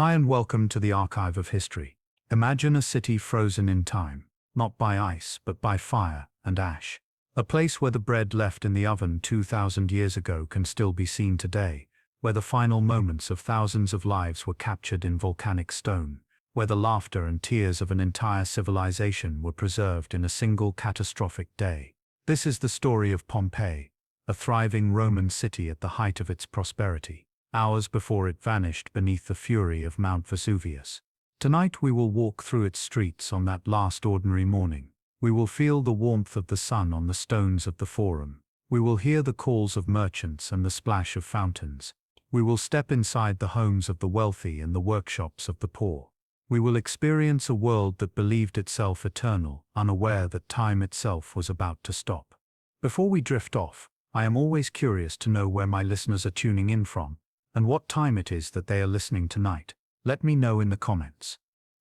Hi and welcome to the Archive of History. Imagine a city frozen in time, not by ice but by fire and ash. A place where the bread left in the oven 2,000 years ago can still be seen today, where the final moments of thousands of lives were captured in volcanic stone, where the laughter and tears of an entire civilization were preserved in a single catastrophic day. This is the story of Pompeii, a thriving Roman city at the height of its prosperity, hours before it vanished beneath the fury of Mount Vesuvius. Tonight we will walk through its streets on that last ordinary morning. We will feel the warmth of the sun on the stones of the Forum. We will hear the calls of merchants and the splash of fountains. We will step inside the homes of the wealthy and the workshops of the poor. We will experience a world that believed itself eternal, unaware that time itself was about to stop. Before we drift off, I am always curious to know where my listeners are tuning in from, and what time it is that they are listening tonight. Let me know in the comments.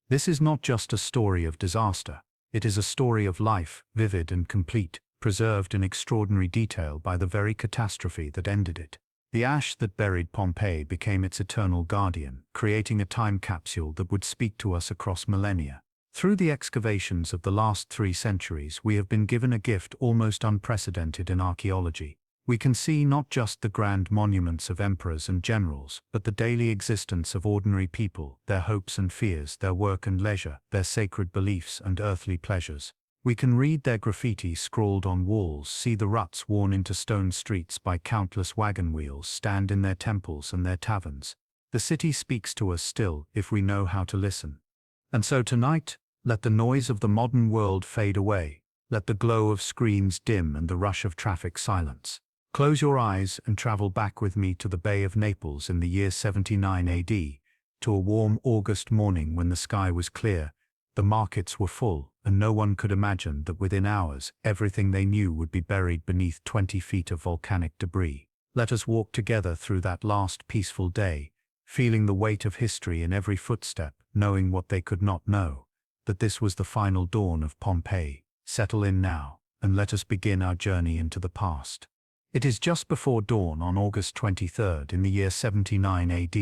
This is not just a story of disaster, it is a story of life, vivid and complete, preserved in extraordinary detail by the very catastrophe that ended it. The ash that buried Pompeii became its eternal guardian, creating a time capsule that would speak to us across millennia. Through the excavations of the last 3 centuries, we have been given a gift almost unprecedented in archaeology. We can see not just the grand monuments of emperors and generals, but the daily existence of ordinary people, their hopes and fears, their work and leisure, their sacred beliefs and earthly pleasures. We can read their graffiti scrawled on walls, see the ruts worn into stone streets by countless wagon wheels, stand in their temples and their taverns. The city speaks to us still, if we know how to listen. And so tonight, let the noise of the modern world fade away. Let the glow of screens dim and the rush of traffic silence. Close your eyes and travel back with me to the Bay of Naples in the year 79 AD, to a warm August morning when the sky was clear, the markets were full, and no one could imagine that within hours everything they knew would be buried beneath 20 feet of volcanic debris. Let us walk together through that last peaceful day, feeling the weight of history in every footstep, knowing what they could not know, that this was the final dawn of Pompeii. Settle in now, and let us begin our journey into the past. It is just before dawn on August 23rd in the year 79 AD.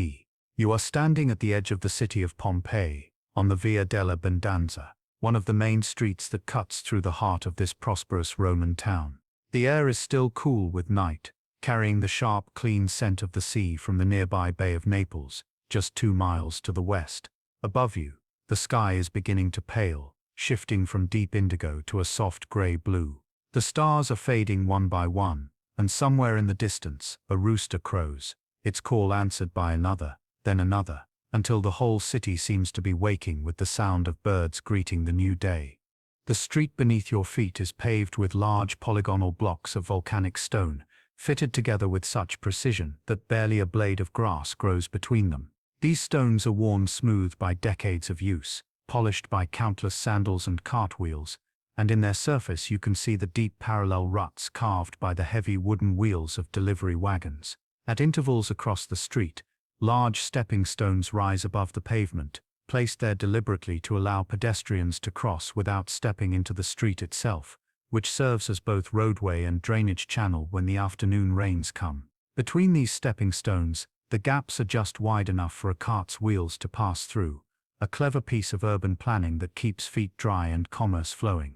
You are standing at the edge of the city of Pompeii, on the Via della Bendanza, one of the main streets that cuts through the heart of this prosperous Roman town. The air is still cool with night, carrying the sharp, clean scent of the sea from the nearby Bay of Naples, just 2 miles to the west. Above you, the sky is beginning to pale, shifting from deep indigo to a soft grey blue. The stars are fading one by one, and somewhere in the distance, a rooster crows, its call answered by another, then another, until the whole city seems to be waking with the sound of birds greeting the new day. The street beneath your feet is paved with large polygonal blocks of volcanic stone, fitted together with such precision that barely a blade of grass grows between them. These stones are worn smooth by decades of use, polished by countless sandals and cartwheels, and in their surface you can see the deep parallel ruts carved by the heavy wooden wheels of delivery wagons. At intervals across the street, large stepping stones rise above the pavement, placed there deliberately to allow pedestrians to cross without stepping into the street itself, which serves as both roadway and drainage channel when the afternoon rains come. Between these stepping stones, the gaps are just wide enough for a cart's wheels to pass through, a clever piece of urban planning that keeps feet dry and commerce flowing.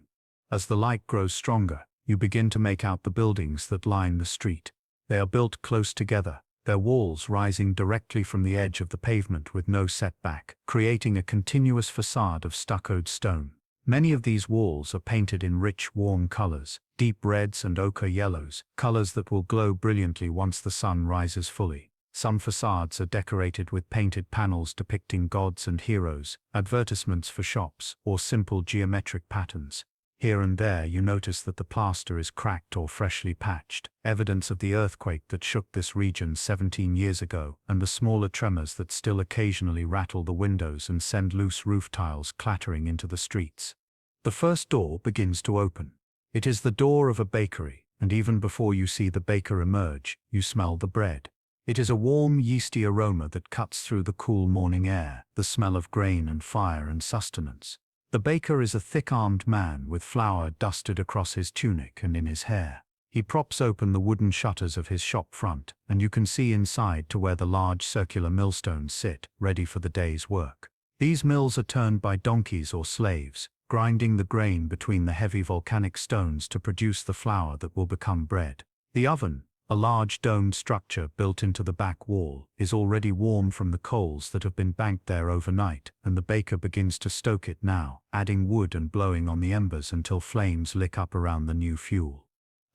As the light grows stronger, you begin to make out the buildings that line the street. They are built close together, their walls rising directly from the edge of the pavement with no setback, creating a continuous facade of stuccoed stone. Many of these walls are painted in rich, warm colors, deep reds and ochre yellows, colors that will glow brilliantly once the sun rises fully. Some facades are decorated with painted panels depicting gods and heroes, advertisements for shops, or simple geometric patterns. Here and there you notice that the plaster is cracked or freshly patched, evidence of the earthquake that shook this region 17 years ago, and the smaller tremors that still occasionally rattle the windows and send loose roof tiles clattering into the streets. The first door begins to open. It is the door of a bakery, and even before you see the baker emerge, you smell the bread. It is a warm, yeasty aroma that cuts through the cool morning air, the smell of grain and fire and sustenance. The baker is a thick-armed man with flour dusted across his tunic and in his hair. He props open the wooden shutters of his shop front, and you can see inside to where the large circular millstones sit, ready for the day's work. These mills are turned by donkeys or slaves, grinding the grain between the heavy volcanic stones to produce the flour that will become bread. The oven, a large domed structure built into the back wall, is already warm from the coals that have been banked there overnight, and the baker begins to stoke it now, adding wood and blowing on the embers until flames lick up around the new fuel.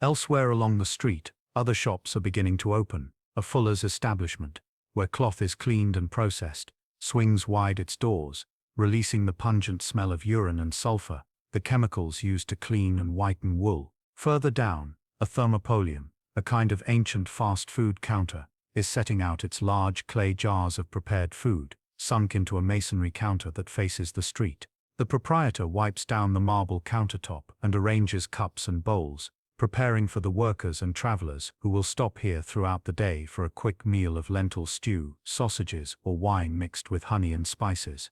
Elsewhere along the street, other shops are beginning to open. A fuller's establishment, where cloth is cleaned and processed, swings wide its doors, releasing the pungent smell of urine and sulfur, the chemicals used to clean and whiten wool. Further down, a thermopolium, a kind of ancient fast food counter, is setting out its large clay jars of prepared food, sunk into a masonry counter that faces the street. The proprietor wipes down the marble countertop and arranges cups and bowls, preparing for the workers and travelers who will stop here throughout the day for a quick meal of lentil stew, sausages, or wine mixed with honey and spices.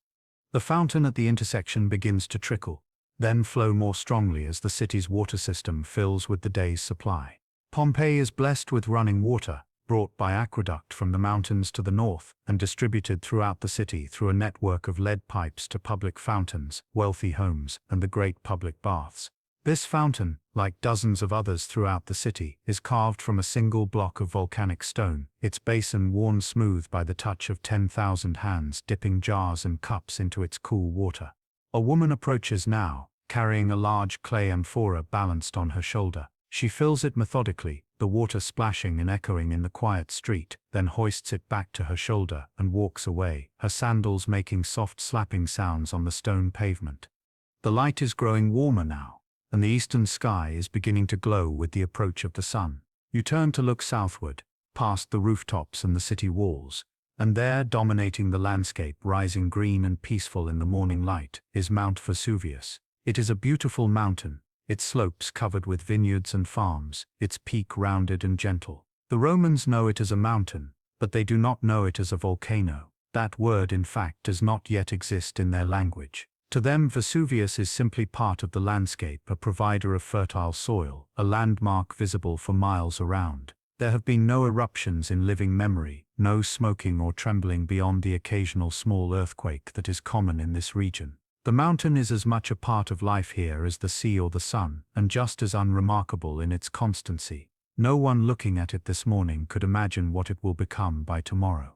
The fountain at the intersection begins to trickle, then flow more strongly as the city's water system fills with the day's supply. Pompeii is blessed with running water, brought by aqueduct from the mountains to the north and distributed throughout the city through a network of lead pipes to public fountains, wealthy homes, and the great public baths. This fountain, like dozens of others throughout the city, is carved from a single block of volcanic stone, its basin worn smooth by the touch of 10,000 hands dipping jars and cups into its cool water. A woman approaches now, carrying a large clay amphora balanced on her shoulder. She fills it methodically, the water splashing and echoing in the quiet street, then hoists it back to her shoulder and walks away, her sandals making soft slapping sounds on the stone pavement. The light is growing warmer now, and the eastern sky is beginning to glow with the approach of the sun. You turn to look southward, past the rooftops and the city walls, and there, dominating the landscape, rising green and peaceful in the morning light, is Mount Vesuvius. It is a beautiful mountain, its slopes covered with vineyards and farms, its peak rounded and gentle. The Romans know it as a mountain, but they do not know it as a volcano. That word, in fact, does not yet exist in their language. To them, Vesuvius is simply part of the landscape, a provider of fertile soil, a landmark visible for miles around. There have been no eruptions in living memory, no smoking or trembling beyond the occasional small earthquake that is common in this region. The mountain is as much a part of life here as the sea or the sun, and just as unremarkable in its constancy. No one looking at it this morning could imagine what it will become by tomorrow.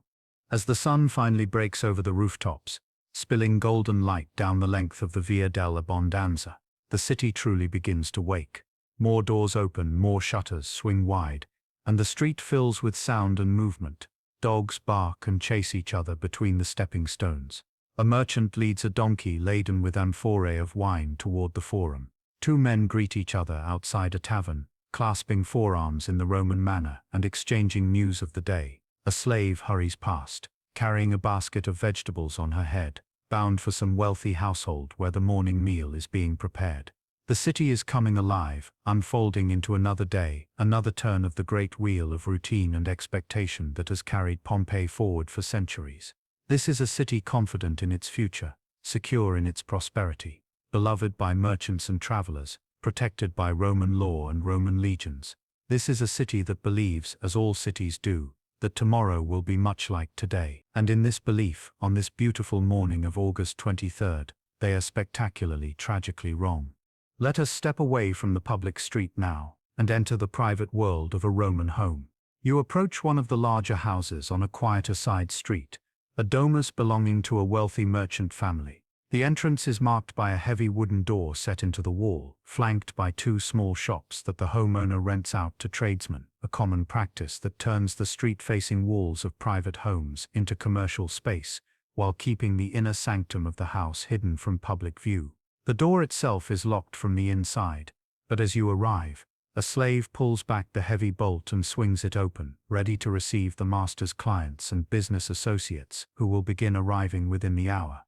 As the sun finally breaks over the rooftops, spilling golden light down the length of the Via dell'Abbondanza, the city truly begins to wake. More doors open, more shutters swing wide, and the street fills with sound and movement. Dogs bark and chase each other between the stepping stones. A merchant leads a donkey laden with amphorae of wine toward the forum. Two men greet each other outside a tavern, clasping forearms in the Roman manner and exchanging news of the day. A slave hurries past, carrying a basket of vegetables on her head, bound for some wealthy household where the morning meal is being prepared. The city is coming alive, unfolding into another day, another turn of the great wheel of routine and expectation that has carried Pompeii forward for centuries. This is a city confident in its future, secure in its prosperity, beloved by merchants and travelers, protected by Roman law and Roman legions. This is a city that believes, as all cities do, that tomorrow will be much like today. And in this belief, on this beautiful morning of August 23rd, they are spectacularly, tragically wrong. Let us step away from the public street now, and enter the private world of a Roman home. You approach one of the larger houses on a quieter side street, a domus belonging to a wealthy merchant family. The entrance is marked by a heavy wooden door set into the wall, flanked by two small shops that the homeowner rents out to tradesmen, a common practice that turns the street-facing walls of private homes into commercial space, while keeping the inner sanctum of the house hidden from public view. The door itself is locked from the inside, but as you arrive, a slave pulls back the heavy bolt and swings it open, ready to receive the master's clients and business associates who will begin arriving within the hour.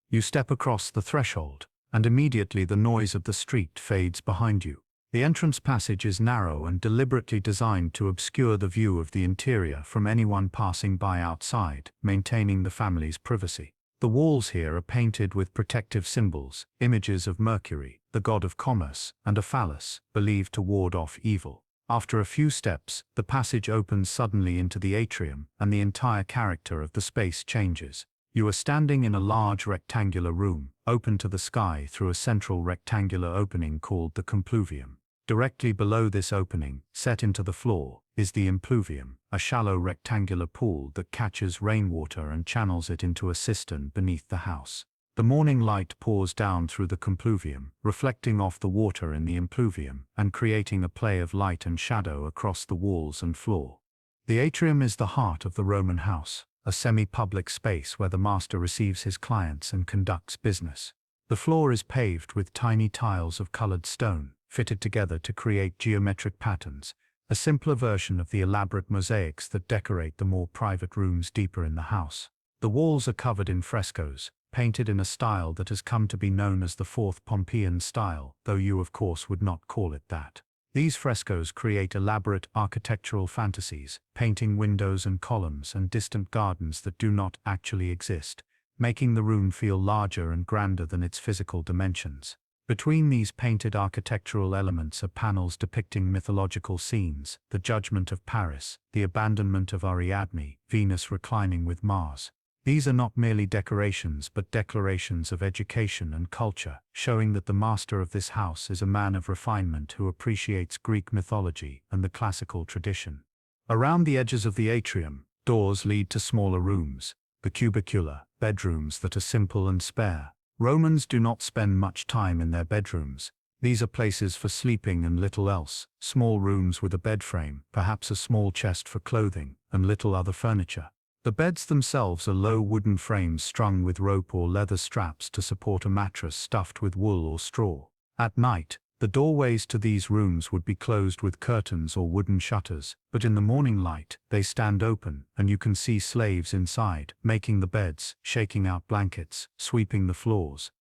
You step across the threshold, and immediately the noise of the street fades behind you. The entrance passage is narrow and deliberately designed to obscure the view of the interior from anyone passing by outside, maintaining the family's privacy. The walls here are painted with protective symbols, images of Mercury, the god of commerce, and a phallus, believed to ward off evil. After a few steps, the passage opens suddenly into the atrium, and the entire character of the space changes. You are standing in a large rectangular room, open to the sky through a central rectangular opening called the compluvium. Directly below this opening, set into the floor, is the impluvium, a shallow rectangular pool that catches rainwater and channels it into a cistern beneath the house. The morning light pours down through the compluvium, reflecting off the water in the impluvium and creating a play of light and shadow across the walls and floor. The atrium is the heart of the Roman house, a semi-public space where the master receives his clients and conducts business. The floor is paved with tiny tiles of colored stone, fitted together to create geometric patterns, a simpler version of the elaborate mosaics that decorate the more private rooms deeper in the house. The walls are covered in frescoes, painted in a style that has come to be known as the Fourth Pompeian style, though you of course would not call it that. These frescoes create elaborate architectural fantasies, painting windows and columns and distant gardens that do not actually exist, making the room feel larger and grander than its physical dimensions. Between these painted architectural elements are panels depicting mythological scenes, the judgment of Paris, the abandonment of Ariadne, Venus reclining with Mars. These are not merely decorations but declarations of education and culture, showing that the master of this house is a man of refinement who appreciates Greek mythology and the classical tradition. Around the edges of the atrium, doors lead to smaller rooms, the cubicula, bedrooms that are simple and spare. Romans do not spend much time in their bedrooms. These are places for sleeping and little else, small rooms with a bed frame, perhaps a small chest for clothing, and little other furniture. The beds themselves are low wooden frames strung with rope or leather straps to support a mattress stuffed with wool or straw. At night, the doorways to these rooms would be closed with curtains or wooden shutters, but in the morning light, they stand open, and you can see slaves inside, making the beds, shaking out blankets, sweeping the floors.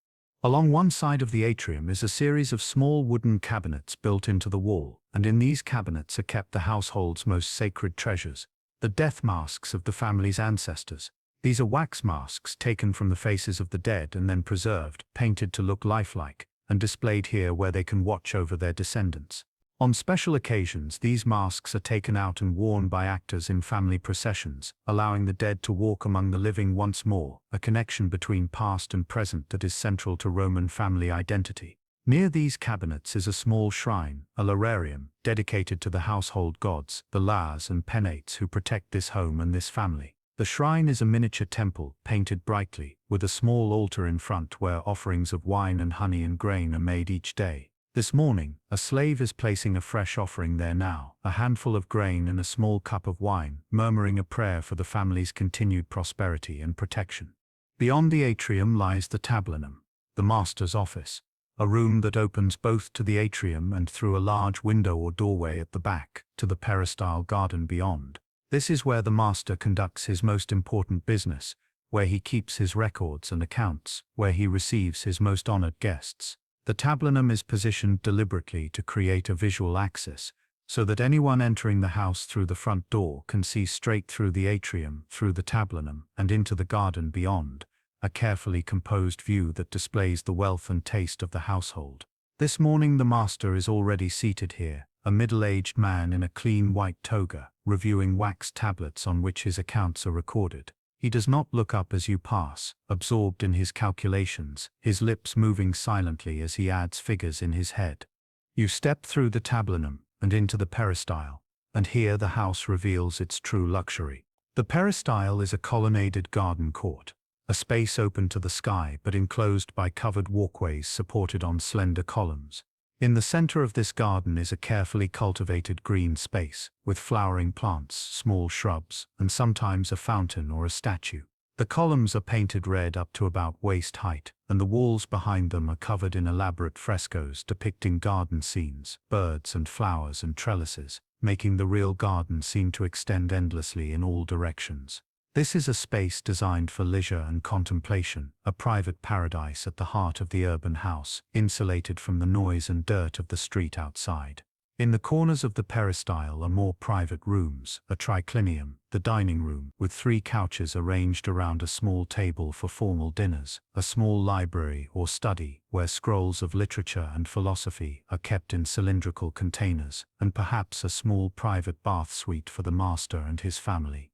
Along one side of the atrium is a series of small wooden cabinets built into the wall, and in these cabinets are kept the household's most sacred treasures, the death masks of the family's ancestors. These are wax masks taken from the faces of the dead and then preserved, painted to look lifelike, and displayed here where they can watch over their descendants. On special occasions, these masks are taken out and worn by actors in family processions, allowing the dead to walk among the living once more, a connection between past and present that is central to Roman family identity. Near these cabinets is a small shrine, a lararium, dedicated to the household gods, the Lars and Penates who protect this home and this family. The shrine is a miniature temple, painted brightly, with a small altar in front where offerings of wine and honey and grain are made each day. This morning, a slave is placing a fresh offering there now, a handful of grain and a small cup of wine, murmuring a prayer for the family's continued prosperity and protection. Beyond the atrium lies the tablinum, the master's office, a room that opens both to the atrium and through a large window or doorway at the back, to the peristyle garden beyond. This is where the master conducts his most important business, where he keeps his records and accounts, where he receives his most honored guests. The tablinum is positioned deliberately to create a visual axis, so that anyone entering the house through the front door can see straight through the atrium, through the tablinum, and into the garden beyond, a carefully composed view that displays the wealth and taste of the household. This morning the master is already seated here, a middle-aged man in a clean white toga, reviewing wax tablets on which his accounts are recorded. He does not look up as you pass, absorbed in his calculations, his lips moving silently as he adds figures in his head. You step through the tablinum and into the peristyle, and here the house reveals its true luxury. The peristyle is a colonnaded garden court, a space open to the sky but enclosed by covered walkways supported on slender columns. In the center of this garden is a carefully cultivated green space, with flowering plants, small shrubs, and sometimes a fountain or a statue. The columns are painted red up to about waist height, and the walls behind them are covered in elaborate frescoes depicting garden scenes, birds and flowers and trellises, making the real garden seem to extend endlessly in all directions. This is a space designed for leisure and contemplation, a private paradise at the heart of the urban house, insulated from the noise and dirt of the street outside. In the corners of the peristyle are more private rooms, a triclinium, the dining room, with 3 couches arranged around a small table for formal dinners, a small library or study where scrolls of literature and philosophy are kept in cylindrical containers, and perhaps a small private bath suite for the master and his family.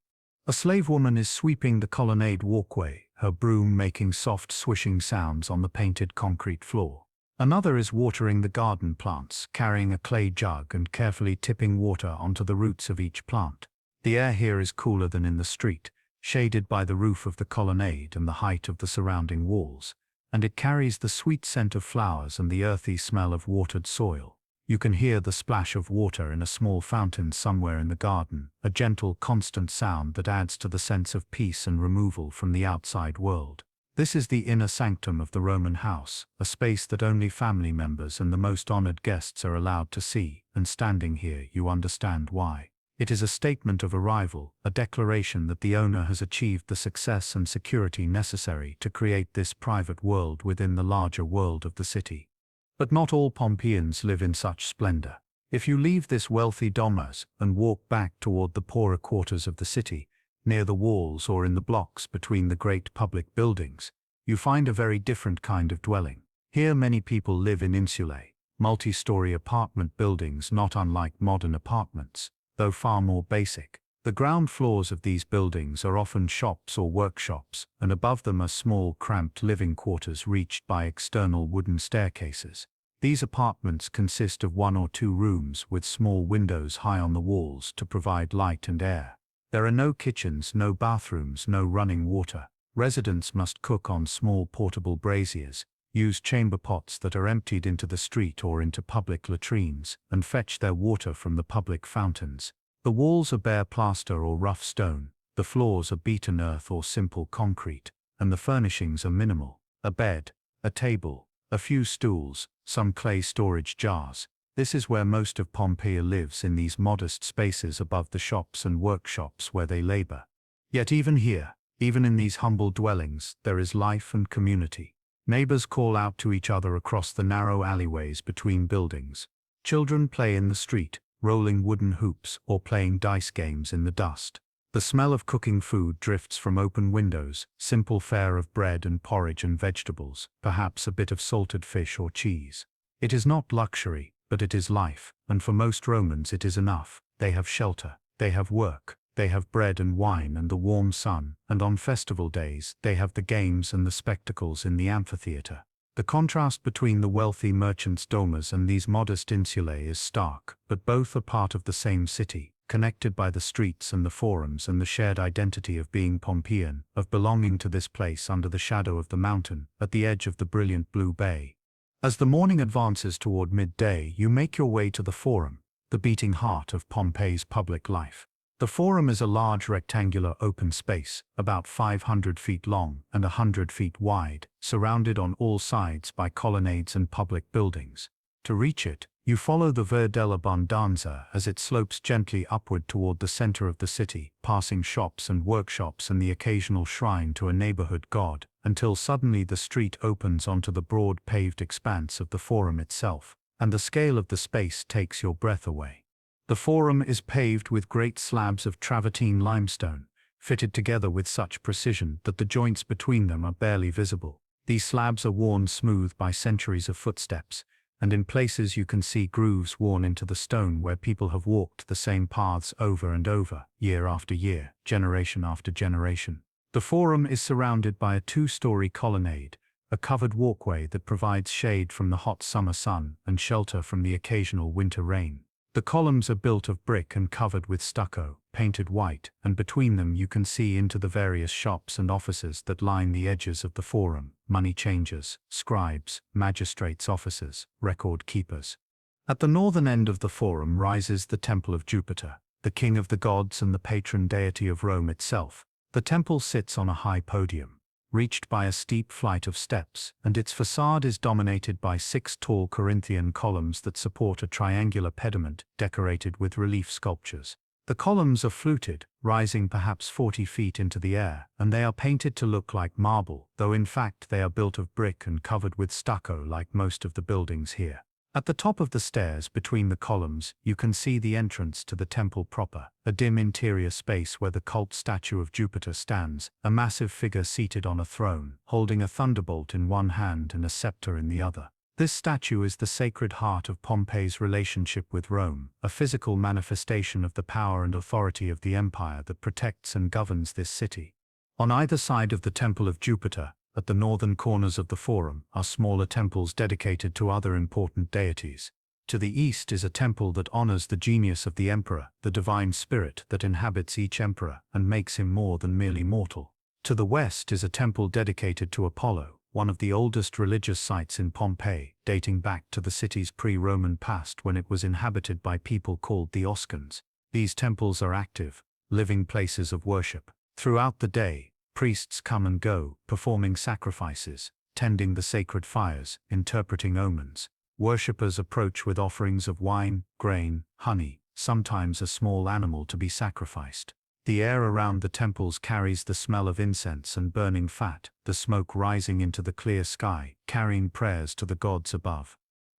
A slave woman is sweeping the colonnade walkway, her broom making soft swishing sounds on the painted concrete floor. Another is watering the garden plants, carrying a clay jug and carefully tipping water onto the roots of each plant. The air here is cooler than in the street, shaded by the roof of the colonnade and the height of the surrounding walls, and it carries the sweet scent of flowers and the earthy smell of watered soil. You can hear the splash of water in a small fountain somewhere in the garden, a gentle, constant sound that adds to the sense of peace and removal from the outside world. This is the inner sanctum of the Roman house, a space that only family members and the most honored guests are allowed to see, and standing here you understand why. It is a statement of arrival, a declaration that the owner has achieved the success and security necessary to create this private world within the larger world of the city. But not all Pompeians live in such splendor. If you leave this wealthy domus and walk back toward the poorer quarters of the city, near the walls or in the blocks between the great public buildings, you find a very different kind of dwelling. Here many people live in insulae, multi-story apartment buildings not unlike modern apartments, though far more basic. The ground floors of these buildings are often shops or workshops, and above them are small cramped living quarters reached by external wooden staircases. These apartments consist of 1 or 2 rooms with small windows high on the walls to provide light and air. There are no kitchens, no bathrooms, no running water. Residents must cook on small portable braziers, use chamber pots that are emptied into the street or into public latrines, and fetch their water from the public fountains. The walls are bare plaster or rough stone, the floors are beaten earth or simple concrete, and the furnishings are minimal. A bed, a table, a few stools, some clay storage jars. This is where most of Pompeii lives, in these modest spaces above the shops and workshops where they labor. Yet even here, even in these humble dwellings, there is life and community. Neighbors call out to each other across the narrow alleyways between buildings. Children play in the street, rolling wooden hoops or playing dice games in the dust. The smell of cooking food drifts from open windows, simple fare of bread and porridge and vegetables, perhaps a bit of salted fish or cheese. It is not luxury, but it is life, and for most Romans it is enough. They have shelter, they have work, they have bread and wine and the warm sun, and on festival days they have the games and the spectacles in the amphitheater. The contrast between the wealthy merchants' domus and these modest insulae is stark, but both are part of the same city, connected by the streets and the forums and the shared identity of being Pompeian, of belonging to this place under the shadow of the mountain, at the edge of the brilliant blue bay. As the morning advances toward midday, you make your way to the Forum, the beating heart of Pompeii's public life. The Forum is a large rectangular open space, about 500 feet long and 100 feet wide, surrounded on all sides by colonnades and public buildings. To reach it, you follow the Via dell'Abbondanza as it slopes gently upward toward the center of the city, passing shops and workshops and the occasional shrine to a neighborhood god, until suddenly the street opens onto the broad paved expanse of the Forum itself, and the scale of the space takes your breath away. The Forum is paved with great slabs of travertine limestone, fitted together with such precision that the joints between them are barely visible. These slabs are worn smooth by centuries of footsteps, and in places you can see grooves worn into the stone where people have walked the same paths over and over, year after year, generation after generation. The Forum is surrounded by a 2-story colonnade, a covered walkway that provides shade from the hot summer sun and shelter from the occasional winter rain. The columns are built of brick and covered with stucco, painted white, and between them you can see into the various shops and offices that line the edges of the Forum: money changers, scribes, magistrates' offices, record keepers. At the northern end of the Forum rises the Temple of Jupiter, the king of the gods and the patron deity of Rome itself. The temple sits on a high podium, reached by a steep flight of steps, and its facade is dominated by 6 tall Corinthian columns that support a triangular pediment decorated with relief sculptures. The columns are fluted, rising perhaps 40 feet into the air, and they are painted to look like marble, though in fact they are built of brick and covered with stucco like most of the buildings here. At the top of the stairs between the columns, you can see the entrance to the temple proper, a dim interior space where the cult statue of Jupiter stands, a massive figure seated on a throne, holding a thunderbolt in one hand and a scepter in the other. This statue is the sacred heart of Pompeii's relationship with Rome, a physical manifestation of the power and authority of the empire that protects and governs this city. On either side of the Temple of Jupiter, at the northern corners of the forum, are smaller temples dedicated to other important deities. To the east is a temple that honors the genius of the emperor, the divine spirit that inhabits each emperor and makes him more than merely mortal. To the west is a temple dedicated to Apollo, one of the oldest religious sites in Pompeii, dating back to the city's pre-Roman past when it was inhabited by people called the Oscans. These temples are active, living places of worship. Throughout the day, priests come and go, performing sacrifices, tending the sacred fires, interpreting omens. Worshippers approach with offerings of wine, grain, honey, sometimes a small animal to be sacrificed. The air around the temples carries the smell of incense and burning fat, the smoke rising into the clear sky, carrying prayers to the gods above.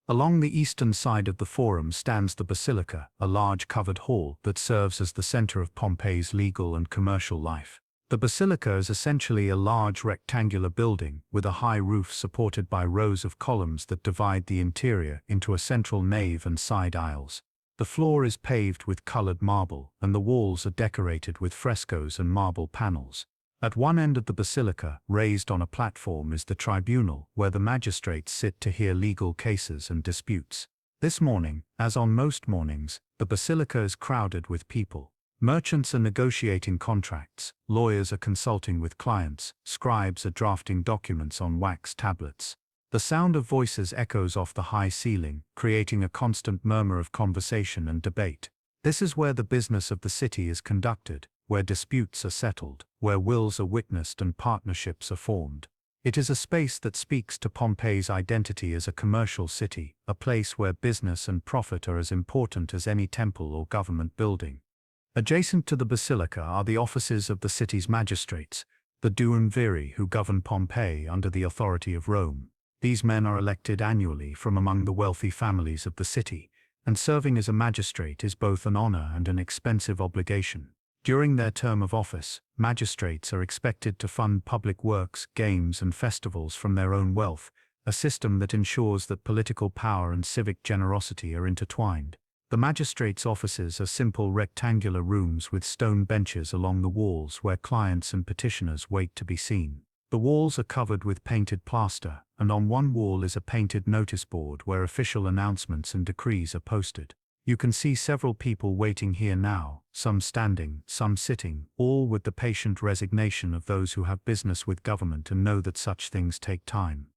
Along the eastern side of the forum stands the basilica, a large covered hall that serves as the center of Pompeii's legal and commercial life. The basilica is essentially a large rectangular building with a high roof supported by rows of columns that divide the interior into a central nave and side aisles. The floor is paved with colored marble, and the walls are decorated with frescoes and marble panels. At one end of the basilica, raised on a platform, is the tribunal, where the magistrates sit to hear legal cases and disputes. This morning, as on most mornings, the basilica is crowded with people. Merchants are negotiating contracts, lawyers are consulting with clients, scribes are drafting documents on wax tablets. The sound of voices echoes off the high ceiling, creating a constant murmur of conversation and debate. This is where the business of the city is conducted, where disputes are settled, where wills are witnessed and partnerships are formed. It is a space that speaks to Pompeii's identity as a commercial city, a place where business and profit are as important as any temple or government building. Adjacent to the basilica are the offices of the city's magistrates, the duumviri who govern Pompeii under the authority of Rome. These men are elected annually from among the wealthy families of the city, and serving as a magistrate is both an honor and an expensive obligation. During their term of office, magistrates are expected to fund public works, games, and festivals from their own wealth, a system that ensures that political power and civic generosity are intertwined. The magistrates' offices are simple rectangular rooms with stone benches along the walls where clients and petitioners wait to be seen. The walls are covered with painted plaster, and on one wall is a painted notice board where official announcements and decrees are posted. You can see several people waiting here now, some standing, some sitting, all with the patient resignation of those who have business with government and know that such things take time.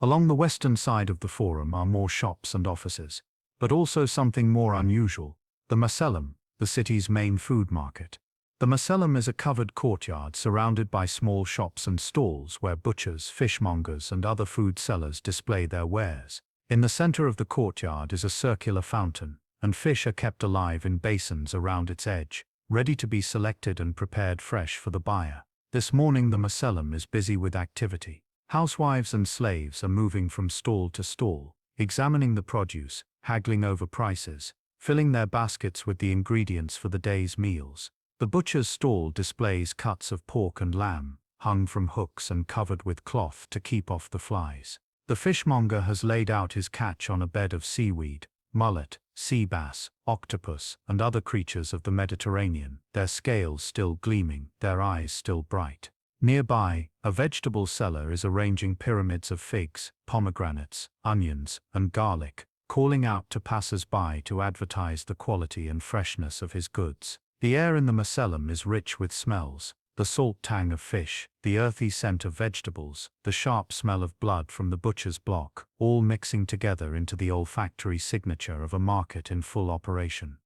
Along the western side of the forum are more shops and offices, but also something more unusual, the Macellum, the city's main food market. The Macellum is a covered courtyard surrounded by small shops and stalls where butchers, fishmongers, and other food sellers display their wares. In the center of the courtyard is a circular fountain, and fish are kept alive in basins around its edge, ready to be selected and prepared fresh for the buyer. This morning the Macellum is busy with activity. Housewives and slaves are moving from stall to stall, examining the produce, haggling over prices, filling their baskets with the ingredients for the day's meals. The butcher's stall displays cuts of pork and lamb, hung from hooks and covered with cloth to keep off the flies. The fishmonger has laid out his catch on a bed of seaweed, mullet, sea bass, octopus, and other creatures of the Mediterranean, their scales still gleaming, their eyes still bright. Nearby, a vegetable seller is arranging pyramids of figs, pomegranates, onions, and garlic, calling out to passers-by to advertise the quality and freshness of his goods. The air in the Macellum is rich with smells, the salt tang of fish, the earthy scent of vegetables, the sharp smell of blood from the butcher's block, all mixing together into the olfactory signature of a market in full operation.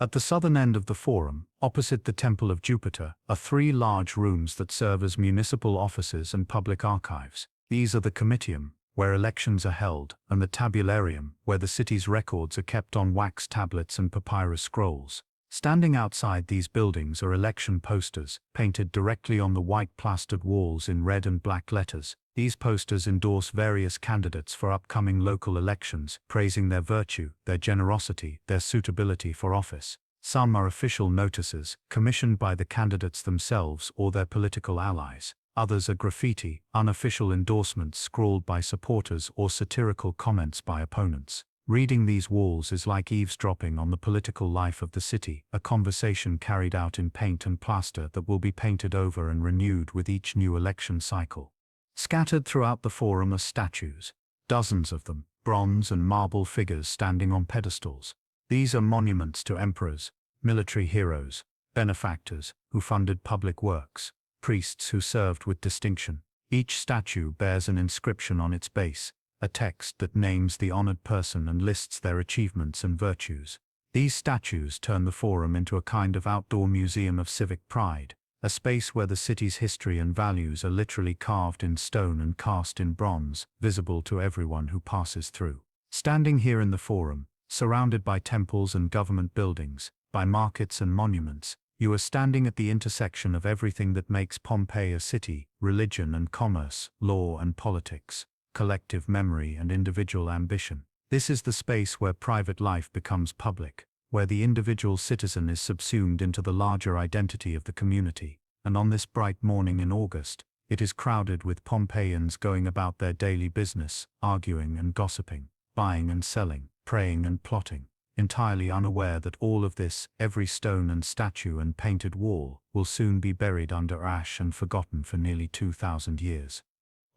At the southern end of the forum, opposite the Temple of Jupiter, are 3 large rooms that serve as municipal offices and public archives. These are the Comitium, where elections are held, and the Tabularium, where the city's records are kept on wax tablets and papyrus scrolls. Standing outside these buildings are election posters, painted directly on the white plastered walls in red and black letters. These posters endorse various candidates for upcoming local elections, praising their virtue, their generosity, their suitability for office. Some are official notices, commissioned by the candidates themselves or their political allies. Others are graffiti, unofficial endorsements scrawled by supporters or satirical comments by opponents. Reading these walls is like eavesdropping on the political life of the city, a conversation carried out in paint and plaster that will be painted over and renewed with each new election cycle. Scattered throughout the forum are statues, dozens of them, bronze and marble figures standing on pedestals. These are monuments to emperors, military heroes, benefactors who funded public works, priests who served with distinction. Each statue bears an inscription on its base, a text that names the honored person and lists their achievements and virtues. These statues turn the forum into a kind of outdoor museum of civic pride, a space where the city's history and values are literally carved in stone and cast in bronze, visible to everyone who passes through. Standing here in the forum, surrounded by temples and government buildings, by markets and monuments, you are standing at the intersection of everything that makes Pompeii a city: religion and commerce, law and politics, collective memory and individual ambition. This is the space where private life becomes public, where the individual citizen is subsumed into the larger identity of the community. And on this bright morning in August, it is crowded with Pompeians going about their daily business, arguing and gossiping, buying and selling, praying and plotting, entirely unaware that all of this, every stone and statue and painted wall, will soon be buried under ash and forgotten for nearly 2,000 years.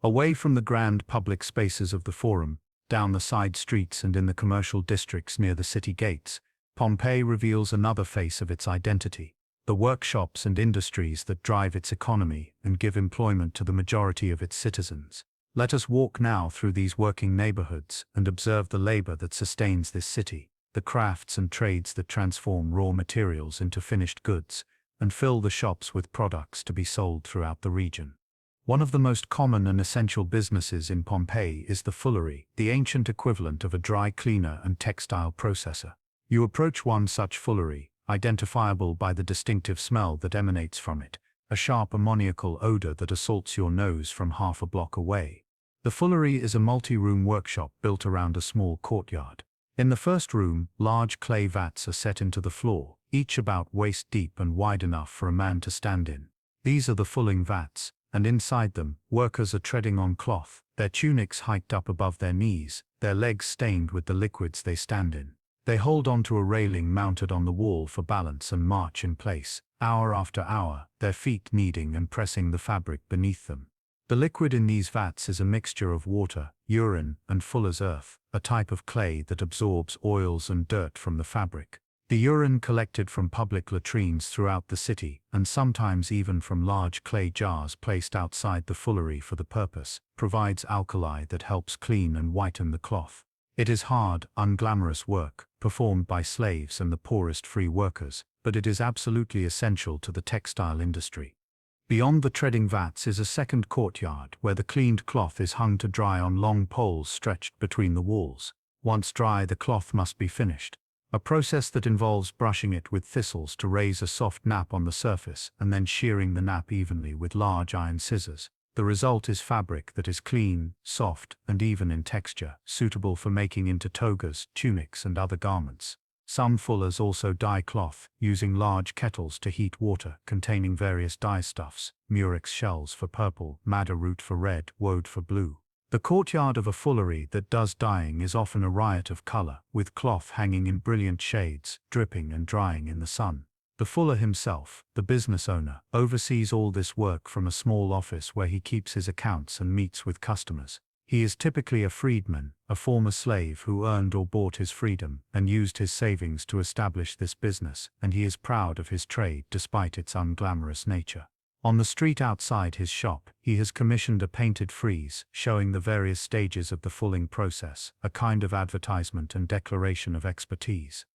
Away from the grand public spaces of the forum, down the side streets and in the commercial districts near the city gates, Pompeii reveals another face of its identity: the workshops and industries that drive its economy and give employment to the majority of its citizens. Let us walk now through these working neighborhoods and observe the labor that sustains this city, the crafts and trades that transform raw materials into finished goods and fill the shops with products to be sold throughout the region. One of the most common and essential businesses in Pompeii is the fullery, the ancient equivalent of a dry cleaner and textile processor. You approach one such fullery, identifiable by the distinctive smell that emanates from it, a sharp ammoniacal odor that assaults your nose from half a block away. The fullery is a multi-room workshop built around a small courtyard. In the first room, large clay vats are set into the floor, each about waist deep and wide enough for a man to stand in. These are the fulling vats, and inside them, workers are treading on cloth, their tunics hiked up above their knees, their legs stained with the liquids they stand in. They hold onto a railing mounted on the wall for balance and march in place, hour after hour, their feet kneading and pressing the fabric beneath them. The liquid in these vats is a mixture of water, urine, and fuller's earth, a type of clay that absorbs oils and dirt from the fabric. The urine collected from public latrines throughout the city, and sometimes even from large clay jars placed outside the fullery for the purpose, provides alkali that helps clean and whiten the cloth. It is hard, unglamorous work, performed by slaves and the poorest free workers, but it is absolutely essential to the textile industry. Beyond the treading vats is a second courtyard where the cleaned cloth is hung to dry on long poles stretched between the walls. Once dry, the cloth must be finished, a process that involves brushing it with thistles to raise a soft nap on the surface and then shearing the nap evenly with large iron scissors. The result is fabric that is clean, soft, and even in texture, suitable for making into togas, tunics, and other garments. Some fullers also dye cloth, using large kettles to heat water containing various dyestuffs: murex shells for purple, madder root for red, woad for blue. The courtyard of a fullery that does dyeing is often a riot of color, with cloth hanging in brilliant shades, dripping and drying in the sun. The fuller himself, the business owner, oversees all this work from a small office where he keeps his accounts and meets with customers. He is typically a freedman, a former slave who earned or bought his freedom and used his savings to establish this business, and he is proud of his trade despite its unglamorous nature. On the street outside his shop, he has commissioned a painted frieze showing the various stages of the fulling process, a kind of advertisement and declaration of expertise.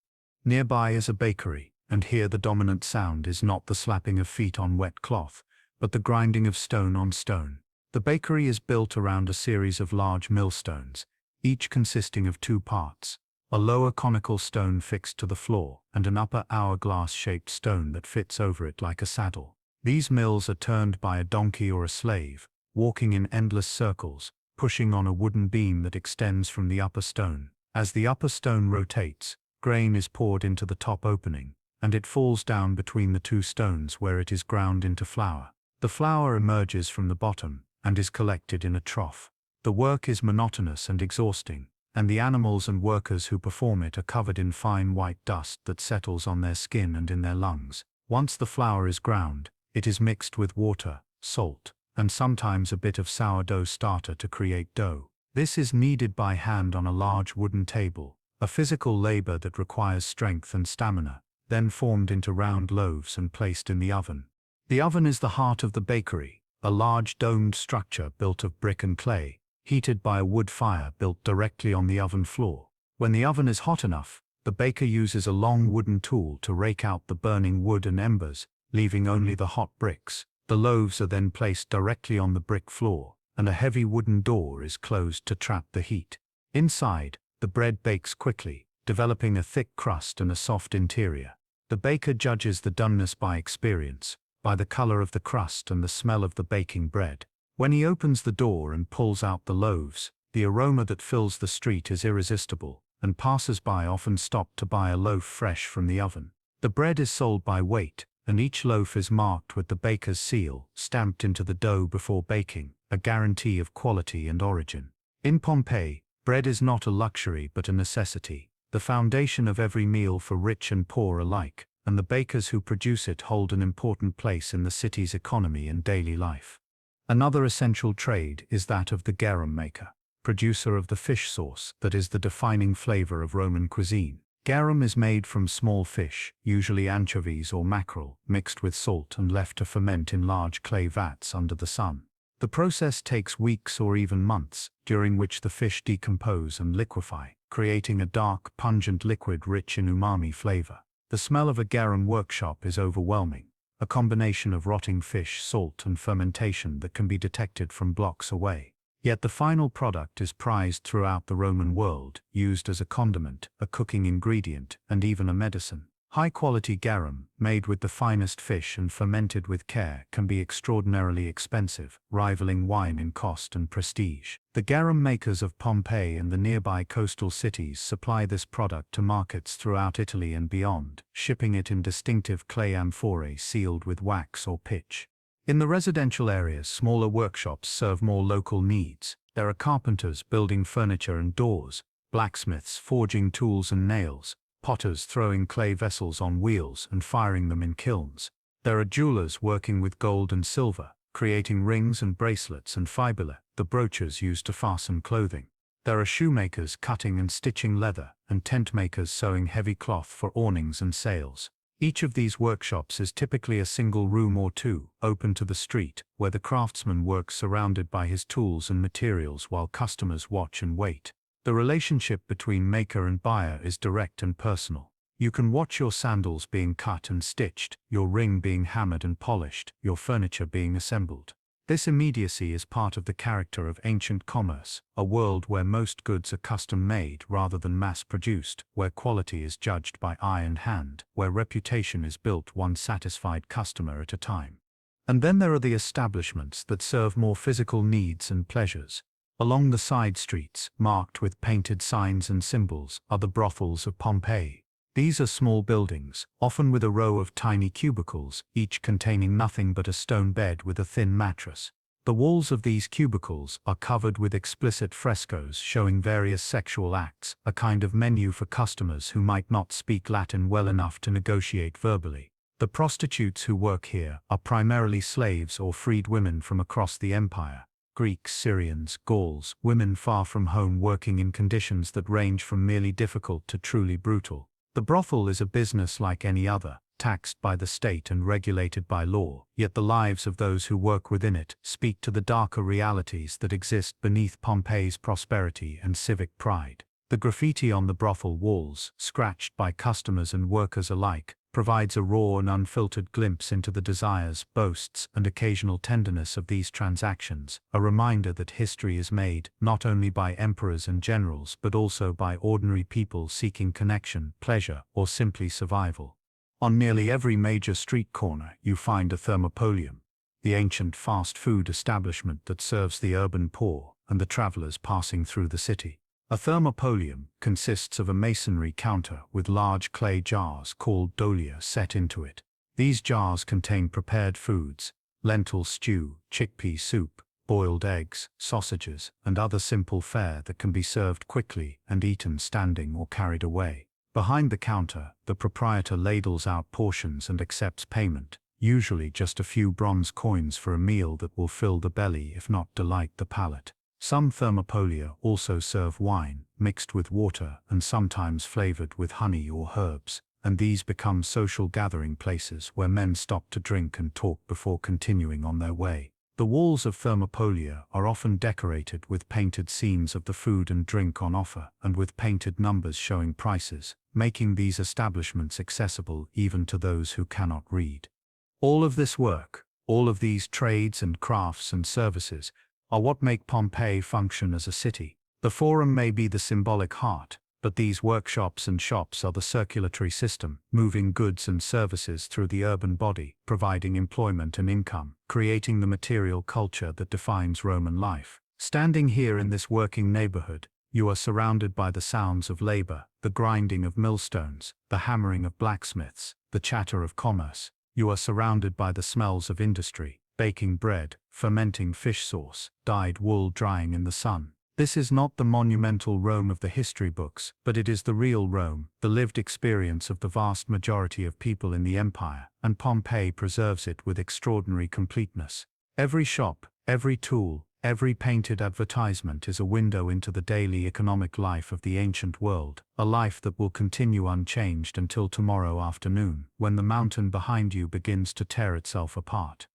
Nearby is a bakery, and here the dominant sound is not the slapping of feet on wet cloth, but the grinding of stone on stone. The bakery is built around a series of large millstones, each consisting of two parts: a lower conical stone fixed to the floor and an upper hourglass-shaped stone that fits over it like a saddle. These mills are turned by a donkey or a slave, walking in endless circles, pushing on a wooden beam that extends from the upper stone. As the upper stone rotates, grain is poured into the top opening, and it falls down between the two stones where it is ground into flour. The flour emerges from the bottom and is collected in a trough. The work is monotonous and exhausting, and the animals and workers who perform it are covered in fine white dust that settles on their skin and in their lungs. Once the flour is ground, it is mixed with water, salt, and sometimes a bit of sourdough starter to create dough. This is kneaded by hand on a large wooden table, a physical labor that requires strength and stamina, then formed into round loaves and placed in the oven. The oven is the heart of the bakery, a large domed structure built of brick and clay, heated by a wood fire built directly on the oven floor. When the oven is hot enough, the baker uses a long wooden tool to rake out the burning wood and embers, leaving only the hot bricks. The loaves are then placed directly on the brick floor, and a heavy wooden door is closed to trap the heat. Inside, the bread bakes quickly, developing a thick crust and a soft interior. The baker judges the doneness by experience, by the color of the crust and the smell of the baking bread. When he opens the door and pulls out the loaves, the aroma that fills the street is irresistible, and passers-by often stop to buy a loaf fresh from the oven. The bread is sold by weight, and each loaf is marked with the baker's seal, stamped into the dough before baking, a guarantee of quality and origin. In Pompeii, bread is not a luxury but a necessity, the foundation of every meal for rich and poor alike, and the bakers who produce it hold an important place in the city's economy and daily life. Another essential trade is that of the garum maker, producer of the fish sauce that is the defining flavor of Roman cuisine. Garum is made from small fish, usually anchovies or mackerel, mixed with salt and left to ferment in large clay vats under the sun. The process takes weeks or even months, during which the fish decompose and liquefy, creating a dark, pungent liquid rich in umami flavor. The smell of a garum workshop is overwhelming, a combination of rotting fish, salt, and fermentation that can be detected from blocks away. Yet the final product is prized throughout the Roman world, used as a condiment, a cooking ingredient, and even a medicine. High-quality garum, made with the finest fish and fermented with care, can be extraordinarily expensive, rivaling wine in cost and prestige. The garum makers of Pompeii and the nearby coastal cities supply this product to markets throughout Italy and beyond, shipping it in distinctive clay amphorae sealed with wax or pitch. In the residential areas, smaller workshops serve more local needs. There are carpenters building furniture and doors, blacksmiths forging tools and nails, potters throwing clay vessels on wheels and firing them in kilns. There are jewelers working with gold and silver, creating rings and bracelets and fibula, the brooches used to fasten clothing. There are shoemakers cutting and stitching leather, and tent makers sewing heavy cloth for awnings and sails. Each of these workshops is typically a single room or two, open to the street, where the craftsman works surrounded by his tools and materials while customers watch and wait. The relationship between maker and buyer is direct and personal. You can watch your sandals being cut and stitched, your ring being hammered and polished, your furniture being assembled. This immediacy is part of the character of ancient commerce, a world where most goods are custom-made rather than mass-produced, where quality is judged by eye and hand, where reputation is built one satisfied customer at a time. And then there are the establishments that serve more physical needs and pleasures. Along the side streets, marked with painted signs and symbols, are the brothels of Pompeii. These are small buildings, often with a row of tiny cubicles, each containing nothing but a stone bed with a thin mattress. The walls of these cubicles are covered with explicit frescoes showing various sexual acts, a kind of menu for customers who might not speak Latin well enough to negotiate verbally. The prostitutes who work here are primarily slaves or freed women from across the empire. Greeks, Syrians, Gauls, women far from home working in conditions that range from merely difficult to truly brutal. The brothel is a business like any other, taxed by the state and regulated by law, yet the lives of those who work within it speak to the darker realities that exist beneath Pompeii's prosperity and civic pride. The graffiti on the brothel walls, scratched by customers and workers alike, provides a raw and unfiltered glimpse into the desires, boasts, and occasional tenderness of these transactions, a reminder that history is made not only by emperors and generals but also by ordinary people seeking connection, pleasure, or simply survival. On nearly every major street corner you find a thermopolium. the ancient fast food establishment that serves the urban poor and the travelers passing through the city. A thermopolium consists of a masonry counter with large clay jars called dolia set into it. These jars contain prepared foods, lentil stew, chickpea soup, boiled eggs, sausages, and other simple fare that can be served quickly and eaten standing or carried away. Behind the counter, the proprietor ladles out portions and accepts payment, usually just a few bronze coins for a meal that will fill the belly if not delight the palate. Some thermopolia also serve wine, mixed with water and sometimes flavored with honey or herbs, and these become social gathering places where men stop to drink and talk before continuing on their way. The walls of thermopolia are often decorated with painted scenes of the food and drink on offer and with painted numbers showing prices, making these establishments accessible even to those who cannot read. All of this work, all of these trades and crafts and services, are what make Pompeii function as a city. The Forum may be the symbolic heart, but these workshops and shops are the circulatory system, moving goods and services through the urban body, providing employment and income, creating the material culture that defines Roman life. Standing here in this working neighborhood, you are surrounded by the sounds of labor, the grinding of millstones, the hammering of blacksmiths, the chatter of commerce. You are surrounded by the smells of industry, baking bread, fermenting fish sauce, dyed wool drying in the sun. This is not the monumental Rome of the history books, but it is the real Rome, the lived experience of the vast majority of people in the empire, and Pompeii preserves it with extraordinary completeness. Every shop, every tool, every painted advertisement is a window into the daily economic life of the ancient world, a life that will continue unchanged until tomorrow afternoon, when the mountain behind you begins to tear itself apart.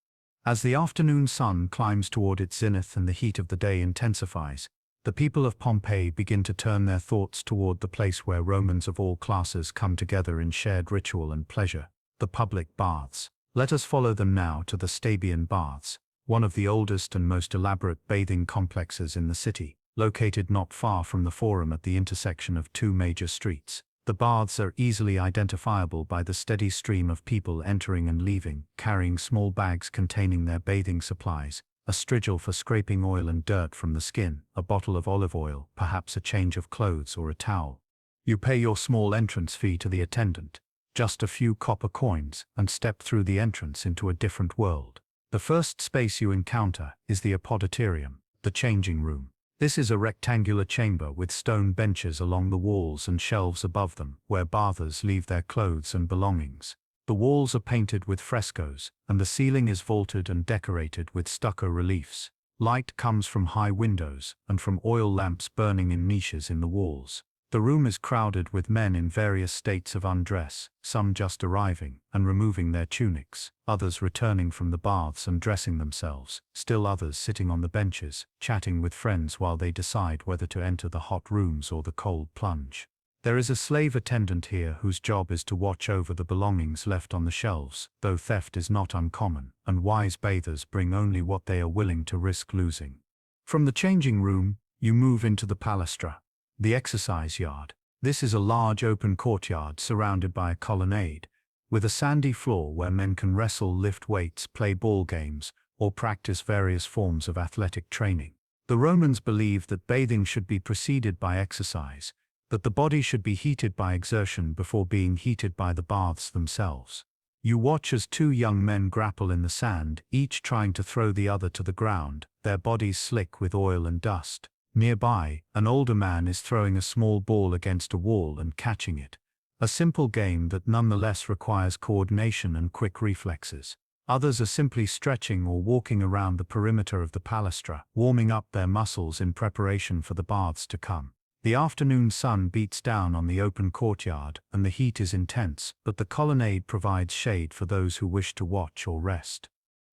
As the afternoon sun climbs toward its zenith and the heat of the day intensifies, the people of Pompeii begin to turn their thoughts toward the place where Romans of all classes come together in shared ritual and pleasure, the public baths. Let us follow them now to the Stabian Baths, one of the oldest and most elaborate bathing complexes in the city, located not far from the Forum at the intersection of two major streets. The baths are easily identifiable by the steady stream of people entering and leaving, carrying small bags containing their bathing supplies, a strigil for scraping oil and dirt from the skin, a bottle of olive oil, perhaps a change of clothes or a towel. You pay your small entrance fee to the attendant, just a few copper coins, and step through the entrance into a different world. The first space you encounter is the apoditorium, the changing room. This is a rectangular chamber with stone benches along the walls and shelves above them, where bathers leave their clothes and belongings. The walls are painted with frescoes, and the ceiling is vaulted and decorated with stucco reliefs. Light comes from high windows and from oil lamps burning in niches in the walls. The room is crowded with men in various states of undress, some just arriving and removing their tunics, others returning from the baths and dressing themselves, still others sitting on the benches, chatting with friends while they decide whether to enter the hot rooms or the cold plunge. There is a slave attendant here whose job is to watch over the belongings left on the shelves, though theft is not uncommon, and wise bathers bring only what they are willing to risk losing. From the changing room, you move into the palastra, the exercise yard. This is a large open courtyard surrounded by a colonnade, with a sandy floor where men can wrestle, lift weights, play ball games, or practice various forms of athletic training. The Romans believed that bathing should be preceded by exercise, that the body should be heated by exertion before being heated by the baths themselves. You watch as two young men grapple in the sand, each trying to throw the other to the ground, their bodies slick with oil and dust. Nearby, an older man is throwing a small ball against a wall and catching it. A simple game that nonetheless requires coordination and quick reflexes. Others are simply stretching or walking around the perimeter of the palastra, warming up their muscles in preparation for the baths to come. The afternoon sun beats down on the open courtyard, and the heat is intense, but the colonnade provides shade for those who wish to watch or rest.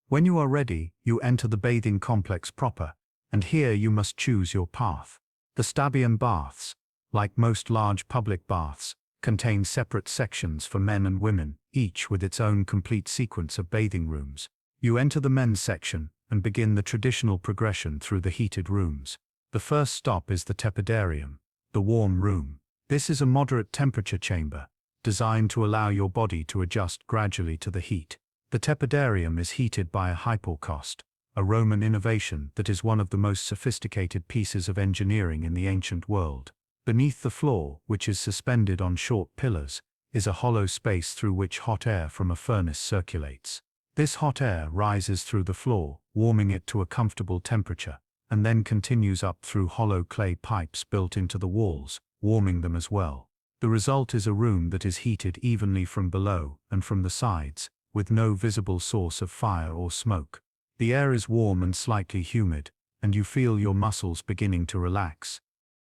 When you are ready, you enter the bathing complex proper, and here you must choose your path. The Stabian Baths, like most large public baths, contain separate sections for men and women, each with its own complete sequence of bathing rooms. You enter the men's section and begin the traditional progression through the heated rooms. The first stop is the tepidarium, the warm room. This is a moderate temperature chamber, designed to allow your body to adjust gradually to the heat. The tepidarium is heated by a hypocaust, a Roman innovation that is one of the most sophisticated pieces of engineering in the ancient world. Beneath the floor, which is suspended on short pillars, is a hollow space through which hot air from a furnace circulates. This hot air rises through the floor, warming it to a comfortable temperature, and then continues up through hollow clay pipes built into the walls, warming them as well. The result is a room that is heated evenly from below and from the sides, with no visible source of fire or smoke. The air is warm and slightly humid, and you feel your muscles beginning to relax.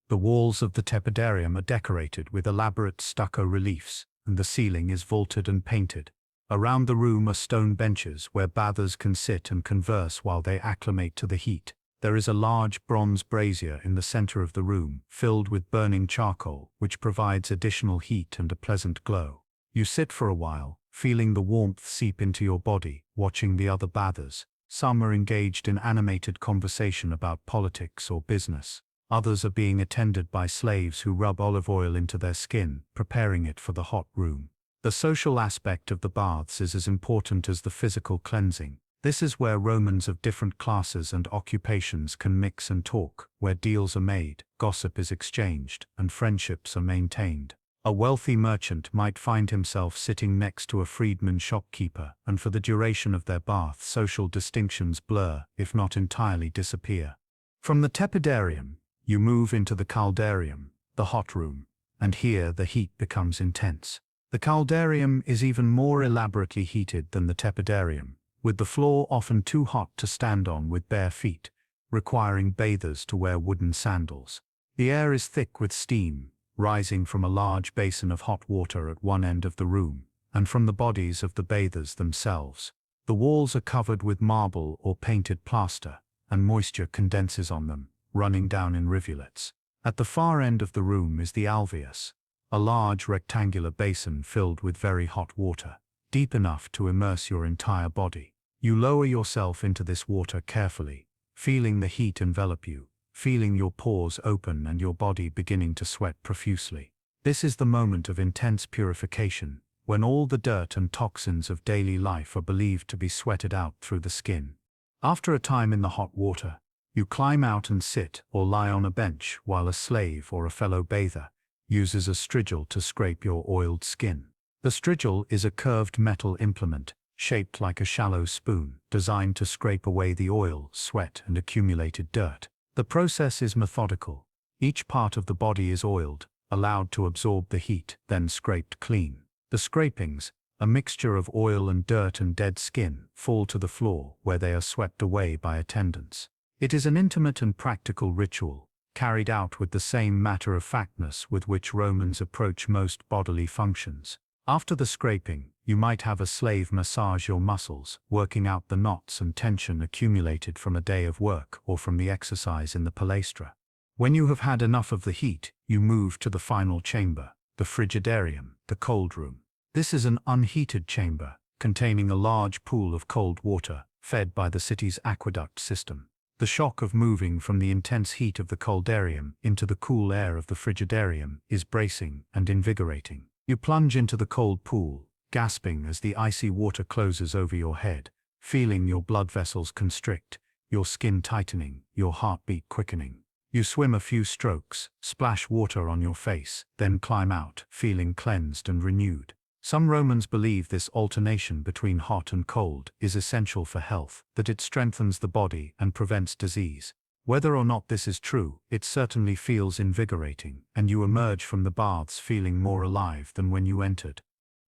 The walls of the tepidarium are decorated with elaborate stucco reliefs, and the ceiling is vaulted and painted. Around the room are stone benches where bathers can sit and converse while they acclimate to the heat. There is a large bronze brazier in the center of the room, filled with burning charcoal, which provides additional heat and a pleasant glow. You sit for a while, feeling the warmth seep into your body, watching the other bathers. Some are engaged in animated conversation about politics or business. Others are being attended by slaves who rub olive oil into their skin, preparing it for the hot room. The social aspect of the baths is as important as the physical cleansing. This is where Romans of different classes and occupations can mix and talk, where deals are made, gossip is exchanged, and friendships are maintained. A wealthy merchant might find himself sitting next to a freedman shopkeeper, and for the duration of their bath social distinctions blur, if not entirely disappear. From the tepidarium, you move into the caldarium, the hot room, and here the heat becomes intense. The caldarium is even more elaborately heated than the tepidarium, with the floor often too hot to stand on with bare feet, requiring bathers to wear wooden sandals. The air is thick with steam, rising from a large basin of hot water at one end of the room, and from the bodies of the bathers themselves. The walls are covered with marble or painted plaster, and moisture condenses on them, running down in rivulets. At the far end of the room is the alveus, a large rectangular basin filled with very hot water, deep enough to immerse your entire body. You lower yourself into this water carefully, feeling the heat envelop you, feeling your pores open and your body beginning to sweat profusely. This is the moment of intense purification, when all the dirt and toxins of daily life are believed to be sweated out through the skin. After a time in the hot water, you climb out and sit or lie on a bench while a slave or a fellow bather uses a strigil to scrape your oiled skin. The strigil is a curved metal implement, shaped like a shallow spoon, designed to scrape away the oil, sweat, and accumulated dirt. The process is methodical. Each part of the body is oiled, allowed to absorb the heat, then scraped clean. The scrapings, a mixture of oil and dirt and dead skin, fall to the floor where they are swept away by attendants. It is an intimate and practical ritual, carried out with the same matter-of-factness with which Romans approach most bodily functions. After the scraping, you might have a slave massage your muscles, working out the knots and tension accumulated from a day of work or from the exercise in the palestra. When you have had enough of the heat, you move to the final chamber, the frigidarium, the cold room. This is an unheated chamber, containing a large pool of cold water, fed by the city's aqueduct system. The shock of moving from the intense heat of the coldarium into the cool air of the frigidarium is bracing and invigorating. You plunge into the cold pool, gasping as the icy water closes over your head, feeling your blood vessels constrict, your skin tightening, your heartbeat quickening. You swim a few strokes, splash water on your face, then climb out, feeling cleansed and renewed. Some Romans believe this alternation between hot and cold is essential for health, that it strengthens the body and prevents disease. Whether or not this is true, it certainly feels invigorating, and you emerge from the baths feeling more alive than when you entered.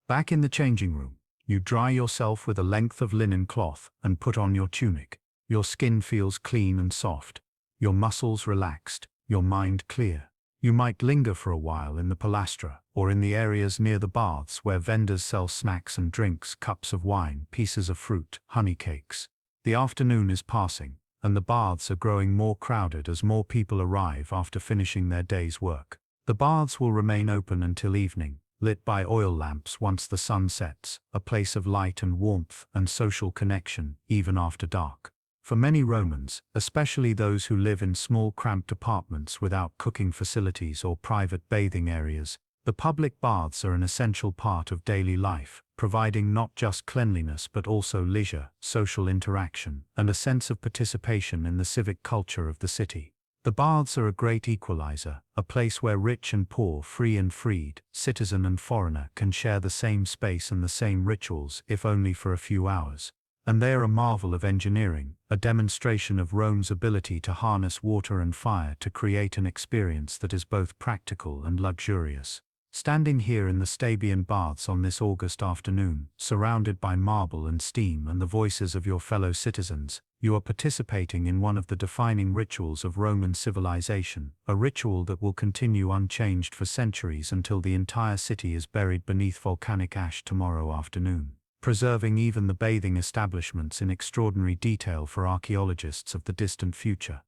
Back in the changing room, you dry yourself with a length of linen cloth and put on your tunic. Your skin feels clean and soft, your muscles relaxed, your mind clear. You might linger for a while in the palastra or in the areas near the baths where vendors sell snacks and drinks, cups of wine, pieces of fruit, honey cakes. The afternoon is passing, and the baths are growing more crowded as more people arrive after finishing their day's work. The baths will remain open until evening, lit by oil lamps once the sun sets, a place of light and warmth and social connection even after dark. For many Romans, especially those who live in small cramped apartments without cooking facilities or private bathing areas, The public baths are an essential part of daily life, providing not just cleanliness but also leisure, social interaction, and a sense of participation in the civic culture of the city. The baths are a great equalizer, a place where rich and poor, free and freed, citizen and foreigner can share the same space and the same rituals, if only for a few hours. And they are a marvel of engineering, a demonstration of Rome's ability to harness water and fire to create an experience that is both practical and luxurious. Standing here in the Stabian baths on this August afternoon, surrounded by marble and steam and the voices of your fellow citizens, you are participating in one of the defining rituals of Roman civilization, a ritual that will continue unchanged for centuries until the entire city is buried beneath volcanic ash tomorrow afternoon, preserving even the bathing establishments in extraordinary detail for archaeologists of the distant future.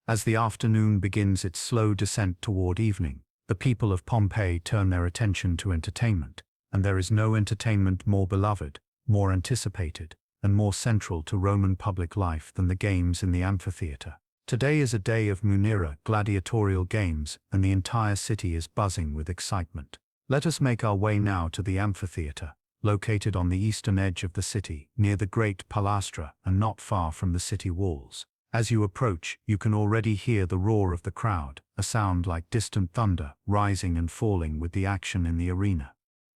As the afternoon begins its slow descent toward evening, the people of Pompeii turn their attention to entertainment, and there is no entertainment more beloved, more anticipated, and more central to Roman public life than the games in the amphitheater. Today is a day of Munera gladiatorial games, and the entire city is buzzing with excitement. Let us make our way now to the amphitheater, located on the eastern edge of the city, near the Great Palastra and not far from the city walls. As you approach, you can already hear the roar of the crowd, a sound like distant thunder, rising and falling with the action in the arena.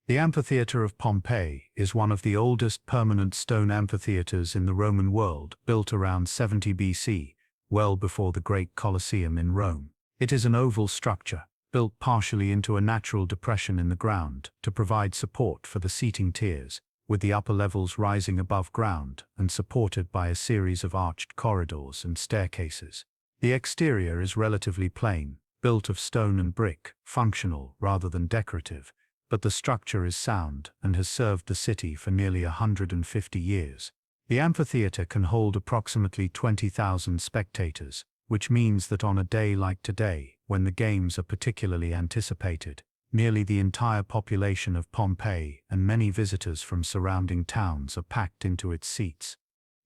The amphitheater of Pompeii is one of the oldest permanent stone amphitheaters in the Roman world, built around 70 BC, well before the Great Colosseum in Rome. It is an oval structure, built partially into a natural depression in the ground to provide support for the seating tiers, with the upper levels rising above ground and supported by a series of arched corridors and staircases. The exterior is relatively plain, built of stone and brick, functional rather than decorative, but the structure is sound and has served the city for nearly 150 years. The amphitheater can hold approximately 20,000 spectators, which means that on a day like today, when the games are particularly anticipated, nearly the entire population of Pompeii and many visitors from surrounding towns are packed into its seats.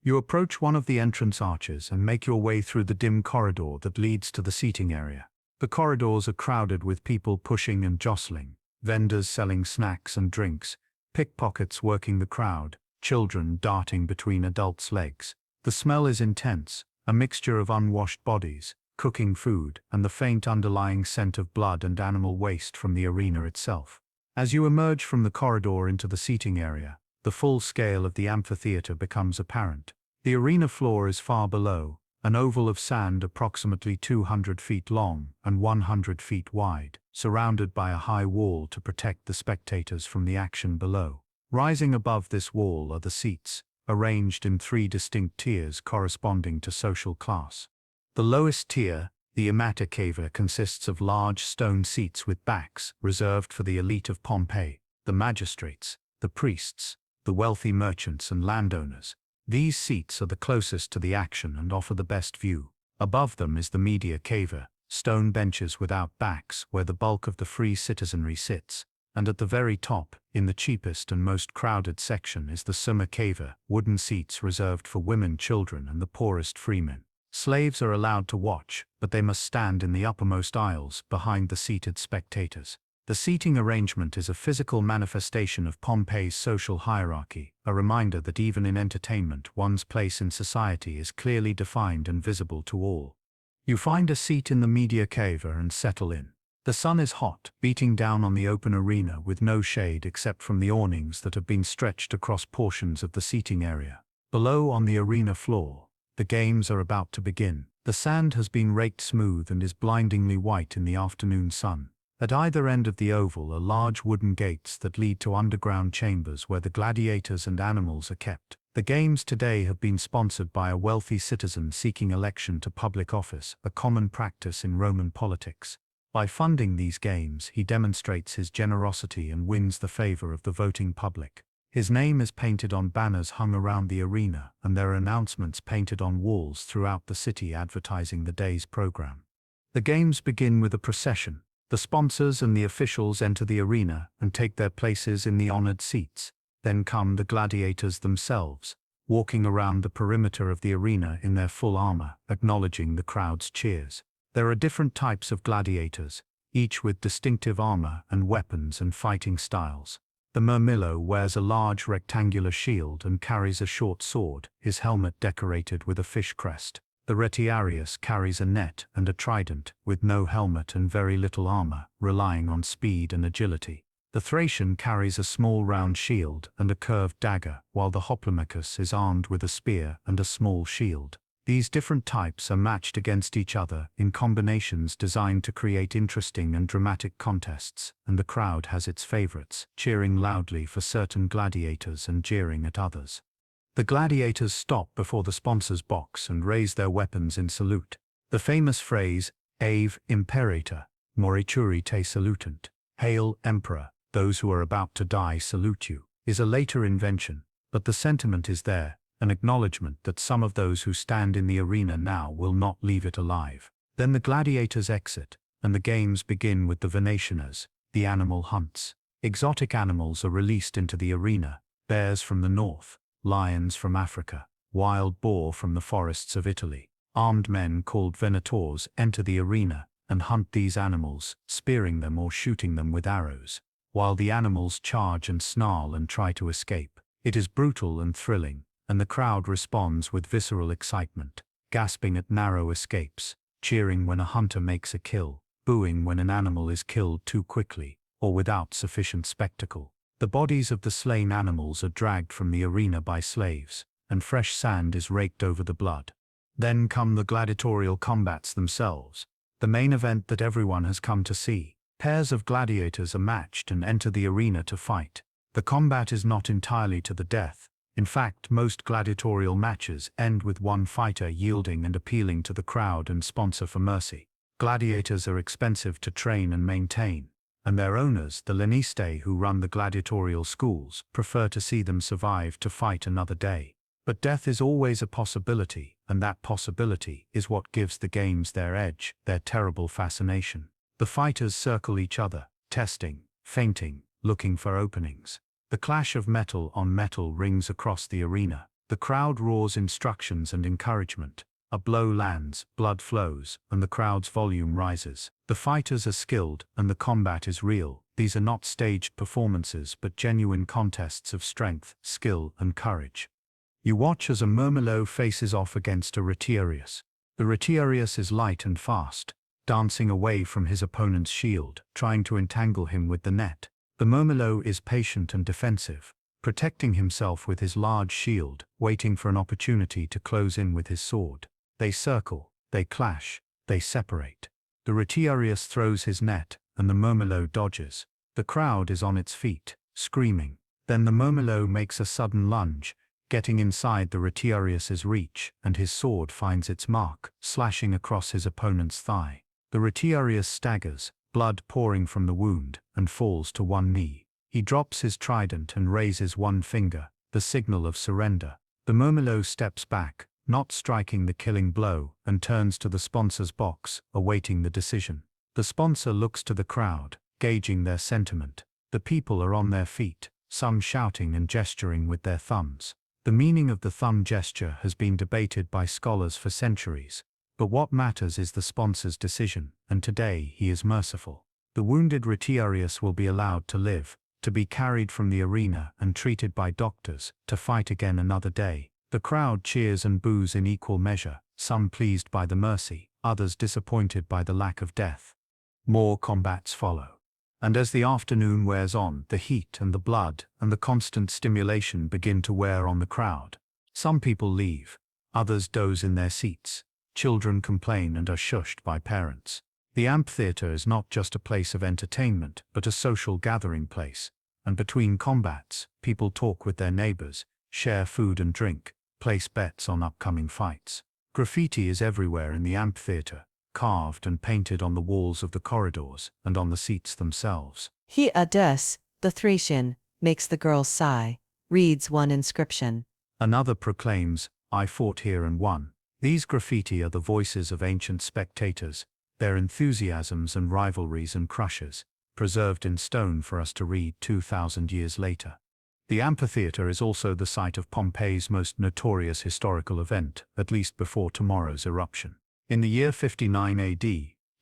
You approach one of the entrance arches and make your way through the dim corridor that leads to the seating area. The corridors are crowded with people pushing and jostling, vendors selling snacks and drinks, pickpockets working the crowd, children darting between adults' legs. The smell is intense, a mixture of unwashed bodies, cooking food, and the faint underlying scent of blood and animal waste from the arena itself. As you emerge from the corridor into the seating area, the full scale of the amphitheater becomes apparent. The arena floor is far below, an oval of sand approximately 200 feet long and 100 feet wide, surrounded by a high wall to protect the spectators from the action below. Rising above this wall are the seats, arranged in 3 distinct tiers corresponding to social class. The lowest tier, the Amata Cava, consists of large stone seats with backs reserved for the elite of Pompeii, the magistrates, the priests, the wealthy merchants and landowners. These seats are the closest to the action and offer the best view. Above them is the Media Cava, stone benches without backs where the bulk of the free citizenry sits, and at the very top, in the cheapest and most crowded section, is the Summa Cava, wooden seats reserved for women, children and the poorest freemen. Slaves are allowed to watch, but they must stand in the uppermost aisles, behind the seated spectators. The seating arrangement is a physical manifestation of Pompeii's social hierarchy, a reminder that even in entertainment one's place in society is clearly defined and visible to all. You find a seat in the Media Cava and settle in. The sun is hot, beating down on the open arena with no shade except from the awnings that have been stretched across portions of the seating area. Below, on the arena floor, the games are about to begin. The sand has been raked smooth and is blindingly white in the afternoon sun. At either end of the oval are large wooden gates that lead to underground chambers where the gladiators and animals are kept. The games today have been sponsored by a wealthy citizen seeking election to public office, a common practice in Roman politics. By funding these games, he demonstrates his generosity and wins the favor of the voting public. His name is painted on banners hung around the arena, and there are announcements painted on walls throughout the city advertising the day's program. The games begin with a procession. The sponsors and the officials enter the arena and take their places in the honored seats. Then come the gladiators themselves, walking around the perimeter of the arena in their full armor, acknowledging the crowd's cheers. There are different types of gladiators, each with distinctive armor and weapons and fighting styles. The Murmillo wears a large rectangular shield and carries a short sword, his helmet decorated with a fish crest. The Retiarius carries a net and a trident, with no helmet and very little armor, relying on speed and agility. The Thracian carries a small round shield and a curved dagger, while the Hoplomachus is armed with a spear and a small shield. These different types are matched against each other in combinations designed to create interesting and dramatic contests, and the crowd has its favorites, cheering loudly for certain gladiators and jeering at others. The gladiators stop before the sponsor's box and raise their weapons in salute. The famous phrase, Ave Imperator, morituri te salutant, Hail, Emperor, those who are about to die salute you, is a later invention, but the sentiment is there, an acknowledgement that some of those who stand in the arena now will not leave it alive. Then the gladiators exit, and the games begin with the Venationers, the animal hunts. Exotic animals are released into the arena, bears from the north, lions from Africa, wild boar from the forests of Italy. Armed men called venators enter the arena and hunt these animals, spearing them or shooting them with arrows, while the animals charge and snarl and try to escape. It is brutal and thrilling, and the crowd responds with visceral excitement, gasping at narrow escapes, cheering when a hunter makes a kill, booing when an animal is killed too quickly, or without sufficient spectacle. The bodies of the slain animals are dragged from the arena by slaves, and fresh sand is raked over the blood. Then come the gladiatorial combats themselves, the main event that everyone has come to see. Pairs of gladiators are matched and enter the arena to fight. The combat is not entirely to the death. In fact, most gladiatorial matches end with one fighter yielding and appealing to the crowd and sponsor for mercy. Gladiators are expensive to train and maintain, and their owners, the Lanistae who run the gladiatorial schools, prefer to see them survive to fight another day. But death is always a possibility, and that possibility is what gives the games their edge, their terrible fascination. The fighters circle each other, testing, feinting, looking for openings. The clash of metal on metal rings across the arena. The crowd roars instructions and encouragement. A blow lands, blood flows, and the crowd's volume rises. The fighters are skilled, and the combat is real. These are not staged performances but genuine contests of strength, skill, and courage. You watch as a Murmillo faces off against a Retiarius. The Retiarius is light and fast, dancing away from his opponent's shield, trying to entangle him with the net. The Murmillo is patient and defensive, protecting himself with his large shield, waiting for an opportunity to close in with his sword. They circle, they clash, they separate. The Retiarius throws his net, and the Murmillo dodges. The crowd is on its feet, screaming. Then the Murmillo makes a sudden lunge, getting inside the Retiarius's reach, and his sword finds its mark, slashing across his opponent's thigh. The Retiarius staggers, blood pouring from the wound, and falls to one knee. He drops his trident and raises one finger, the signal of surrender. The Murmillo steps back, not striking the killing blow, and turns to the sponsor's box, awaiting the decision. The sponsor looks to the crowd, gauging their sentiment. The people are on their feet, some shouting and gesturing with their thumbs. The meaning of the thumb gesture has been debated by scholars for centuries. But what matters is the sponsor's decision, and today he is merciful. The wounded Retiarius will be allowed to live, to be carried from the arena and treated by doctors, to fight again another day. The crowd cheers and boos in equal measure, some pleased by the mercy, others disappointed by the lack of death. More combats follow. And as the afternoon wears on, the heat and the blood and the constant stimulation begin to wear on the crowd. Some people leave, others doze in their seats. Children complain and are shushed by parents. The amphitheater is not just a place of entertainment, but a social gathering place. And between combats, people talk with their neighbors, share food and drink, place bets on upcoming fights. Graffiti is everywhere in the amphitheater, carved and painted on the walls of the corridors and on the seats themselves. He Adus, the Thracian, makes the girls sigh, reads one inscription. Another proclaims, I fought here and won. These graffiti are the voices of ancient spectators, their enthusiasms and rivalries and crushes, preserved in stone for us to read 2,000 years later. The amphitheater is also the site of Pompeii's most notorious historical event, at least before tomorrow's eruption. In the year 59 AD,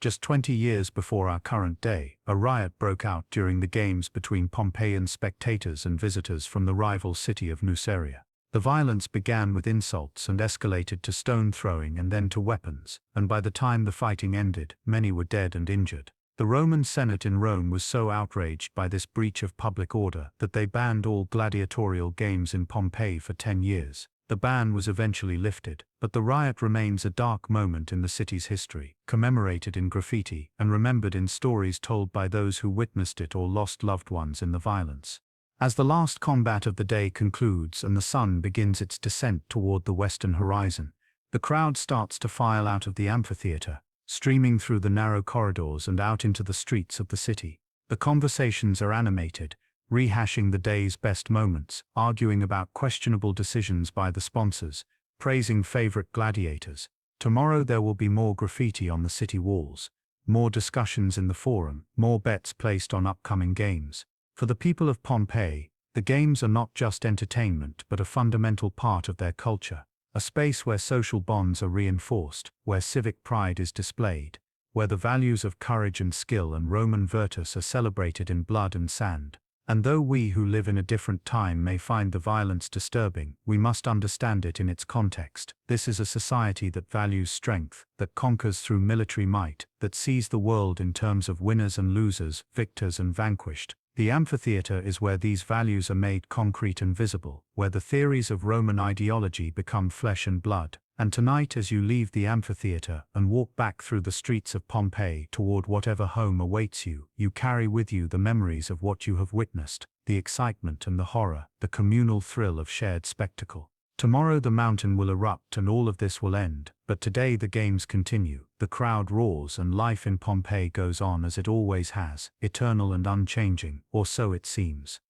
Just 20 years before our current day, a riot broke out during the games between Pompeian spectators and visitors from the rival city of Nuceria. The violence began with insults and escalated to stone throwing and then to weapons, and by the time the fighting ended, many were dead and injured. The Roman Senate in Rome was so outraged by this breach of public order that they banned all gladiatorial games in Pompeii for 10 years. The ban was eventually lifted, but the riot remains a dark moment in the city's history, commemorated in graffiti and remembered in stories told by those who witnessed it or lost loved ones in the violence. As the last combat of the day concludes and the sun begins its descent toward the western horizon, the crowd starts to file out of the amphitheater, streaming through the narrow corridors and out into the streets of the city. The conversations are animated, rehashing the day's best moments, arguing about questionable decisions by the sponsors, praising favorite gladiators. Tomorrow there will be more graffiti on the city walls, more discussions in the forum, more bets placed on upcoming games. For the people of Pompeii, the games are not just entertainment but a fundamental part of their culture, a space where social bonds are reinforced, where civic pride is displayed, where the values of courage and skill and Roman virtus are celebrated in blood and sand. And though we who live in a different time may find the violence disturbing, we must understand it in its context. This is a society that values strength, that conquers through military might, that sees the world in terms of winners and losers, victors and vanquished. The amphitheater is where these values are made concrete and visible, where the theories of Roman ideology become flesh and blood. And tonight, as you leave the amphitheater and walk back through the streets of Pompeii toward whatever home awaits you, you carry with you the memories of what you have witnessed, the excitement and the horror, the communal thrill of shared spectacle. Tomorrow the mountain will erupt and all of this will end, but today the games continue, the crowd roars and life in Pompeii goes on as it always has, eternal and unchanging, or so it seems.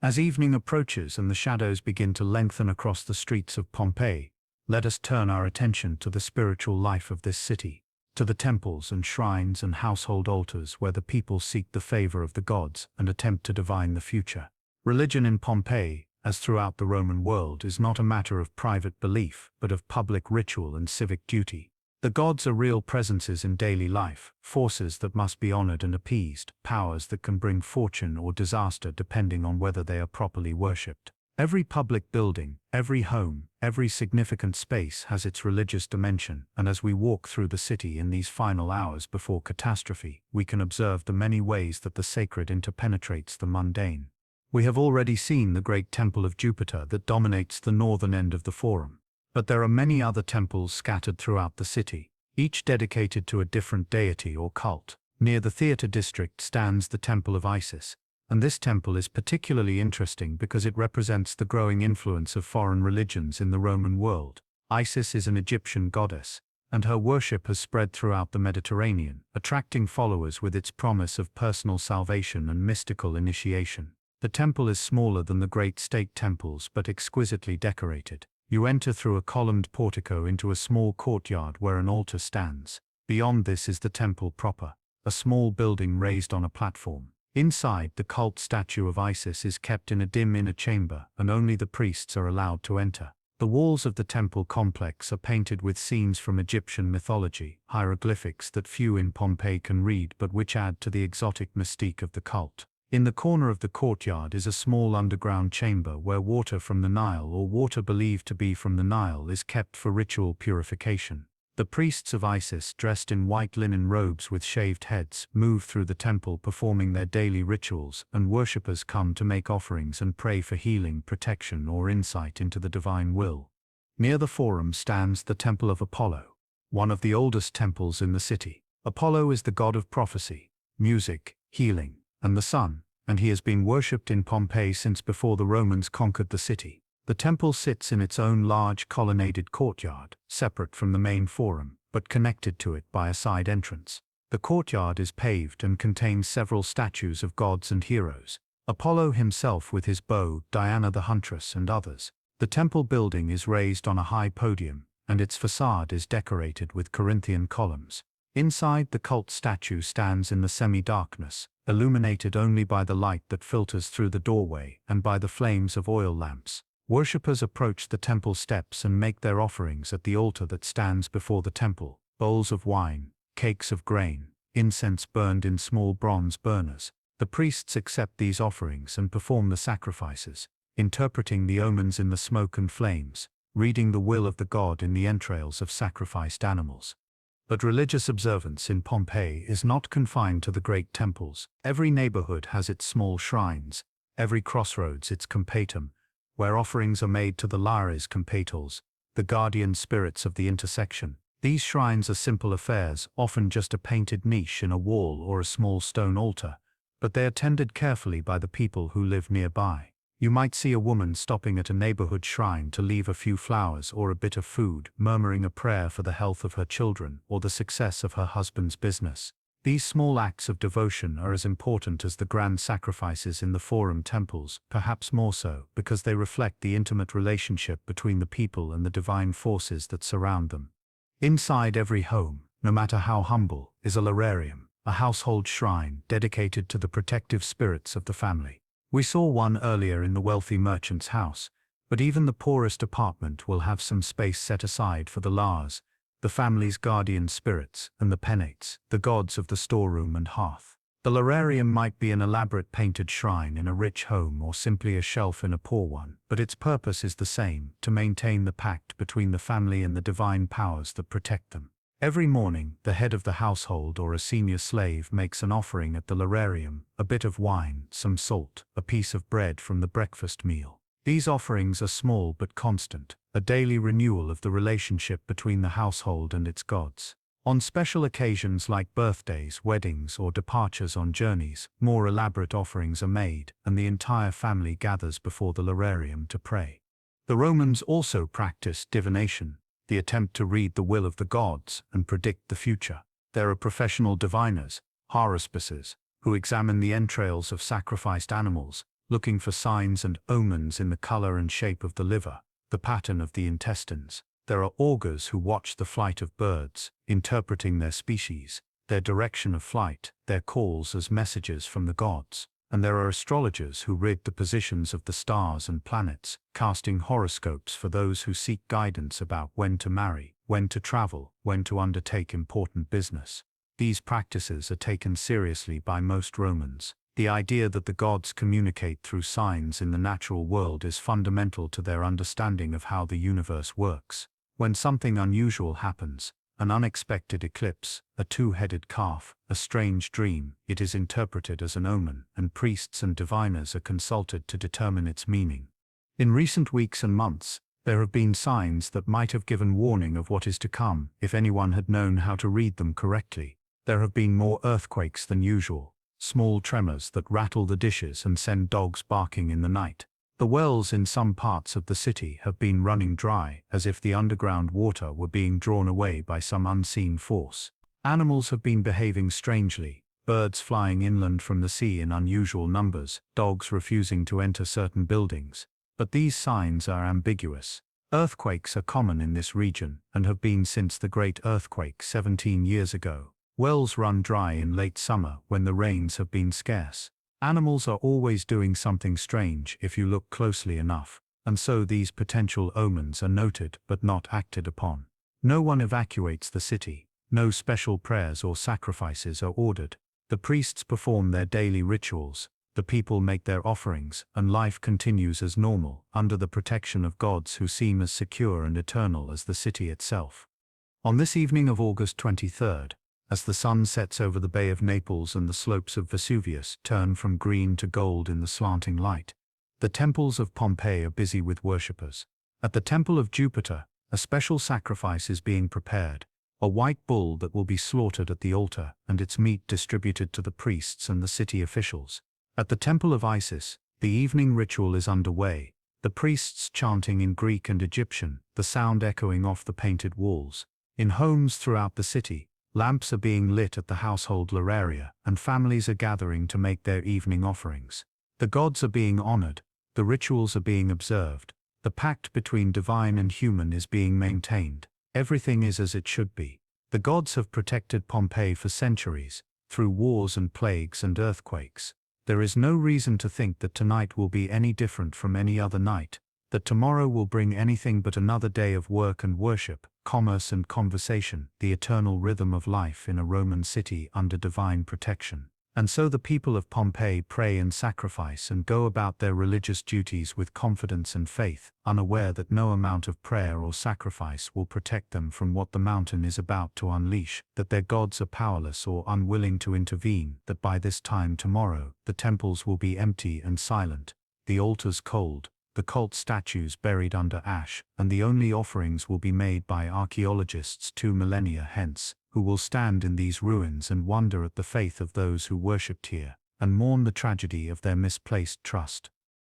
As evening approaches and the shadows begin to lengthen across the streets of Pompeii, let us turn our attention to the spiritual life of this city, to the temples and shrines and household altars where the people seek the favor of the gods and attempt to divine the future. Religion in Pompeii, as throughout the Roman world, is not a matter of private belief, but of public ritual and civic duty. The gods are real presences in daily life, forces that must be honored and appeased, powers that can bring fortune or disaster depending on whether they are properly worshipped. Every public building, every home, every significant space has its religious dimension, and as we walk through the city in these final hours before catastrophe, we can observe the many ways that the sacred interpenetrates the mundane. We have already seen the great temple of Jupiter that dominates the northern end of the forum. But there are many other temples scattered throughout the city, each dedicated to a different deity or cult. Near the theater district stands the Temple of Isis, and this temple is particularly interesting because it represents the growing influence of foreign religions in the Roman world. Isis is an Egyptian goddess, and her worship has spread throughout the Mediterranean, attracting followers with its promise of personal salvation and mystical initiation. The temple is smaller than the great state temples but exquisitely decorated. You enter through a columned portico into a small courtyard where an altar stands. Beyond this is the temple proper, a small building raised on a platform. Inside, the cult statue of Isis is kept in a dim inner chamber, and only the priests are allowed to enter. The walls of the temple complex are painted with scenes from Egyptian mythology, hieroglyphics that few in Pompeii can read but which add to the exotic mystique of the cult. In the corner of the courtyard is a small underground chamber where water from the Nile, or water believed to be from the Nile, is kept for ritual purification. The priests of Isis, dressed in white linen robes with shaved heads, move through the temple performing their daily rituals, and worshippers come to make offerings and pray for healing, protection, or insight into the divine will. Near the forum stands the Temple of Apollo, one of the oldest temples in the city. Apollo is the god of prophecy, music, healing, and the sun, and he has been worshipped in Pompeii since before the Romans conquered the city. The temple sits in its own large colonnaded courtyard, separate from the main forum, but connected to it by a side entrance. The courtyard is paved and contains several statues of gods and heroes, Apollo himself with his bow, Diana the huntress, and others. The temple building is raised on a high podium, and its facade is decorated with Corinthian columns. Inside, the cult statue stands in the semi-darkness, illuminated only by the light that filters through the doorway and by the flames of oil lamps. Worshippers approach the temple steps and make their offerings at the altar that stands before the temple: bowls of wine, cakes of grain, incense burned in small bronze burners. The priests accept these offerings and perform the sacrifices, interpreting the omens in the smoke and flames, reading the will of the god in the entrails of sacrificed animals. But religious observance in Pompeii is not confined to the great temples. Every neighborhood has its small shrines, every crossroads its compatum, where offerings are made to the lares compators, the guardian spirits of the intersection. These shrines are simple affairs, often just a painted niche in a wall or a small stone altar, but they are tended carefully by the people who live nearby. You might see a woman stopping at a neighborhood shrine to leave a few flowers or a bit of food, murmuring a prayer for the health of her children or the success of her husband's business. These small acts of devotion are as important as the grand sacrifices in the forum temples, perhaps more so, because they reflect the intimate relationship between the people and the divine forces that surround them. Inside every home, no matter how humble, is a lararium, a household shrine dedicated to the protective spirits of the family. We saw one earlier in the wealthy merchant's house, but even the poorest apartment will have some space set aside for the Lars, the family's guardian spirits, and the penates, the gods of the storeroom and hearth. The lararium might be an elaborate painted shrine in a rich home or simply a shelf in a poor one, but its purpose is the same: to maintain the pact between the family and the divine powers that protect them. Every morning, the head of the household or a senior slave makes an offering at the lararium: a bit of wine, some salt, a piece of bread from the breakfast meal. These offerings are small but constant, a daily renewal of the relationship between the household and its gods. On special occasions like birthdays, weddings, or departures on journeys, more elaborate offerings are made, and the entire family gathers before the lararium to pray. The Romans also practiced divination, the attempt to read the will of the gods and predict the future. There are professional diviners, haruspices, who examine the entrails of sacrificed animals, looking for signs and omens in the color and shape of the liver, the pattern of the intestines. There are augurs who watch the flight of birds, interpreting their species, their direction of flight, their calls as messages from the gods. And there are astrologers who read the positions of the stars and planets, casting horoscopes for those who seek guidance about when to marry, when to travel, when to undertake important business. These practices are taken seriously by most Romans. The idea that the gods communicate through signs in the natural world is fundamental to their understanding of how the universe works. When something unusual happens, an unexpected eclipse, a two-headed calf, a strange dream, it is interpreted as an omen, and priests and diviners are consulted to determine its meaning. In recent weeks and months, there have been signs that might have given warning of what is to come if anyone had known how to read them correctly. There have been more earthquakes than usual, small tremors that rattle the dishes and send dogs barking in the night. The wells in some parts of the city have been running dry, as if the underground water were being drawn away by some unseen force. Animals have been behaving strangely, birds flying inland from the sea in unusual numbers, dogs refusing to enter certain buildings. But these signs are ambiguous. Earthquakes are common in this region, and have been since the Great Earthquake 17 years ago. Wells run dry in late summer when the rains have been scarce. Animals are always doing something strange if you look closely enough, and so these potential omens are noted but not acted upon. No one evacuates the city, no special prayers or sacrifices are ordered. The priests perform their daily rituals, the people make their offerings, and life continues as normal, under the protection of gods who seem as secure and eternal as the city itself. On this evening of August 23rd, as the sun sets over the Bay of Naples and the slopes of Vesuvius turn from green to gold in the slanting light, the temples of Pompeii are busy with worshippers. At the temple of Jupiter, a special sacrifice is being prepared, a white bull that will be slaughtered at the altar and its meat distributed to the priests and the city officials. At the temple of Isis, the evening ritual is underway, the priests chanting in Greek and Egyptian, the sound echoing off the painted walls. In homes throughout the city, lamps are being lit at the household lararia, and families are gathering to make their evening offerings. The gods are being honored, the rituals are being observed, the pact between divine and human is being maintained. Everything is as it should be. The gods have protected Pompeii for centuries, through wars and plagues and earthquakes. There is no reason to think that tonight will be any different from any other night. that tomorrow will bring anything but another day of work and worship, commerce and conversation, the eternal rhythm of life in a Roman city under divine protection. And so the people of Pompeii pray and sacrifice and go about their religious duties with confidence and faith, unaware that no amount of prayer or sacrifice will protect them from what the mountain is about to unleash, that their gods are powerless or unwilling to intervene, that by this time tomorrow the temples will be empty and silent, the altars cold, the cult statues buried under ash, and the only offerings will be made by archaeologists 2 millennia hence, who will stand in these ruins and wonder at the faith of those who worshipped here, and mourn the tragedy of their misplaced trust.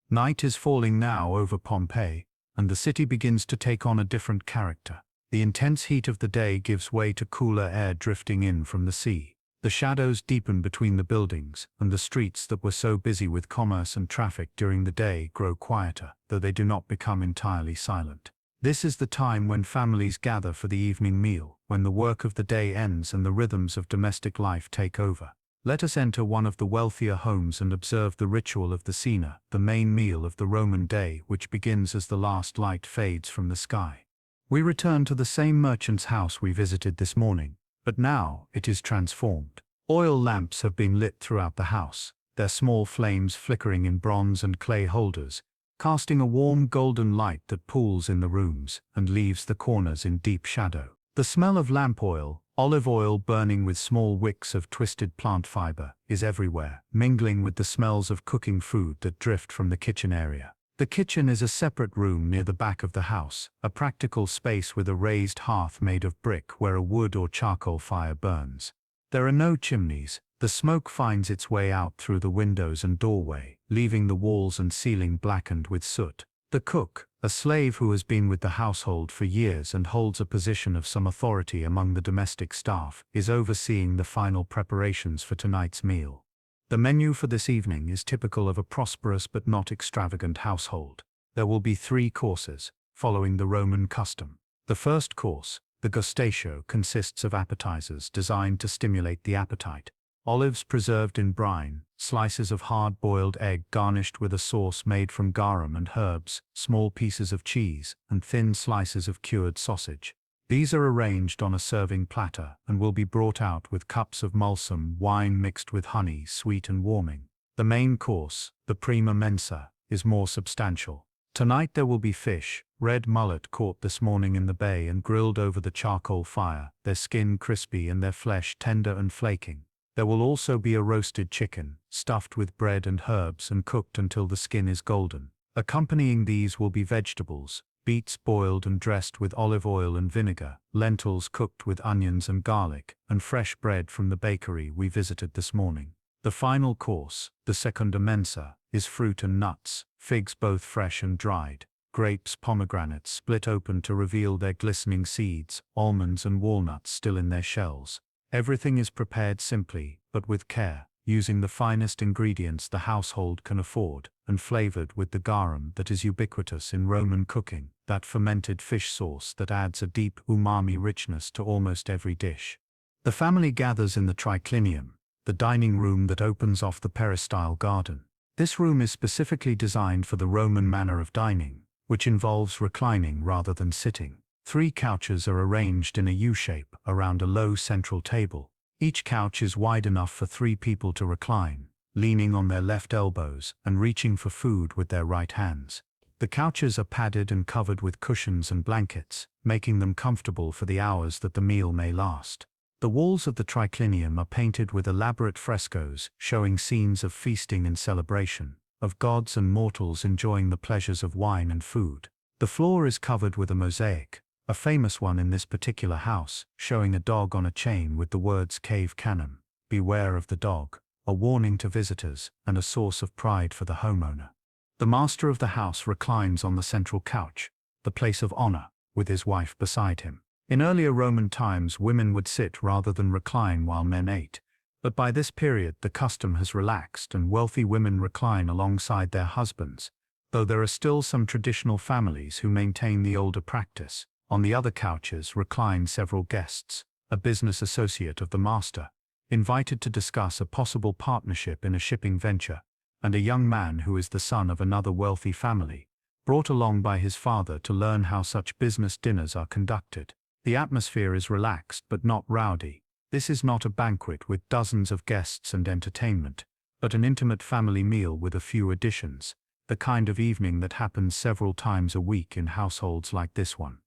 Night is falling now over Pompeii, and the city begins to take on a different character. The intense heat of the day gives way to cooler air drifting in from the sea. The shadows deepen between the buildings, and the streets that were so busy with commerce and traffic during the day grow quieter, though they do not become entirely silent. This is the time when families gather for the evening meal, when the work of the day ends and the rhythms of domestic life take over. Let us enter one of the wealthier homes and observe the ritual of the cena, the main meal of the Roman day, which begins as the last light fades from the sky. We return to the same merchant's house we visited this morning, but now it is transformed. Oil lamps have been lit throughout the house, their small flames flickering in bronze and clay holders, casting a warm golden light that pools in the rooms and leaves the corners in deep shadow. The smell of lamp oil, olive oil burning with small wicks of twisted plant fiber, is everywhere, mingling with the smells of cooking food that drift from the kitchen area. The kitchen is a separate room near the back of the house, a practical space with a raised hearth made of brick where a wood or charcoal fire burns. There are no chimneys. The smoke finds its way out through the windows and doorway, leaving the walls and ceiling blackened with soot. The cook, a slave who has been with the household for years and holds a position of some authority among the domestic staff, is overseeing the final preparations for tonight's meal. The menu for this evening is typical of a prosperous but not extravagant household. There will be 3 courses, following the Roman custom. The first course, the gustatio, consists of appetizers designed to stimulate the appetite. Olives preserved in brine, slices of hard-boiled egg garnished with a sauce made from garum and herbs, small pieces of cheese, and thin slices of cured sausage. These are arranged on a serving platter and will be brought out with cups of mulsum wine mixed with honey, sweet and warming. The main course, the prima mensa, is more substantial. Tonight there will be fish, red mullet caught this morning in the bay and grilled over the charcoal fire, their skin crispy and their flesh tender and flaking. There will also be a roasted chicken, stuffed with bread and herbs and cooked until the skin is golden. Accompanying these will be vegetables, beets boiled and dressed with olive oil and vinegar, lentils cooked with onions and garlic, and fresh bread from the bakery we visited this morning. The final course, the secunda mensa, is fruit and nuts, figs both fresh and dried, grapes, pomegranates split open to reveal their glistening seeds, almonds and walnuts still in their shells. Everything is prepared simply, but with care, using the finest ingredients the household can afford, and flavored with the garum that is ubiquitous in Roman cooking, that fermented fish sauce that adds a deep umami richness to almost every dish. The family gathers in the triclinium, the dining room that opens off the peristyle garden. This room is specifically designed for the Roman manner of dining, which involves reclining rather than sitting. 3 couches are arranged in a U-shape around a low central table. Each couch is wide enough for 3 people to recline, leaning on their left elbows and reaching for food with their right hands. The couches are padded and covered with cushions and blankets, making them comfortable for the hours that the meal may last. The walls of the triclinium are painted with elaborate frescoes showing scenes of feasting and celebration, of gods and mortals enjoying the pleasures of wine and food. The floor is covered with a mosaic, a famous one in this particular house, showing a dog on a chain with the words cave canem, beware of the dog, a warning to visitors and a source of pride for the homeowner. The master of the house reclines on the central couch, the place of honor, with his wife beside him. In earlier Roman times, women would sit rather than recline while men ate, but by this period the custom has relaxed and wealthy women recline alongside their husbands, though there are still some traditional families who maintain the older practice. On the other couches recline several guests, a business associate of the master, invited to discuss a possible partnership in a shipping venture, and a young man who is the son of another wealthy family, brought along by his father to learn how such business dinners are conducted. The atmosphere is relaxed but not rowdy. This is not a banquet with dozens of guests and entertainment, but an intimate family meal with a few additions, the kind of evening that happens several times a week in households like this one.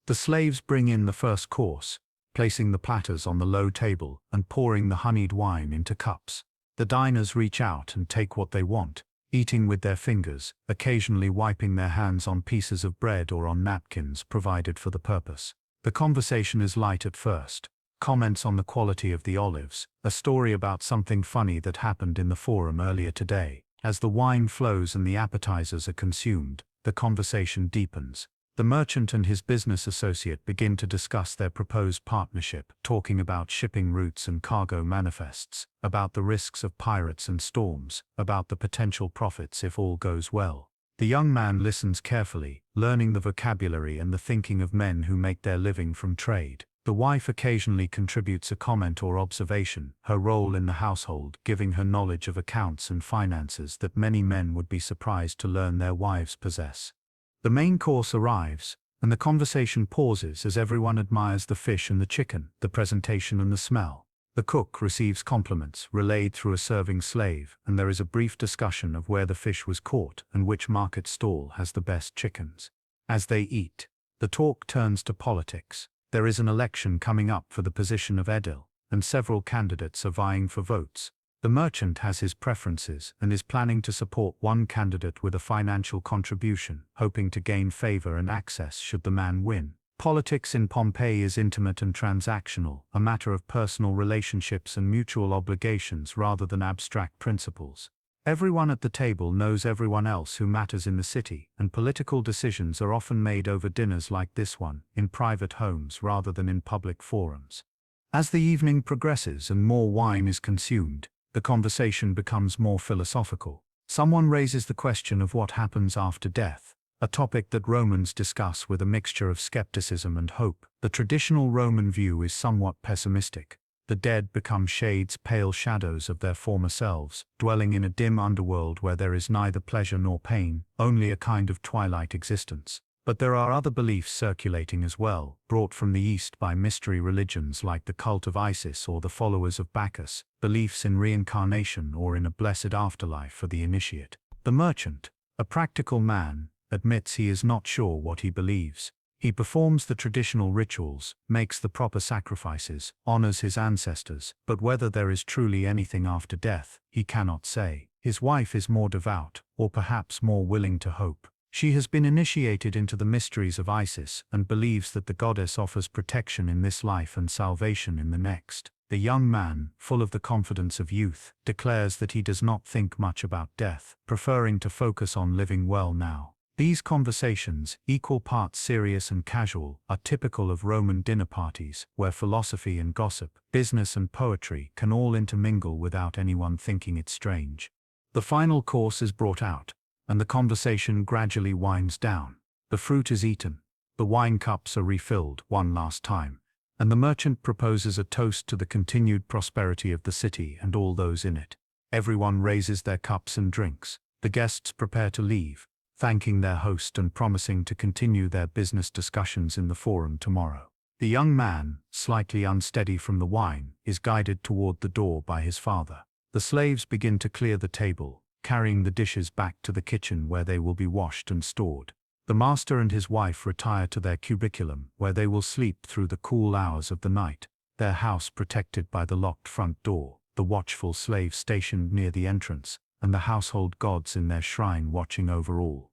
The slaves bring in the first course, placing the platters on the low table and pouring the honeyed wine into cups. The diners reach out and take what they want, eating with their fingers, occasionally wiping their hands on pieces of bread or on napkins provided for the purpose. The conversation is light at first. Comments on the quality of the olives, a story about something funny that happened in the forum earlier today. As the wine flows and the appetizers are consumed, the conversation deepens. The merchant and his business associate begin to discuss their proposed partnership, talking about shipping routes and cargo manifests, about the risks of pirates and storms, about the potential profits if all goes well. The young man listens carefully, learning the vocabulary and the thinking of men who make their living from trade. The wife occasionally contributes a comment or observation, her role in the household giving her knowledge of accounts and finances that many men would be surprised to learn their wives possess. The main course arrives, and the conversation pauses as everyone admires the fish and the chicken, the presentation and the smell. The cook receives compliments relayed through a serving slave, and there is a brief discussion of where the fish was caught and which market stall has the best chickens. As they eat, the talk turns to politics. There is an election coming up for the position of edil, and several candidates are vying for votes. The merchant has his preferences and is planning to support one candidate with a financial contribution, hoping to gain favor and access should the man win. Politics in Pompeii is intimate and transactional, a matter of personal relationships and mutual obligations rather than abstract principles. Everyone at the table knows everyone else who matters in the city, and political decisions are often made over dinners like this one, in private homes rather than in public forums. As the evening progresses and more wine is consumed, the conversation becomes more philosophical. Someone raises the question of what happens after death, a topic that Romans discuss with a mixture of skepticism and hope. The traditional Roman view is somewhat pessimistic. The dead become shades, pale shadows of their former selves, dwelling in a dim underworld where there is neither pleasure nor pain, only a kind of twilight existence. But there are other beliefs circulating as well, brought from the East by mystery religions like the cult of Isis or the followers of Bacchus, beliefs in reincarnation or in a blessed afterlife for the initiate. The merchant, a practical man, admits he is not sure what he believes. He performs the traditional rituals, makes the proper sacrifices, honors his ancestors, but whether there is truly anything after death, he cannot say. His wife is more devout, or perhaps more willing to hope. She has been initiated into the mysteries of Isis and believes that the goddess offers protection in this life and salvation in the next. The young man, full of the confidence of youth, declares that he does not think much about death, preferring to focus on living well now. These conversations, equal parts serious and casual, are typical of Roman dinner parties, where philosophy and gossip, business and poetry can all intermingle without anyone thinking it strange. The final course is brought out, and the conversation gradually winds down. The fruit is eaten, the wine cups are refilled one last time, and the merchant proposes a toast to the continued prosperity of the city and all those in it. Everyone raises their cups and drinks. The guests prepare to leave, thanking their host and promising to continue their business discussions in the forum tomorrow. The young man, slightly unsteady from the wine, is guided toward the door by his father. The slaves begin to clear the table, carrying the dishes back to the kitchen where they will be washed and stored. The master and his wife retire to their cubiculum, where they will sleep through the cool hours of the night, their house protected by the locked front door, the watchful slave stationed near the entrance, and the household gods in their shrine watching over all.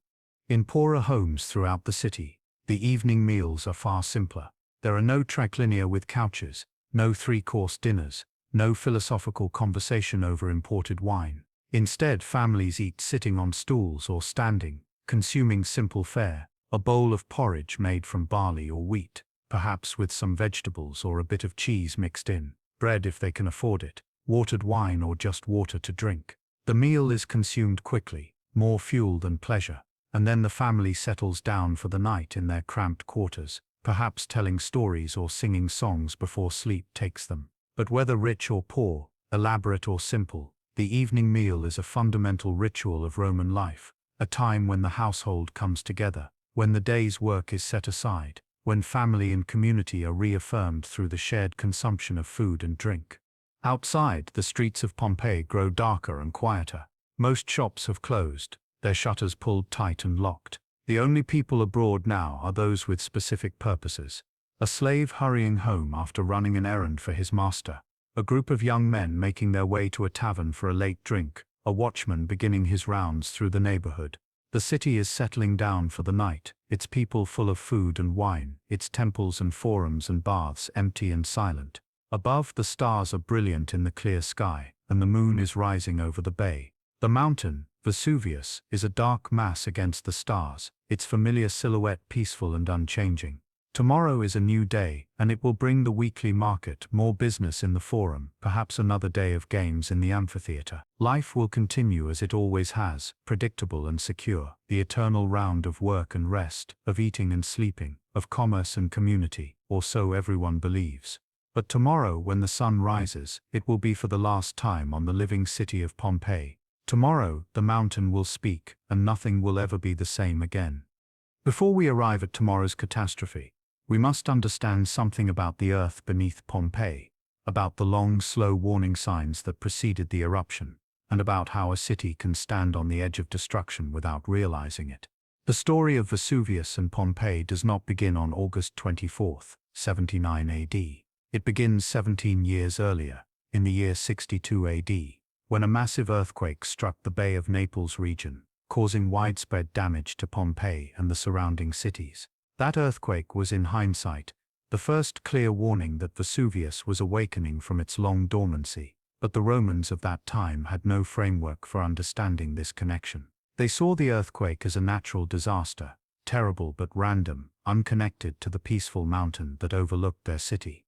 In poorer homes throughout the city, the evening meals are far simpler. There are no triclinia with couches, no three-course dinners, no philosophical conversation over imported wine. Instead, families eat sitting on stools or standing, consuming simple fare, a bowl of porridge made from barley or wheat, perhaps with some vegetables or a bit of cheese mixed in, bread if they can afford it, watered wine or just water to drink. The meal is consumed quickly, more fuel than pleasure, and then the family settles down for the night in their cramped quarters, perhaps telling stories or singing songs before sleep takes them. But whether rich or poor, elaborate or simple, the evening meal is a fundamental ritual of Roman life. a time when the household comes together, when the day's work is set aside, when family and community are reaffirmed through the shared consumption of food and drink. Outside, the streets of Pompeii grow darker and quieter. Most shops have closed, their shutters pulled tight and locked. The only people abroad now are those with specific purposes. A slave hurrying home after running an errand for his master. A group of young men making their way to a tavern for a late drink. A watchman beginning his rounds through the neighborhood. The city is settling down for the night, its people full of food and wine, its temples and forums and baths empty and silent. Above, the stars are brilliant in the clear sky, and the moon is rising over the bay. The mountain, Vesuvius, is a dark mass against the stars, its familiar silhouette peaceful and unchanging. Tomorrow is a new day, and it will bring the weekly market, more business in the forum, perhaps another day of games in the amphitheater. Life will continue as it always has, predictable and secure, the eternal round of work and rest, of eating and sleeping, of commerce and community, or so everyone believes. But tomorrow, when the sun rises, it will be for the last time on the living city of Pompeii. Tomorrow, the mountain will speak, and nothing will ever be the same again. Before we arrive at tomorrow's catastrophe, we must understand something about the earth beneath Pompeii, about the long, slow warning signs that preceded the eruption, and about how a city can stand on the edge of destruction without realizing it. The story of Vesuvius and Pompeii does not begin on August 24, 79 AD. It begins 17 years earlier, in the year 62 AD, when a massive earthquake struck the Bay of Naples region, causing widespread damage to Pompeii and the surrounding cities. That earthquake was, in hindsight, the first clear warning that Vesuvius was awakening from its long dormancy, but the Romans of that time had no framework for understanding this connection. They saw the earthquake as a natural disaster, terrible but random, unconnected to the peaceful mountain that overlooked their city.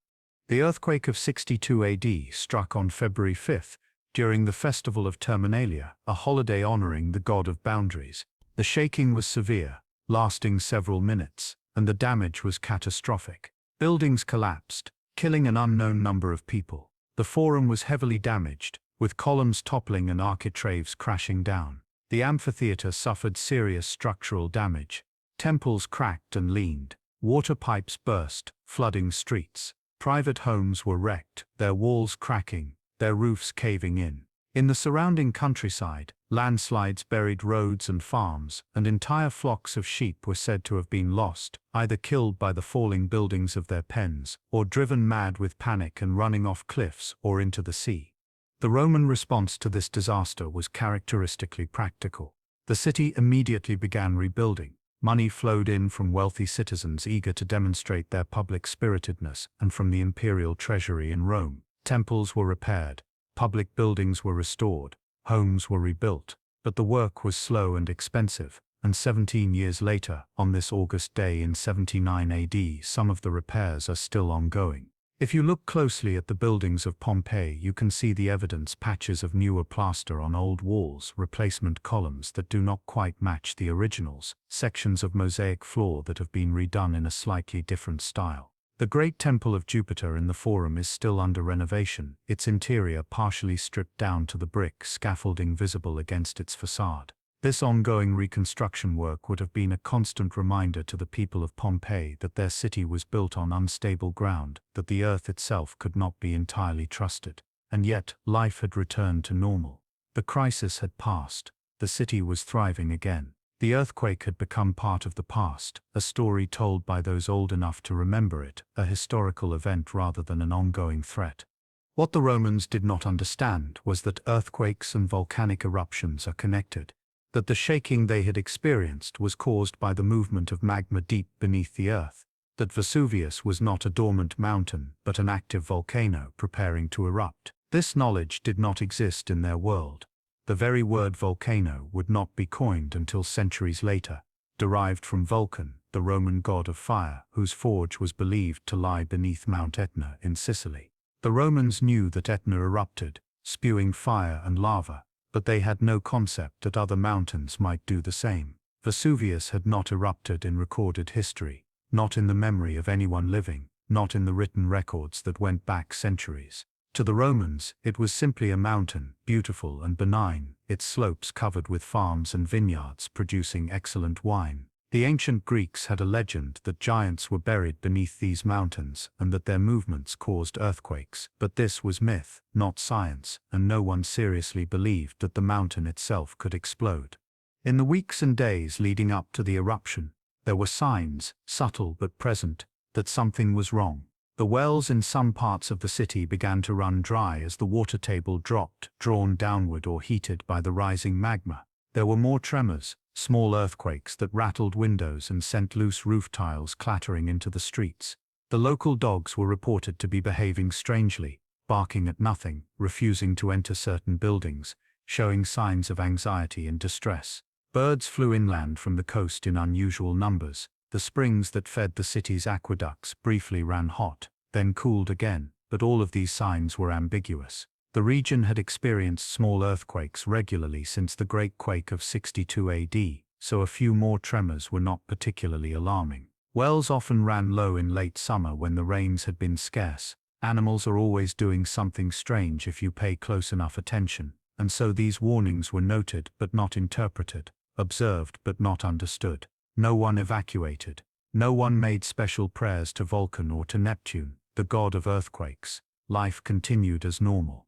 The earthquake of 62 AD struck on February 5, during the festival of Terminalia, a holiday honoring the god of boundaries. The shaking was severe, lasting several minutes, and the damage was catastrophic. Buildings collapsed, killing an unknown number of people. The forum was heavily damaged, with columns toppling and architraves crashing down. The amphitheater suffered serious structural damage. Temples cracked and leaned. Water pipes burst, flooding streets. Private homes were wrecked, their walls cracking, their roofs caving in. In the surrounding countryside, landslides buried roads and farms, and entire flocks of sheep were said to have been lost, either killed by the falling buildings of their pens, or driven mad with panic and running off cliffs or into the sea. The Roman response to this disaster was characteristically practical. The city immediately began rebuilding. Money flowed in from wealthy citizens eager to demonstrate their public spiritedness, and from the imperial treasury in Rome. Temples were repaired, public buildings were restored, homes were rebuilt, but the work was slow and expensive, and 17 years later, on this August day in 79 AD, some of the repairs are still ongoing. If you look closely at the buildings of Pompeii, you can see the evidence: patches of newer plaster on old walls, replacement columns that do not quite match the originals, sections of mosaic floor that have been redone in a slightly different style. The great temple of Jupiter in the Forum is still under renovation, its interior partially stripped down to the brick scaffolding visible against its facade. This ongoing reconstruction work would have been a constant reminder to the people of Pompeii that their city was built on unstable ground, that the earth itself could not be entirely trusted. And yet, life had returned to normal. The crisis had passed. The city was thriving again. The earthquake had become part of the past, a story told by those old enough to remember it, a historical event rather than an ongoing threat. What the Romans did not understand was that earthquakes and volcanic eruptions are connected, that the shaking they had experienced was caused by the movement of magma deep beneath the earth, that Vesuvius was not a dormant mountain but an active volcano preparing to erupt. This knowledge did not exist in their world. The very word volcano would not be coined until centuries later, derived from Vulcan, the Roman god of fire, whose forge was believed to lie beneath Mount Etna in Sicily. The Romans knew that Etna erupted, spewing fire and lava, but they had no concept that other mountains might do the same. Vesuvius had not erupted in recorded history, not in the memory of anyone living, not in the written records that went back centuries. To the Romans, it was simply a mountain, beautiful and benign, its slopes covered with farms and vineyards producing excellent wine. The ancient Greeks had a legend that giants were buried beneath these mountains and that their movements caused earthquakes. But this was myth, not science, and no one seriously believed that the mountain itself could explode. In the weeks and days leading up to the eruption, there were signs, subtle but present, that something was wrong. The wells in some parts of the city began to run dry as the water table dropped, drawn downward or heated by the rising magma. There were more tremors, small earthquakes that rattled windows and sent loose roof tiles clattering into the streets. The local dogs were reported to be behaving strangely, barking at nothing, refusing to enter certain buildings, showing signs of anxiety and distress. Birds flew inland from the coast in unusual numbers. The springs that fed the city's aqueducts briefly ran hot, then cooled again, but all of these signs were ambiguous. The region had experienced small earthquakes regularly since the Great Quake of 62 AD, so a few more tremors were not particularly alarming. Wells often ran low in late summer when the rains had been scarce. Animals are always doing something strange if you pay close enough attention, and so these warnings were noted but not interpreted, observed but not understood. No one evacuated. No one made special prayers to Vulcan or to Neptune, the god of earthquakes. Life continued as normal.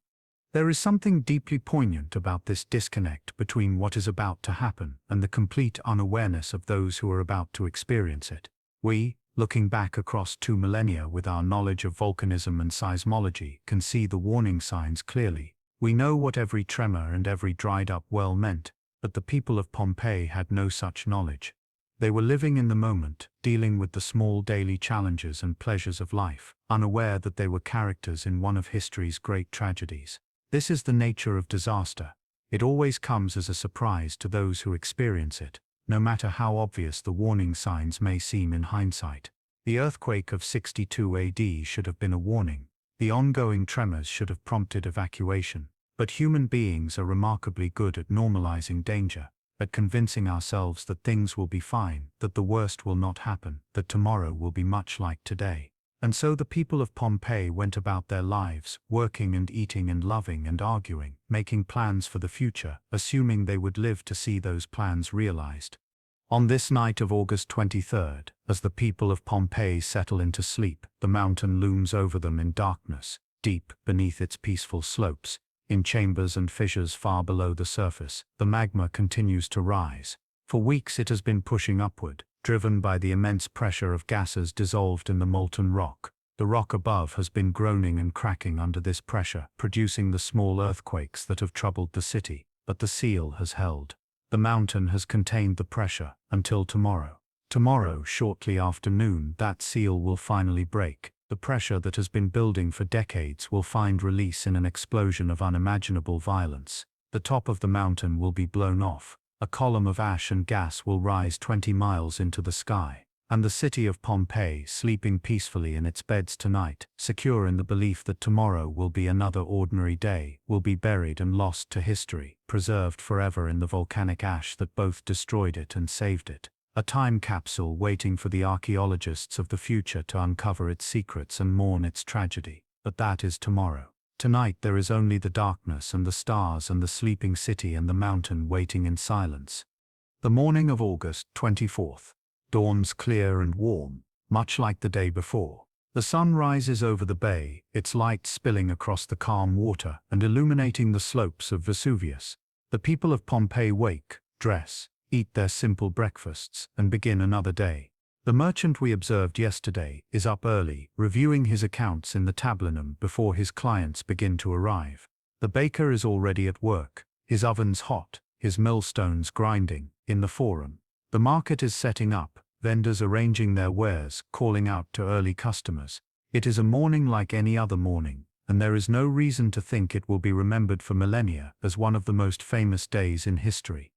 There is something deeply poignant about this disconnect between what is about to happen and the complete unawareness of those who are about to experience it. We, looking back across 2 millennia with our knowledge of volcanism and seismology, can see the warning signs clearly. We know what every tremor and every dried-up well meant, but the people of Pompeii had no such knowledge. They were living in the moment, dealing with the small daily challenges and pleasures of life, unaware that they were characters in one of history's great tragedies. This is the nature of disaster. It always comes as a surprise to those who experience it, no matter how obvious the warning signs may seem in hindsight. The earthquake of 62 AD should have been a warning. The ongoing tremors should have prompted evacuation. But human beings are remarkably good at normalizing danger, at convincing ourselves that things will be fine, that the worst will not happen, that tomorrow will be much like today. And so the people of Pompeii went about their lives, working and eating and loving and arguing, making plans for the future, assuming they would live to see those plans realized. On this night of August 23rd, as the people of Pompeii settle into sleep, the mountain looms over them in darkness, deep beneath its peaceful slopes. In chambers and fissures far below the surface, the magma continues to rise. For weeks it has been pushing upward, driven by the immense pressure of gases dissolved in the molten rock. The rock above has been groaning and cracking under this pressure, producing the small earthquakes that have troubled the city, but the seal has held. The mountain has contained the pressure until tomorrow. Tomorrow, shortly after noon, that seal will finally break. The pressure that has been building for decades will find release in an explosion of unimaginable violence. The top of the mountain will be blown off. A column of ash and gas will rise 20 miles into the sky. And the city of Pompeii, sleeping peacefully in its beds tonight, secure in the belief that tomorrow will be another ordinary day, will be buried and lost to history, preserved forever in the volcanic ash that both destroyed it and saved it. A time capsule waiting for the archaeologists of the future to uncover its secrets and mourn its tragedy. But that is tomorrow. Tonight there is only the darkness and the stars and the sleeping city and the mountain waiting in silence. The morning of August 24th dawns clear and warm, much like the day before. The sun rises over the bay, its light spilling across the calm water and illuminating the slopes of Vesuvius. The people of Pompeii wake, dress, eat their simple breakfasts, and begin another day. The merchant we observed yesterday is up early, reviewing his accounts in the tablinum before his clients begin to arrive. The baker is already at work, his ovens hot, his millstones grinding, in the forum. The market is setting up, vendors arranging their wares, calling out to early customers. It is a morning like any other morning, and there is no reason to think it will be remembered for millennia as one of the most famous days in history.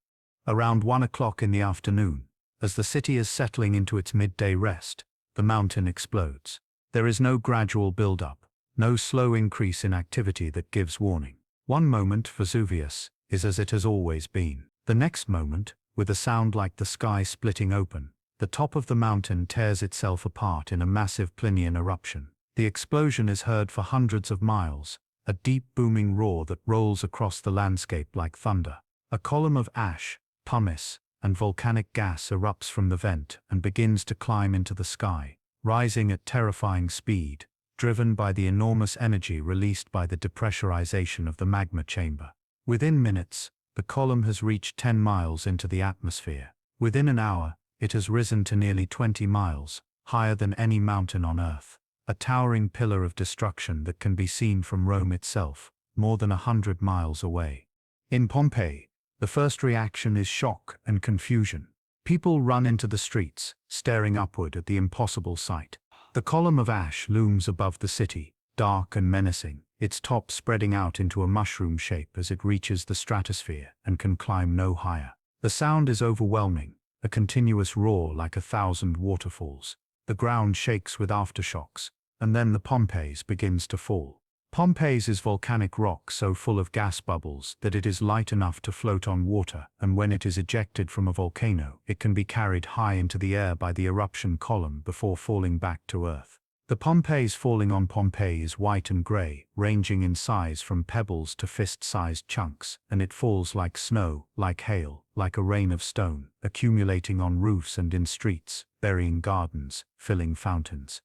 Around 1 o'clock in the afternoon, as the city is settling into its midday rest, the mountain explodes. There is no gradual build-up, no slow increase in activity that gives warning. One moment, Vesuvius, is as it has always been. The next moment, with a sound like the sky splitting open, the top of the mountain tears itself apart in a massive Plinian eruption. The explosion is heard for hundreds of miles, a deep booming roar that rolls across the landscape like thunder. A column of ash, pumice, and volcanic gas erupts from the vent and begins to climb into the sky, rising at terrifying speed, driven by the enormous energy released by the depressurization of the magma chamber. Within minutes, the column has reached 10 miles into the atmosphere. Within an hour, it has risen to nearly 20 miles, higher than any mountain on Earth. A towering pillar of destruction that can be seen from Rome itself, more than 100 miles away. In Pompeii, the first reaction is shock and confusion. People run into the streets, staring upward at the impossible sight. The column of ash looms above the city, dark and menacing, its top spreading out into a mushroom shape as it reaches the stratosphere and can climb no higher. The sound is overwhelming, a continuous roar like 1,000 waterfalls. The ground shakes with aftershocks, and then the Pompeii begins to fall. Pompeii is volcanic rock so full of gas bubbles that it is light enough to float on water, and when it is ejected from a volcano, it can be carried high into the air by the eruption column before falling back to Earth. The Pompeii falling on Pompeii is white and grey, ranging in size from pebbles to fist-sized chunks, and it falls like snow, like hail, like a rain of stone, accumulating on roofs and in streets, burying gardens, filling fountains.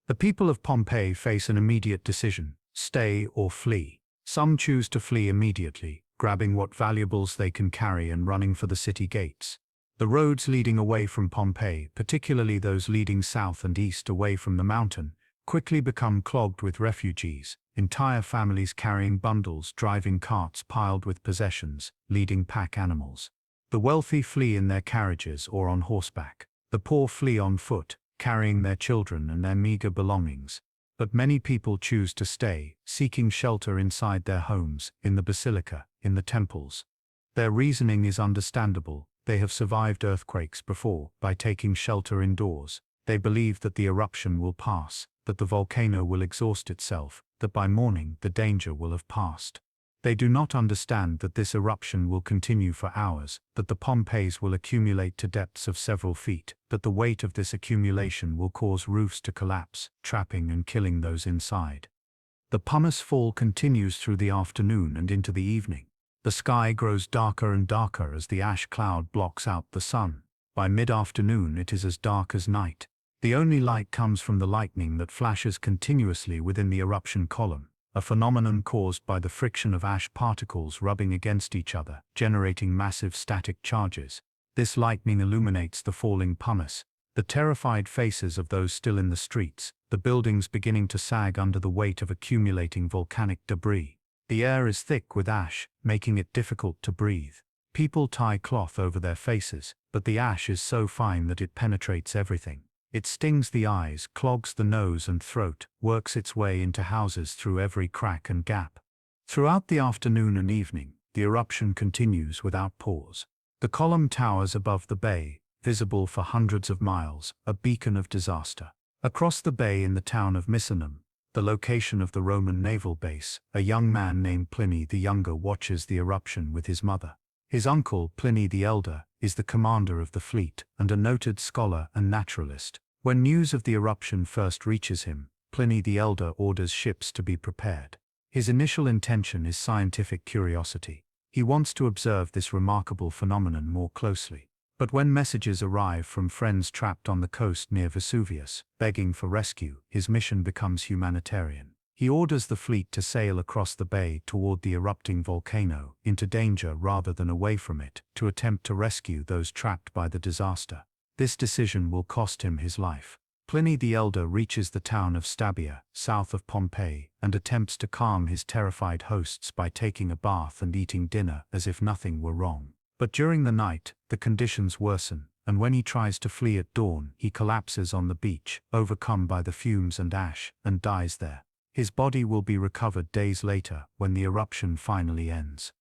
The people of Pompeii face an immediate decision: stay or flee. Some choose to flee immediately, grabbing what valuables they can carry and running for the city gates. The roads leading away from Pompeii, particularly those leading south and east away from the mountain, quickly become clogged with refugees, entire families carrying bundles, driving carts piled with possessions, leading pack animals. The wealthy flee in their carriages or on horseback. The poor flee on foot, carrying their children and their meager belongings. But many people choose to stay, seeking shelter inside their homes, in the basilica, in the temples. Their reasoning is understandable. They have survived earthquakes before by taking shelter indoors. They believe that the eruption will pass, that the volcano will exhaust itself, that by morning the danger will have passed. They do not understand that this eruption will continue for hours, that the Pompeii will accumulate to depths of several feet, that the weight of this accumulation will cause roofs to collapse, trapping and killing those inside. The pumice fall continues through the afternoon and into the evening. The sky grows darker and darker as the ash cloud blocks out the sun. By mid-afternoon it is as dark as night. The only light comes from the lightning that flashes continuously within the eruption column, a phenomenon caused by the friction of ash particles rubbing against each other, generating massive static charges. This lightning illuminates the falling pumice, the terrified faces of those still in the streets, the buildings beginning to sag under the weight of accumulating volcanic debris. The air is thick with ash, making it difficult to breathe. People tie cloth over their faces, but the ash is so fine that it penetrates everything. It stings the eyes, clogs the nose and throat, works its way into houses through every crack and gap. Throughout the afternoon and evening, the eruption continues without pause. The column towers above the bay, visible for hundreds of miles, a beacon of disaster. Across the bay in the town of Misenum, the location of the Roman naval base, a young man named Pliny the Younger watches the eruption with his mother. His uncle, Pliny the Elder, is the commander of the fleet and a noted scholar and naturalist. When news of the eruption first reaches him, Pliny the Elder orders ships to be prepared. His initial intention is scientific curiosity. He wants to observe this remarkable phenomenon more closely. But when messages arrive from friends trapped on the coast near Vesuvius, begging for rescue, his mission becomes humanitarian. He orders the fleet to sail across the bay toward the erupting volcano, into danger rather than away from it, to attempt to rescue those trapped by the disaster. This decision will cost him his life. Pliny the Elder reaches the town of Stabia, south of Pompeii, and attempts to calm his terrified hosts by taking a bath and eating dinner as if nothing were wrong. But during the night, the conditions worsen, and when he tries to flee at dawn, he collapses on the beach, overcome by the fumes and ash, and dies there. His body will be recovered days later, when the eruption finally ends.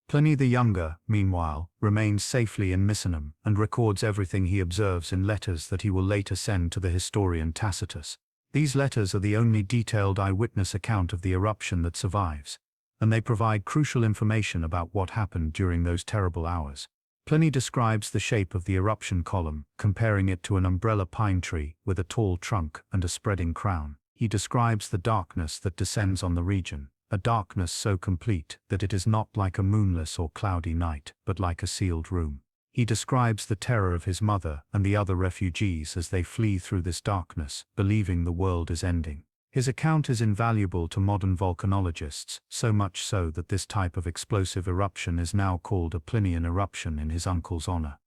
Pliny the Younger, meanwhile, remains safely in Misenum and records everything he observes in letters that he will later send to the historian Tacitus. These letters are the only detailed eyewitness account of the eruption that survives, and they provide crucial information about what happened during those terrible hours. Pliny describes the shape of the eruption column, comparing it to an umbrella pine tree with a tall trunk and a spreading crown. He describes the darkness that descends on the region, a darkness so complete that it is not like a moonless or cloudy night, but like a sealed room. He describes the terror of his mother and the other refugees as they flee through this darkness, believing the world is ending. His account is invaluable to modern volcanologists, so much so that this type of explosive eruption is now called a Plinian eruption in his uncle's honor.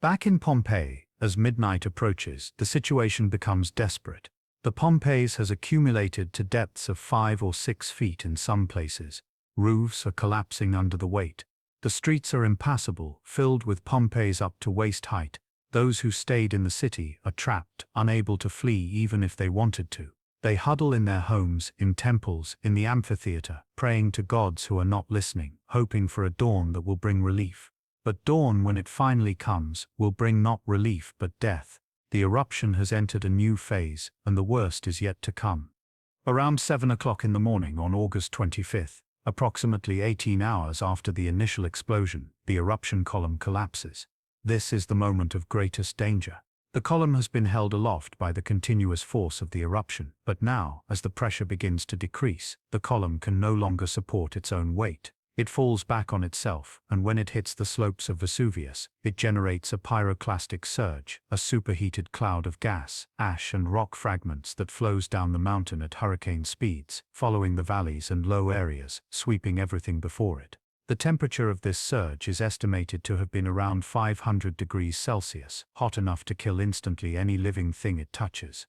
Back in Pompeii, as midnight approaches, the situation becomes desperate. The Pompeii has accumulated to depths of 5 or 6 feet in some places. Roofs are collapsing under the weight. The streets are impassable, filled with Pompeiis up to waist height. Those who stayed in the city are trapped, unable to flee even if they wanted to. They huddle in their homes, in temples, in the amphitheater, praying to gods who are not listening, hoping for a dawn that will bring relief. But dawn, when it finally comes, will bring not relief but death. The eruption has entered a new phase, and the worst is yet to come. Around 7 o'clock in the morning on August 25th, approximately 18 hours after the initial explosion, the eruption column collapses. This is the moment of greatest danger. The column has been held aloft by the continuous force of the eruption, but now, as the pressure begins to decrease, the column can no longer support its own weight. It falls back on itself, and when it hits the slopes of Vesuvius, it generates a pyroclastic surge, a superheated cloud of gas, ash and rock fragments that flows down the mountain at hurricane speeds, following the valleys and low areas, sweeping everything before it. The temperature of this surge is estimated to have been around 500 degrees Celsius, hot enough to kill instantly any living thing it touches.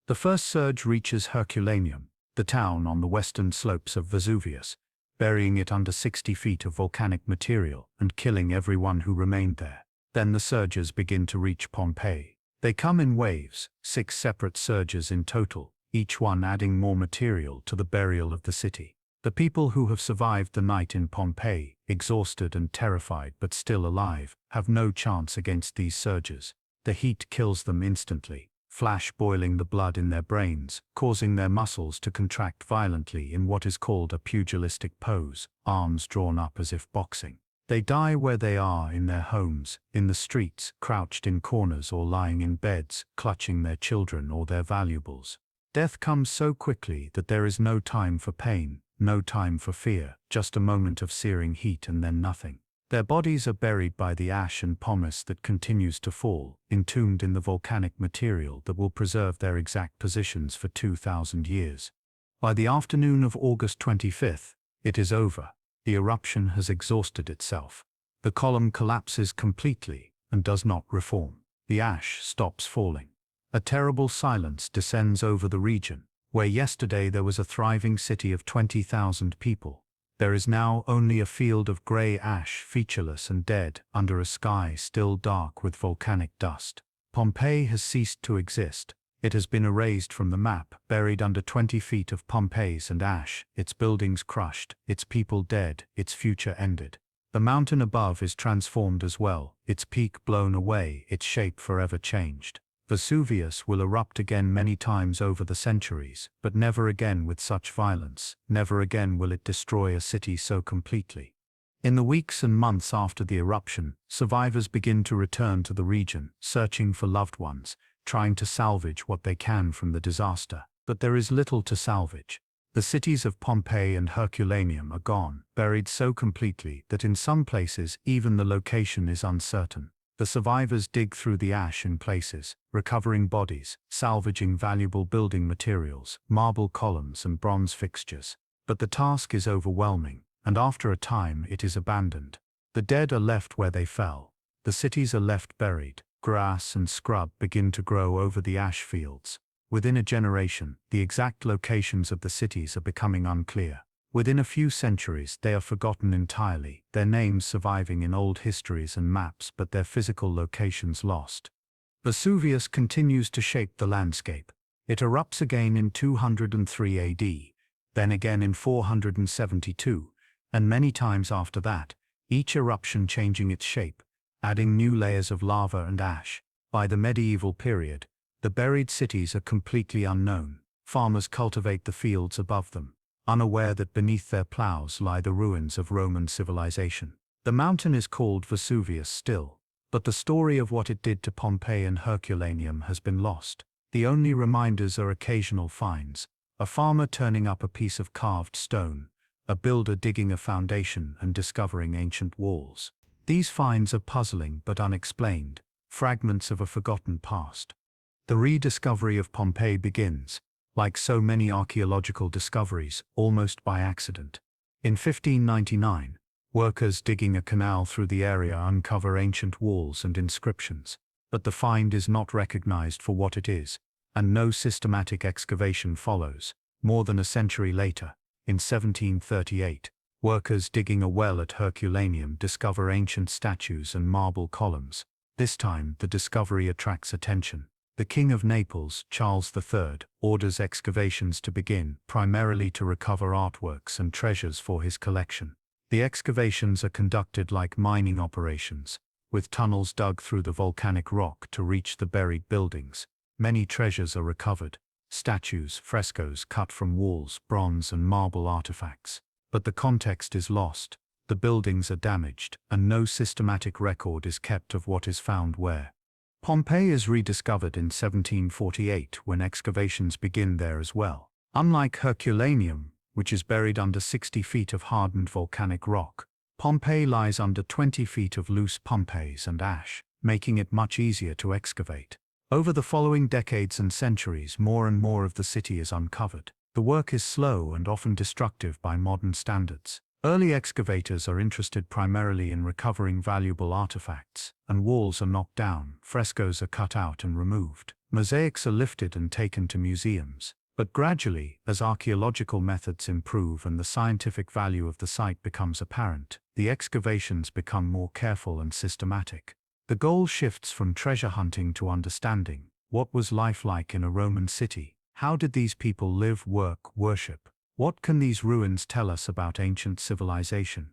The first surge reaches Herculaneum, the town on the western slopes of Vesuvius, burying it under 60 feet of volcanic material and killing everyone who remained there. Then the surges begin to reach Pompeii. They come in waves, 6 separate surges in total, each one adding more material to the burial of the city. The people who have survived the night in Pompeii, exhausted and terrified but still alive, have no chance against these surges. The heat kills them instantly, flash boiling the blood in their brains, causing their muscles to contract violently in what is called a pugilistic pose, arms drawn up as if boxing. They die where they are, in their homes, in the streets, crouched in corners or lying in beds, clutching their children or their valuables. Death comes so quickly that there is no time for pain, no time for fear, just a moment of searing heat and then nothing. Their bodies are buried by the ash and pumice that continues to fall, entombed in the volcanic material that will preserve their exact positions for 2,000 years. By the afternoon of August 25th, it is over. The eruption has exhausted itself. The column collapses completely and does not reform. The ash stops falling. A terrible silence descends over the region. Where yesterday there was a thriving city of 20,000 people, there is now only a field of grey ash, featureless and dead, under a sky still dark with volcanic dust. Pompeii has ceased to exist. It has been erased from the map, buried under 20 feet of Pompeiis and ash, its buildings crushed, its people dead, its future ended. The mountain above is transformed as well, its peak blown away, its shape forever changed. Vesuvius will erupt again many times over the centuries, but never again with such violence, never again will it destroy a city so completely. In the weeks and months after the eruption, survivors begin to return to the region, searching for loved ones, trying to salvage what they can from the disaster. But there is little to salvage. The cities of Pompeii and Herculaneum are gone, buried so completely that in some places even the location is uncertain. The survivors dig through the ash in places, recovering bodies, salvaging valuable building materials, marble columns and bronze fixtures. But the task is overwhelming, and after a time it is abandoned. The dead are left where they fell. The cities are left buried. Grass and scrub begin to grow over the ash fields. Within a generation, the exact locations of the cities are becoming unclear. Within a few centuries, they are forgotten entirely, their names surviving in old histories and maps but their physical locations lost. Vesuvius continues to shape the landscape. It erupts again in 203 AD, then again in 472, and many times after that, each eruption changing its shape, adding new layers of lava and ash. By the medieval period, the buried cities are completely unknown. Farmers cultivate the fields above them, unaware that beneath their plows lie the ruins of Roman civilization. The mountain is called Vesuvius still, but the story of what it did to Pompeii and Herculaneum has been lost. The only reminders are occasional finds, a farmer turning up a piece of carved stone, a builder digging a foundation and discovering ancient walls. These finds are puzzling but unexplained, fragments of a forgotten past. The rediscovery of Pompeii begins, like so many archaeological discoveries, almost by accident. In 1599, workers digging a canal through the area uncover ancient walls and inscriptions, but the find is not recognized for what it is, and no systematic excavation follows. More than a century later, in 1738, workers digging a well at Herculaneum discover ancient statues and marble columns. This time, the discovery attracts attention. The King of Naples, Charles III, orders excavations to begin, primarily to recover artworks and treasures for his collection. The excavations are conducted like mining operations, with tunnels dug through the volcanic rock to reach the buried buildings. Many treasures are recovered: statues, frescoes cut from walls, bronze and marble artifacts. But the context is lost, the buildings are damaged, and no systematic record is kept of what is found where. Pompeii is rediscovered in 1748 when excavations begin there as well. Unlike Herculaneum, which is buried under 60 feet of hardened volcanic rock, Pompeii lies under 20 feet of loose pumice and ash, making it much easier to excavate. Over the following decades and centuries, more and more of the city is uncovered. The work is slow and often destructive by modern standards. Early excavators are interested primarily in recovering valuable artifacts, and walls are knocked down, frescoes are cut out and removed, mosaics are lifted and taken to museums. But gradually, as archaeological methods improve and the scientific value of the site becomes apparent, the excavations become more careful and systematic. The goal shifts from treasure hunting to understanding what was life like in a Roman city. How did these people live, work, worship? What can these ruins tell us about ancient civilization?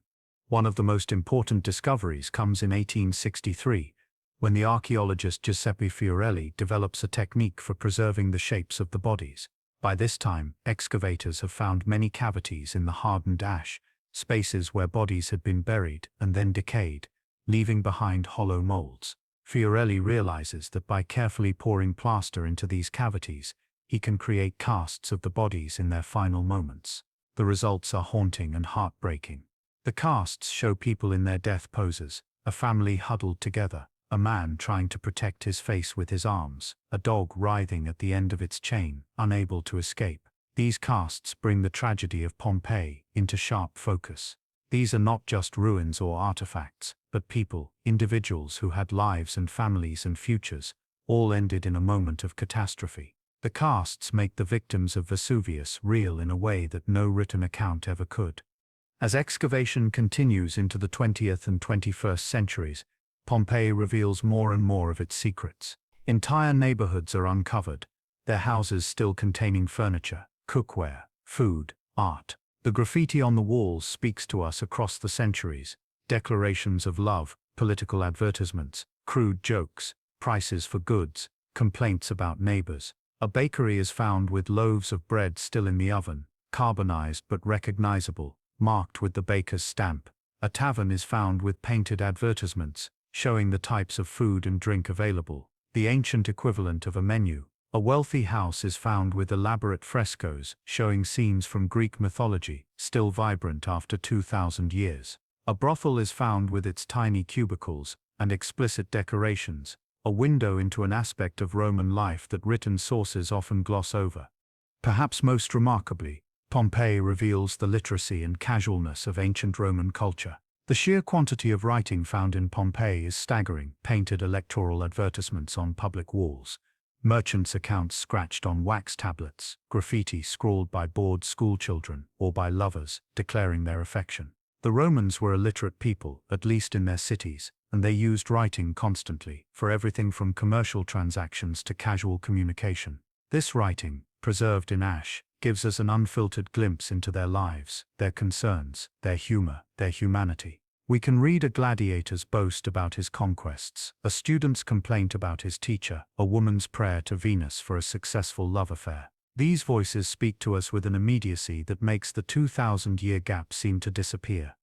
One of the most important discoveries comes in 1863, when the archaeologist Giuseppe Fiorelli develops a technique for preserving the shapes of the bodies. By this time, excavators have found many cavities in the hardened ash, spaces where bodies had been buried and then decayed, leaving behind hollow molds. Fiorelli realizes that by carefully pouring plaster into these cavities, he can create casts of the bodies in their final moments. The results are haunting and heartbreaking. The casts show people in their death poses, a family huddled together, a man trying to protect his face with his arms, a dog writhing at the end of its chain, unable to escape. These casts bring the tragedy of Pompeii into sharp focus. These are not just ruins or artifacts, but people, individuals who had lives and families and futures, all ended in a moment of catastrophe. The casts make the victims of Vesuvius real in a way that no written account ever could. As excavation continues into the 20th and 21st centuries, Pompeii reveals more and more of its secrets. Entire neighborhoods are uncovered, their houses still containing furniture, cookware, food, art. The graffiti on the walls speaks to us across the centuries: declarations of love, political advertisements, crude jokes, prices for goods, complaints about neighbors. A bakery is found with loaves of bread still in the oven, carbonized but recognizable, marked with the baker's stamp. A tavern is found with painted advertisements, showing the types of food and drink available, the ancient equivalent of a menu. A wealthy house is found with elaborate frescoes, showing scenes from Greek mythology, still vibrant after 2,000 years. A brothel is found with its tiny cubicles and explicit decorations, a window into an aspect of Roman life that written sources often gloss over. Perhaps most remarkably, Pompeii reveals the literacy and casualness of ancient Roman culture. The sheer quantity of writing found in Pompeii is staggering: painted electoral advertisements on public walls, merchants' accounts scratched on wax tablets, graffiti scrawled by bored schoolchildren or by lovers declaring their affection. The Romans were a literate people, at least in their cities, and they used writing constantly, for everything from commercial transactions to casual communication. This writing, preserved in ash, gives us an unfiltered glimpse into their lives, their concerns, their humor, their humanity. We can read a gladiator's boast about his conquests, a student's complaint about his teacher, a woman's prayer to Venus for a successful love affair. These voices speak to us with an immediacy that makes the 2,000-year gap seem to disappear.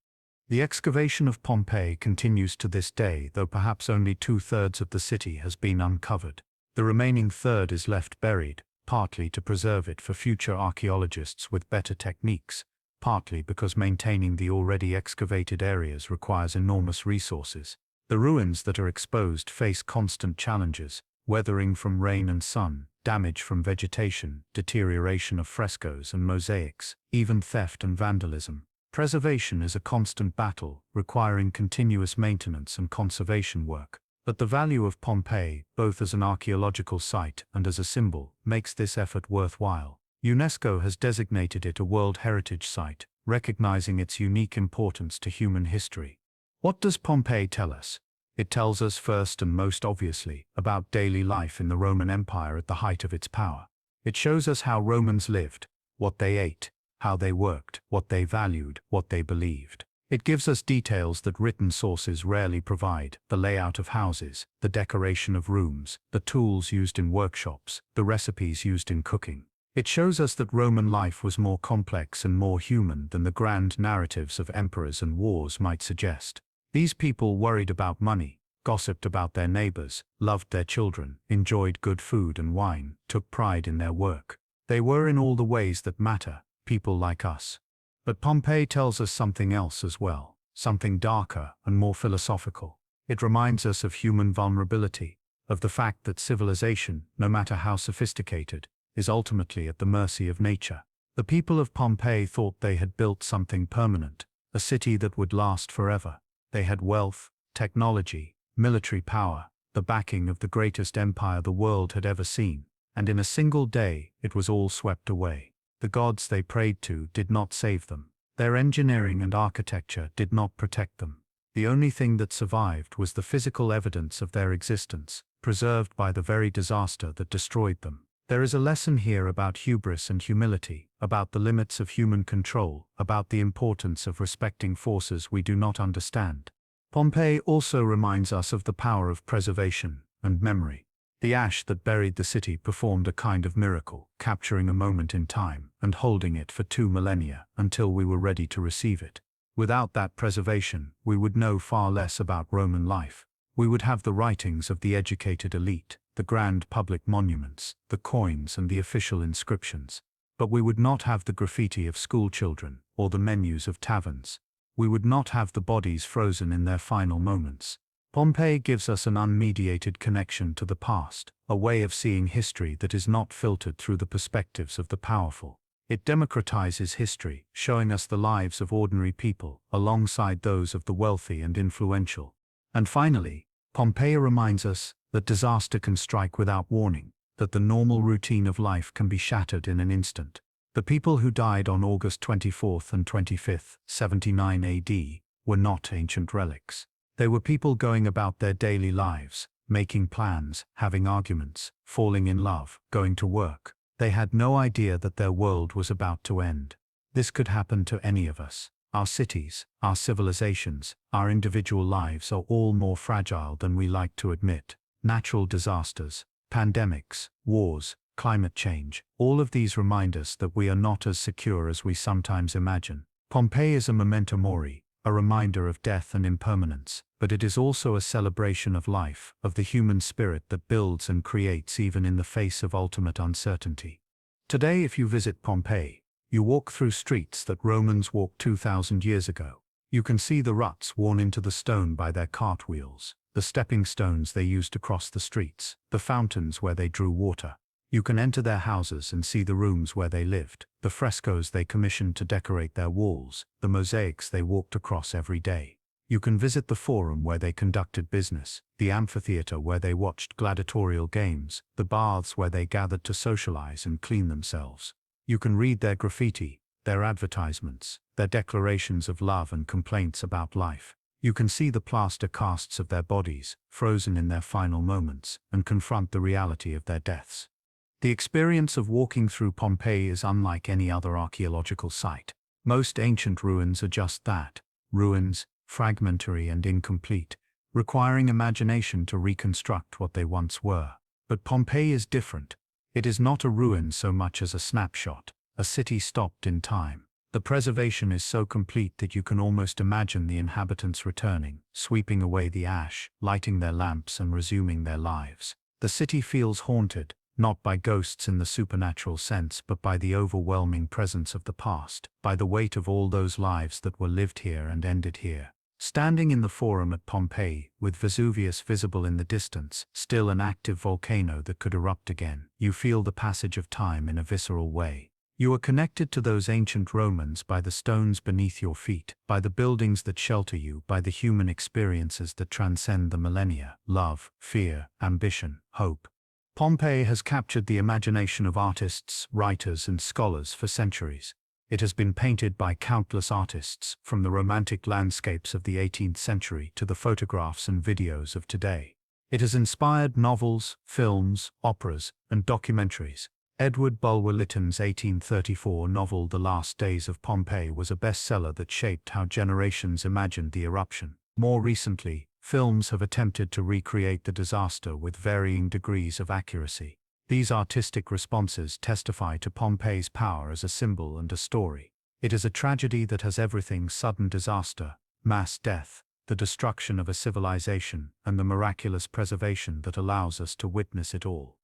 The excavation of Pompeii continues to this day, though perhaps only 2/3 of the city has been uncovered. The remaining third is left buried, partly to preserve it for future archaeologists with better techniques, partly because maintaining the already excavated areas requires enormous resources. The ruins that are exposed face constant challenges: weathering from rain and sun, damage from vegetation, deterioration of frescoes and mosaics, even theft and vandalism. Preservation is a constant battle, requiring continuous maintenance and conservation work. But the value of Pompeii, both as an archaeological site and as a symbol, makes this effort worthwhile. UNESCO has designated it a World Heritage Site, recognizing its unique importance to human history. What does Pompeii tell us? It tells us first and most obviously about daily life in the Roman Empire at the height of its power. It shows us how Romans lived, what they ate, how they worked, what they valued, what they believed. It gives us details that written sources rarely provide: the layout of houses, the decoration of rooms, the tools used in workshops, the recipes used in cooking. It shows us that Roman life was more complex and more human than the grand narratives of emperors and wars might suggest. These people worried about money, gossiped about their neighbors, loved their children, enjoyed good food and wine, took pride in their work. They were in all the ways that matter, people like us. But Pompeii tells us something else as well, something darker and more philosophical. It reminds us of human vulnerability, of the fact that civilization, no matter how sophisticated, is ultimately at the mercy of nature. The people of Pompeii thought they had built something permanent, a city that would last forever. They had wealth, technology, military power, the backing of the greatest empire the world had ever seen, and in a single day it was all swept away. The gods they prayed to did not save them. Their engineering and architecture did not protect them. The only thing that survived was the physical evidence of their existence, preserved by the very disaster that destroyed them. There is a lesson here about hubris and humility, about the limits of human control, about the importance of respecting forces we do not understand. Pompeii also reminds us of the power of preservation and memory. The ash that buried the city performed a kind of miracle, capturing a moment in time and holding it for 2 millennia until we were ready to receive it. Without that preservation, we would know far less about Roman life. We would have the writings of the educated elite, the grand public monuments, the coins and the official inscriptions. But we would not have the graffiti of school children or the menus of taverns. We would not have the bodies frozen in their final moments. Pompeii gives us an unmediated connection to the past, a way of seeing history that is not filtered through the perspectives of the powerful. It democratizes history, showing us the lives of ordinary people alongside those of the wealthy and influential. And finally, Pompeii reminds us that disaster can strike without warning, that the normal routine of life can be shattered in an instant. The people who died on August 24th and 25th, 79 AD, were not ancient relics. They were people going about their daily lives, making plans, having arguments, falling in love, going to work. They had no idea that their world was about to end. This could happen to any of us. Our cities, our civilizations, our individual lives are all more fragile than we like to admit. Natural disasters, pandemics, wars, climate change, all of these remind us that we are not as secure as we sometimes imagine. Pompeii is a memento mori, a reminder of death and impermanence, but it is also a celebration of life, of the human spirit that builds and creates even in the face of ultimate uncertainty. Today, if you visit Pompeii, you walk through streets that Romans walked 2,000 years ago. You can see the ruts worn into the stone by their cartwheels, the stepping stones they used to cross the streets, the fountains where they drew water. You can enter their houses and see the rooms where they lived, the frescoes they commissioned to decorate their walls, the mosaics they walked across every day. You can visit the forum where they conducted business, the amphitheater where they watched gladiatorial games, the baths where they gathered to socialize and clean themselves. You can read their graffiti, their advertisements, their declarations of love and complaints about life. You can see the plaster casts of their bodies, frozen in their final moments, and confront the reality of their deaths. The experience of walking through Pompeii is unlike any other archaeological site. Most ancient ruins are just that, ruins, fragmentary and incomplete, requiring imagination to reconstruct what they once were. But Pompeii is different. It is not a ruin so much as a snapshot, a city stopped in time. The preservation is so complete that you can almost imagine the inhabitants returning, sweeping away the ash, lighting their lamps and resuming their lives. The city feels haunted, not by ghosts in the supernatural sense but by the overwhelming presence of the past, by the weight of all those lives that were lived here and ended here. Standing in the Forum at Pompeii, with Vesuvius visible in the distance, still an active volcano that could erupt again, you feel the passage of time in a visceral way. You are connected to those ancient Romans by the stones beneath your feet, by the buildings that shelter you, by the human experiences that transcend the millennia: love, fear, ambition, hope. Pompeii has captured the imagination of artists, writers, and scholars for centuries. It has been painted by countless artists, from the romantic landscapes of the 18th century to the photographs and videos of today. It has inspired novels, films, operas, and documentaries. Edward Bulwer Lytton's 1834 novel The Last Days of Pompeii was a bestseller that shaped how generations imagined the eruption. More recently, films have attempted to recreate the disaster with varying degrees of accuracy. These artistic responses testify to Pompeii's power as a symbol and a story. It is a tragedy that has everything: sudden disaster, mass death, the destruction of a civilization, and the miraculous preservation that allows us to witness it all.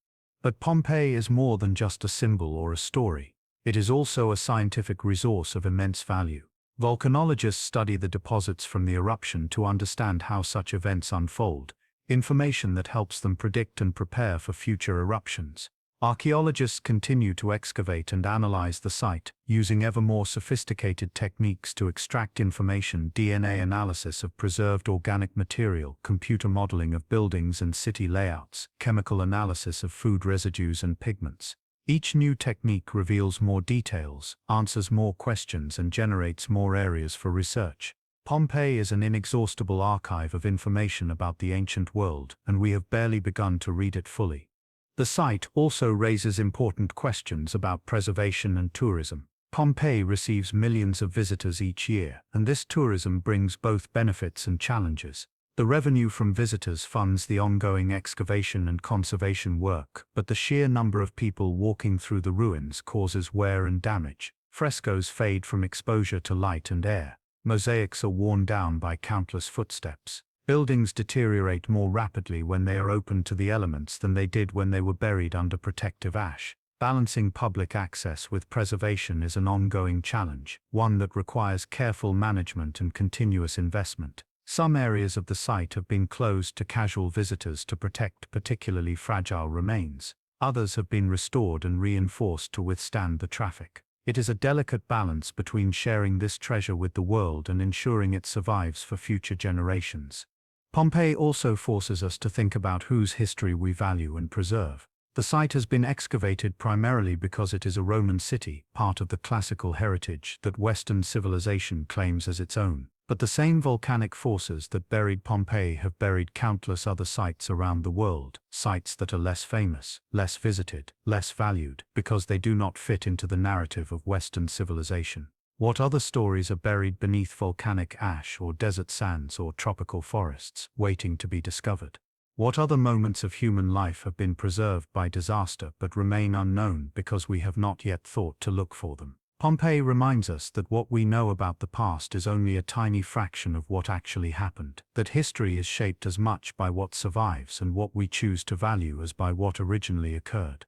But Pompeii is more than just a symbol or a story. It is also a scientific resource of immense value. Volcanologists study the deposits from the eruption to understand how such events unfold, information that helps them predict and prepare for future eruptions. Archaeologists continue to excavate and analyze the site, using ever more sophisticated techniques to extract information: DNA analysis of preserved organic material, computer modeling of buildings and city layouts, chemical analysis of food residues and pigments. Each new technique reveals more details, answers more questions, and generates more areas for research. Pompeii is an inexhaustible archive of information about the ancient world, and we have barely begun to read it fully. The site also raises important questions about preservation and tourism. Pompeii receives millions of visitors each year, and this tourism brings both benefits and challenges. The revenue from visitors funds the ongoing excavation and conservation work, but the sheer number of people walking through the ruins causes wear and damage. Frescoes fade from exposure to light and air. Mosaics are worn down by countless footsteps. Buildings deteriorate more rapidly when they are open to the elements than they did when they were buried under protective ash. Balancing public access with preservation is an ongoing challenge, one that requires careful management and continuous investment. Some areas of the site have been closed to casual visitors to protect particularly fragile remains. Others have been restored and reinforced to withstand the traffic. It is a delicate balance between sharing this treasure with the world and ensuring it survives for future generations. Pompeii also forces us to think about whose history we value and preserve. The site has been excavated primarily because it is a Roman city, part of the classical heritage that Western civilization claims as its own. But the same volcanic forces that buried Pompeii have buried countless other sites around the world, sites that are less famous, less visited, less valued, because they do not fit into the narrative of Western civilization. What other stories are buried beneath volcanic ash or desert sands or tropical forests, waiting to be discovered? What other moments of human life have been preserved by disaster but remain unknown because we have not yet thought to look for them? Pompeii reminds us that what we know about the past is only a tiny fraction of what actually happened, that history is shaped as much by what survives and what we choose to value as by what originally occurred.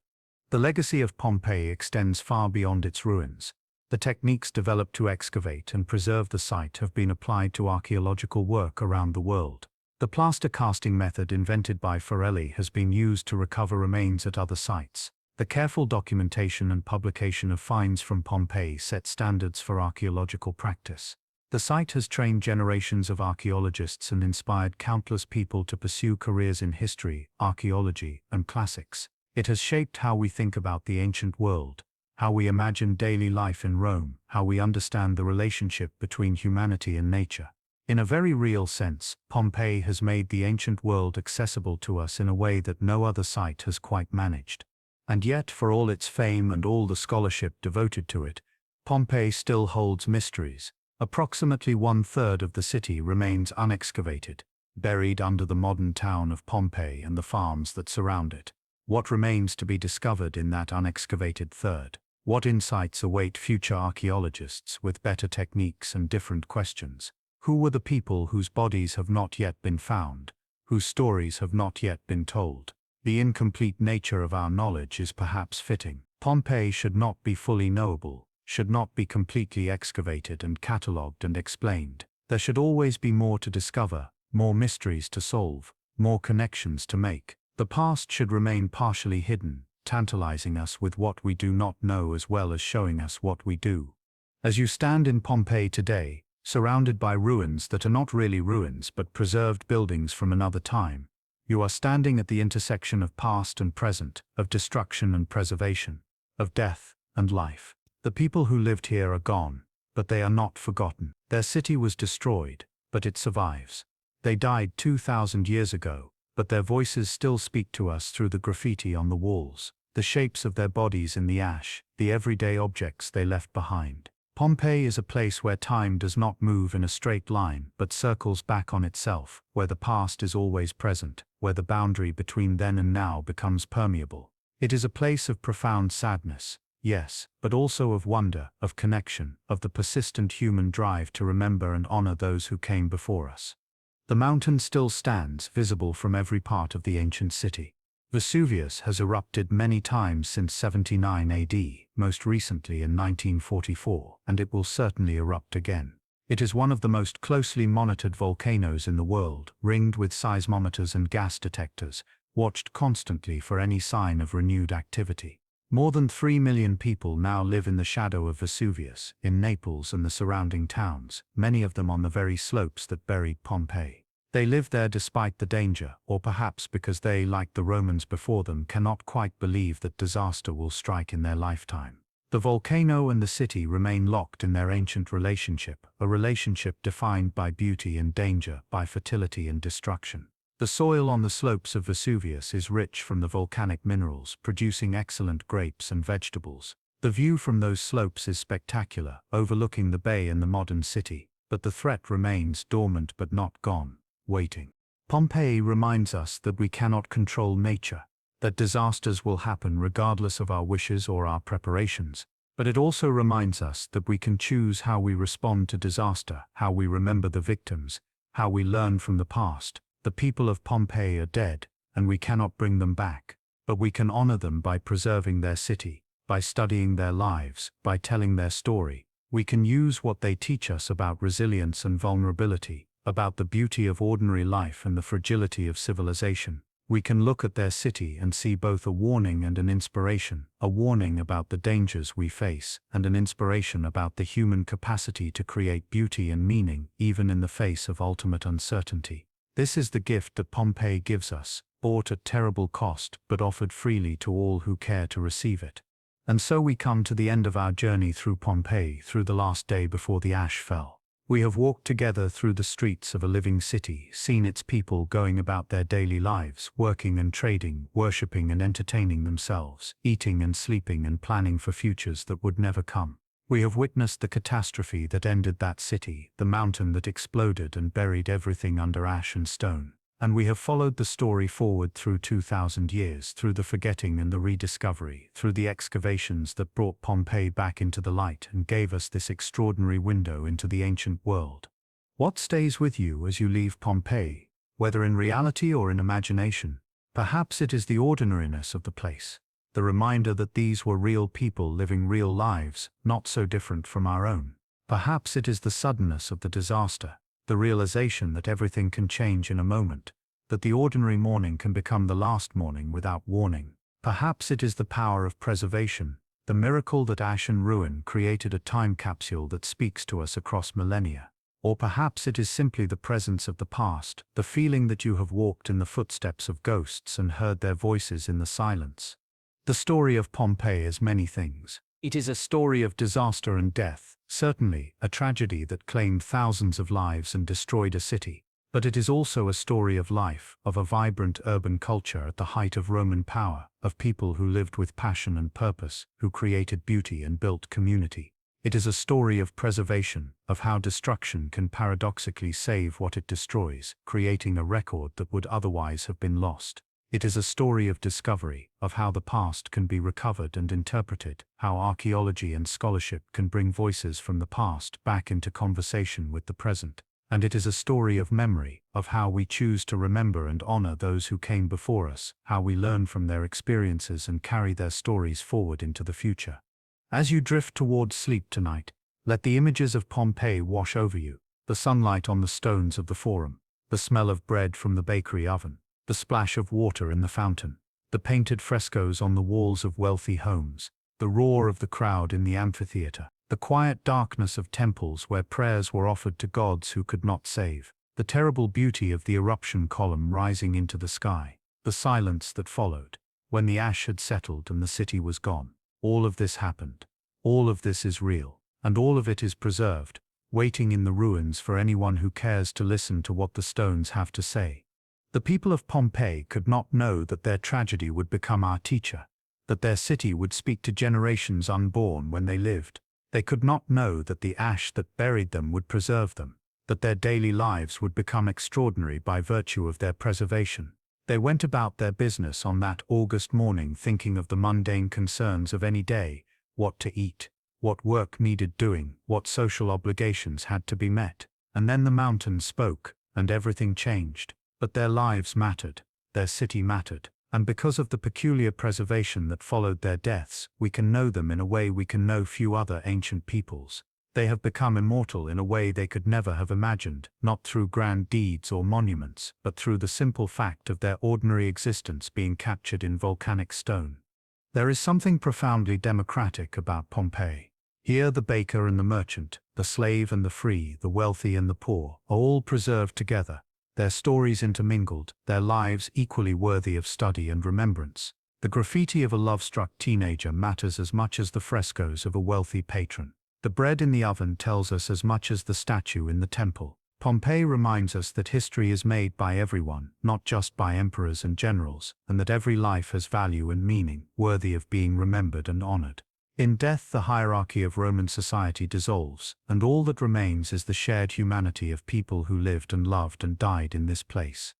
The legacy of Pompeii extends far beyond its ruins. The techniques developed to excavate and preserve the site have been applied to archaeological work around the world. The plaster casting method invented by Forelli has been used to recover remains at other sites. The careful documentation and publication of finds from Pompeii set standards for archaeological practice. The site has trained generations of archaeologists and inspired countless people to pursue careers in history, archaeology, and classics. It has shaped how we think about the ancient world, how we imagine daily life in Rome, how we understand the relationship between humanity and nature. In a very real sense, Pompeii has made the ancient world accessible to us in a way that no other site has quite managed. And yet, for all its fame and all the scholarship devoted to it, Pompeii still holds mysteries. Approximately 1/3 of the city remains unexcavated, buried under the modern town of Pompeii and the farms that surround it. What remains to be discovered in that unexcavated third? What insights await future archaeologists with better techniques and different questions? Who were the people whose bodies have not yet been found, whose stories have not yet been told? The incomplete nature of our knowledge is perhaps fitting. Pompeii should not be fully knowable, should not be completely excavated and catalogued and explained. There should always be more to discover, more mysteries to solve, more connections to make. The past should remain partially hidden, tantalizing us with what we do not know as well as showing us what we do. As you stand in Pompeii today, surrounded by ruins that are not really ruins but preserved buildings from another time, you are standing at the intersection of past and present, of destruction and preservation, of death and life. The people who lived here are gone, but they are not forgotten. Their city was destroyed, but it survives. They died 2,000 years ago, but their voices still speak to us through the graffiti on the walls, the shapes of their bodies in the ash, the everyday objects they left behind. Pompeii is a place where time does not move in a straight line but circles back on itself, where the past is always present, where the boundary between then and now becomes permeable. It is a place of profound sadness, yes, but also of wonder, of connection, of the persistent human drive to remember and honor those who came before us. The mountain still stands, visible from every part of the ancient city. Vesuvius has erupted many times since 79 AD, most recently in 1944, and it will certainly erupt again. It is one of the most closely monitored volcanoes in the world, ringed with seismometers and gas detectors, watched constantly for any sign of renewed activity. More than 3 million people now live in the shadow of Vesuvius, in Naples and the surrounding towns, many of them on the very slopes that buried Pompeii. They live there despite the danger, or perhaps because they, like the Romans before them, cannot quite believe that disaster will strike in their lifetime. The volcano and the city remain locked in their ancient relationship, a relationship defined by beauty and danger, by fertility and destruction. The soil on the slopes of Vesuvius is rich from the volcanic minerals, producing excellent grapes and vegetables. The view from those slopes is spectacular, overlooking the bay and the modern city, but the threat remains, dormant but not gone, waiting. Pompeii reminds us that we cannot control nature, that disasters will happen regardless of our wishes or our preparations, but it also reminds us that we can choose how we respond to disaster, how we remember the victims, how we learn from the past. The people of Pompeii are dead, and we cannot bring them back, but we can honor them by preserving their city, by studying their lives, by telling their story. We can use what they teach us about resilience and vulnerability, about the beauty of ordinary life and the fragility of civilization. We can look at their city and see both a warning and an inspiration, a warning about the dangers we face, and an inspiration about the human capacity to create beauty and meaning, even in the face of ultimate uncertainty. This is the gift that Pompeii gives us, bought at terrible cost but offered freely to all who care to receive it. And so we come to the end of our journey through Pompeii, through the last day before the ash fell. We have walked together through the streets of a living city, seen its people going about their daily lives, working and trading, worshipping and entertaining themselves, eating and sleeping and planning for futures that would never come. We have witnessed the catastrophe that ended that city, the mountain that exploded and buried everything under ash and stone. And we have followed the story forward through 2,000 years, through the forgetting and the rediscovery, through the excavations that brought Pompeii back into the light and gave us this extraordinary window into the ancient world. What stays with you as you leave Pompeii, whether in reality or in imagination? Perhaps it is the ordinariness of the place, the reminder that these were real people living real lives, not so different from our own. Perhaps it is the suddenness of the disaster, the realization that everything can change in a moment, that the ordinary morning can become the last morning without warning. Perhaps it is the power of preservation, the miracle that ash and ruin created a time capsule that speaks to us across millennia. Or perhaps it is simply the presence of the past, the feeling that you have walked in the footsteps of ghosts and heard their voices in the silence. The story of Pompeii is many things. It is a story of disaster and death, certainly a tragedy that claimed thousands of lives and destroyed a city. But it is also a story of life, of a vibrant urban culture at the height of Roman power, of people who lived with passion and purpose, who created beauty and built community. It is a story of preservation, of how destruction can paradoxically save what it destroys, creating a record that would otherwise have been lost. It is a story of discovery, of how the past can be recovered and interpreted, how archaeology and scholarship can bring voices from the past back into conversation with the present. And it is a story of memory, of how we choose to remember and honor those who came before us, how we learn from their experiences and carry their stories forward into the future. As you drift towards sleep tonight, let the images of Pompeii wash over you, the sunlight on the stones of the forum, the smell of bread from the bakery oven, the splash of water in the fountain, the painted frescoes on the walls of wealthy homes, the roar of the crowd in the amphitheater, the quiet darkness of temples where prayers were offered to gods who could not save, the terrible beauty of the eruption column rising into the sky, the silence that followed, when the ash had settled and the city was gone. All of this happened. All of this is real, and all of it is preserved, waiting in the ruins for anyone who cares to listen to what the stones have to say. The people of Pompeii could not know that their tragedy would become our teacher, that their city would speak to generations unborn when they lived. They could not know that the ash that buried them would preserve them, that their daily lives would become extraordinary by virtue of their preservation. They went about their business on that August morning thinking of the mundane concerns of any day, what to eat, what work needed doing, what social obligations had to be met. And then the mountain spoke, and everything changed. But their lives mattered, their city mattered. And because of the peculiar preservation that followed their deaths, we can know them in a way we can know few other ancient peoples. They have become immortal in a way they could never have imagined, not through grand deeds or monuments, but through the simple fact of their ordinary existence being captured in volcanic stone. There is something profoundly democratic about Pompeii. Here the baker and the merchant, the slave and the free, the wealthy and the poor, are all preserved together, their stories intermingled, their lives equally worthy of study and remembrance. The graffiti of a love-struck teenager matters as much as the frescoes of a wealthy patron. The bread in the oven tells us as much as the statue in the temple. Pompeii reminds us that history is made by everyone, not just by emperors and generals, and that every life has value and meaning, worthy of being remembered and honored. In death, the hierarchy of Roman society dissolves, and all that remains is the shared humanity of people who lived and loved and died in this place.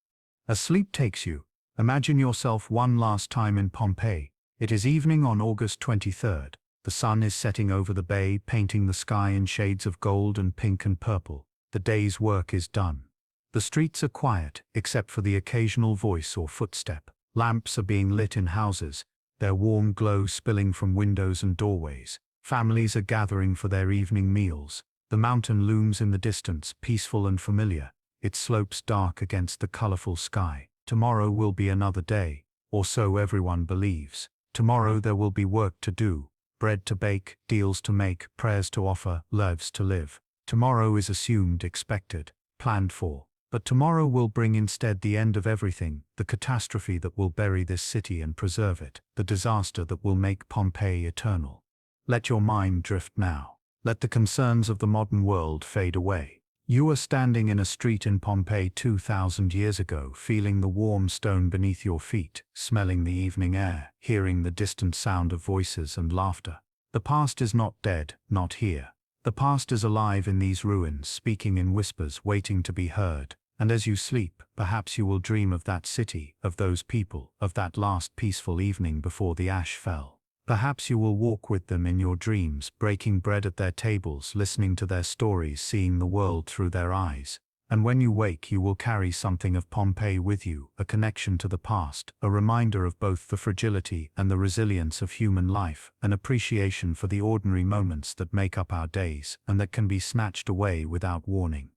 As sleep takes you, imagine yourself one last time in Pompeii. It is evening on August 23rd. The sun is setting over the bay, painting the sky in shades of gold and pink and purple. The day's work is done. The streets are quiet, except for the occasional voice or footstep. Lamps are being lit in houses, their warm glow spilling from windows and doorways. Families are gathering for their evening meals. The mountain looms in the distance, peaceful and familiar, its slopes dark against the colorful sky. Tomorrow will be another day, or so everyone believes. Tomorrow there will be work to do, bread to bake, deals to make, prayers to offer, lives to live. Tomorrow is assumed, expected, planned for. But tomorrow will bring instead the end of everything, the catastrophe that will bury this city and preserve it, the disaster that will make Pompeii eternal. Let your mind drift now. Let the concerns of the modern world fade away. You are standing in a street in Pompeii 2,000 years ago, feeling the warm stone beneath your feet, smelling the evening air, hearing the distant sound of voices and laughter. The past is not dead, not here. The past is alive in these ruins, speaking in whispers, waiting to be heard. And as you sleep, perhaps you will dream of that city, of those people, of that last peaceful evening before the ash fell. Perhaps you will walk with them in your dreams, breaking bread at their tables, listening to their stories, seeing the world through their eyes. And when you wake, you will carry something of Pompeii with you, a connection to the past, a reminder of both the fragility and the resilience of human life, an appreciation for the ordinary moments that make up our days and that can be snatched away without warning.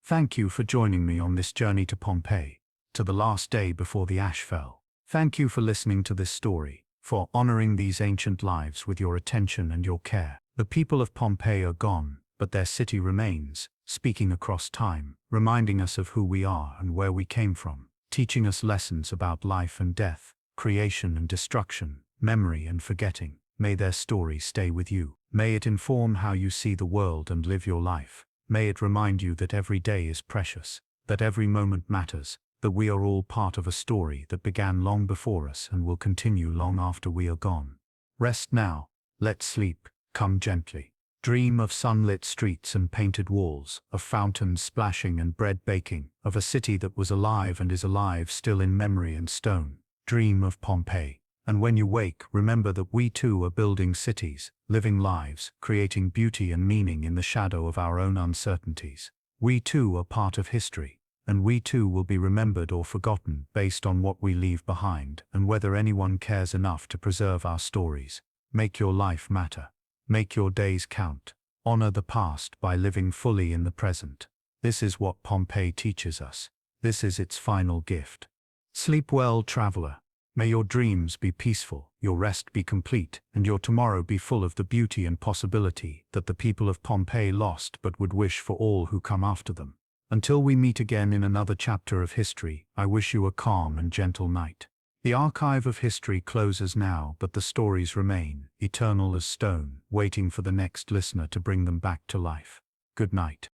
Thank you for joining me on this journey to Pompeii, to the last day before the ash fell. Thank you for listening to this story, for honoring these ancient lives with your attention and your care. The people of Pompeii are gone, but their city remains, speaking across time, reminding us of who we are and where we came from, teaching us lessons about life and death, creation and destruction, memory and forgetting. May their story stay with you. May it inform how you see the world and live your life. May it remind you that every day is precious, that every moment matters, that we are all part of a story that began long before us and will continue long after we are gone. Rest now, let sleep come gently. Dream of sunlit streets and painted walls, of fountains splashing and bread baking, of a city that was alive and is alive still in memory and stone. Dream of Pompeii. And when you wake, remember that we too are building cities, living lives, creating beauty and meaning in the shadow of our own uncertainties. We too are part of history, and we too will be remembered or forgotten based on what we leave behind and whether anyone cares enough to preserve our stories. Make your life matter. Make your days count. Honor the past by living fully in the present. This is what Pompeii teaches us. This is its final gift. Sleep well, traveler. May your dreams be peaceful, your rest be complete, and your tomorrow be full of the beauty and possibility that the people of Pompeii lost but would wish for all who come after them. Until we meet again in another chapter of history, I wish you a calm and gentle night. The archive of history closes now, but the stories remain, eternal as stone, waiting for the next listener to bring them back to life. Good night.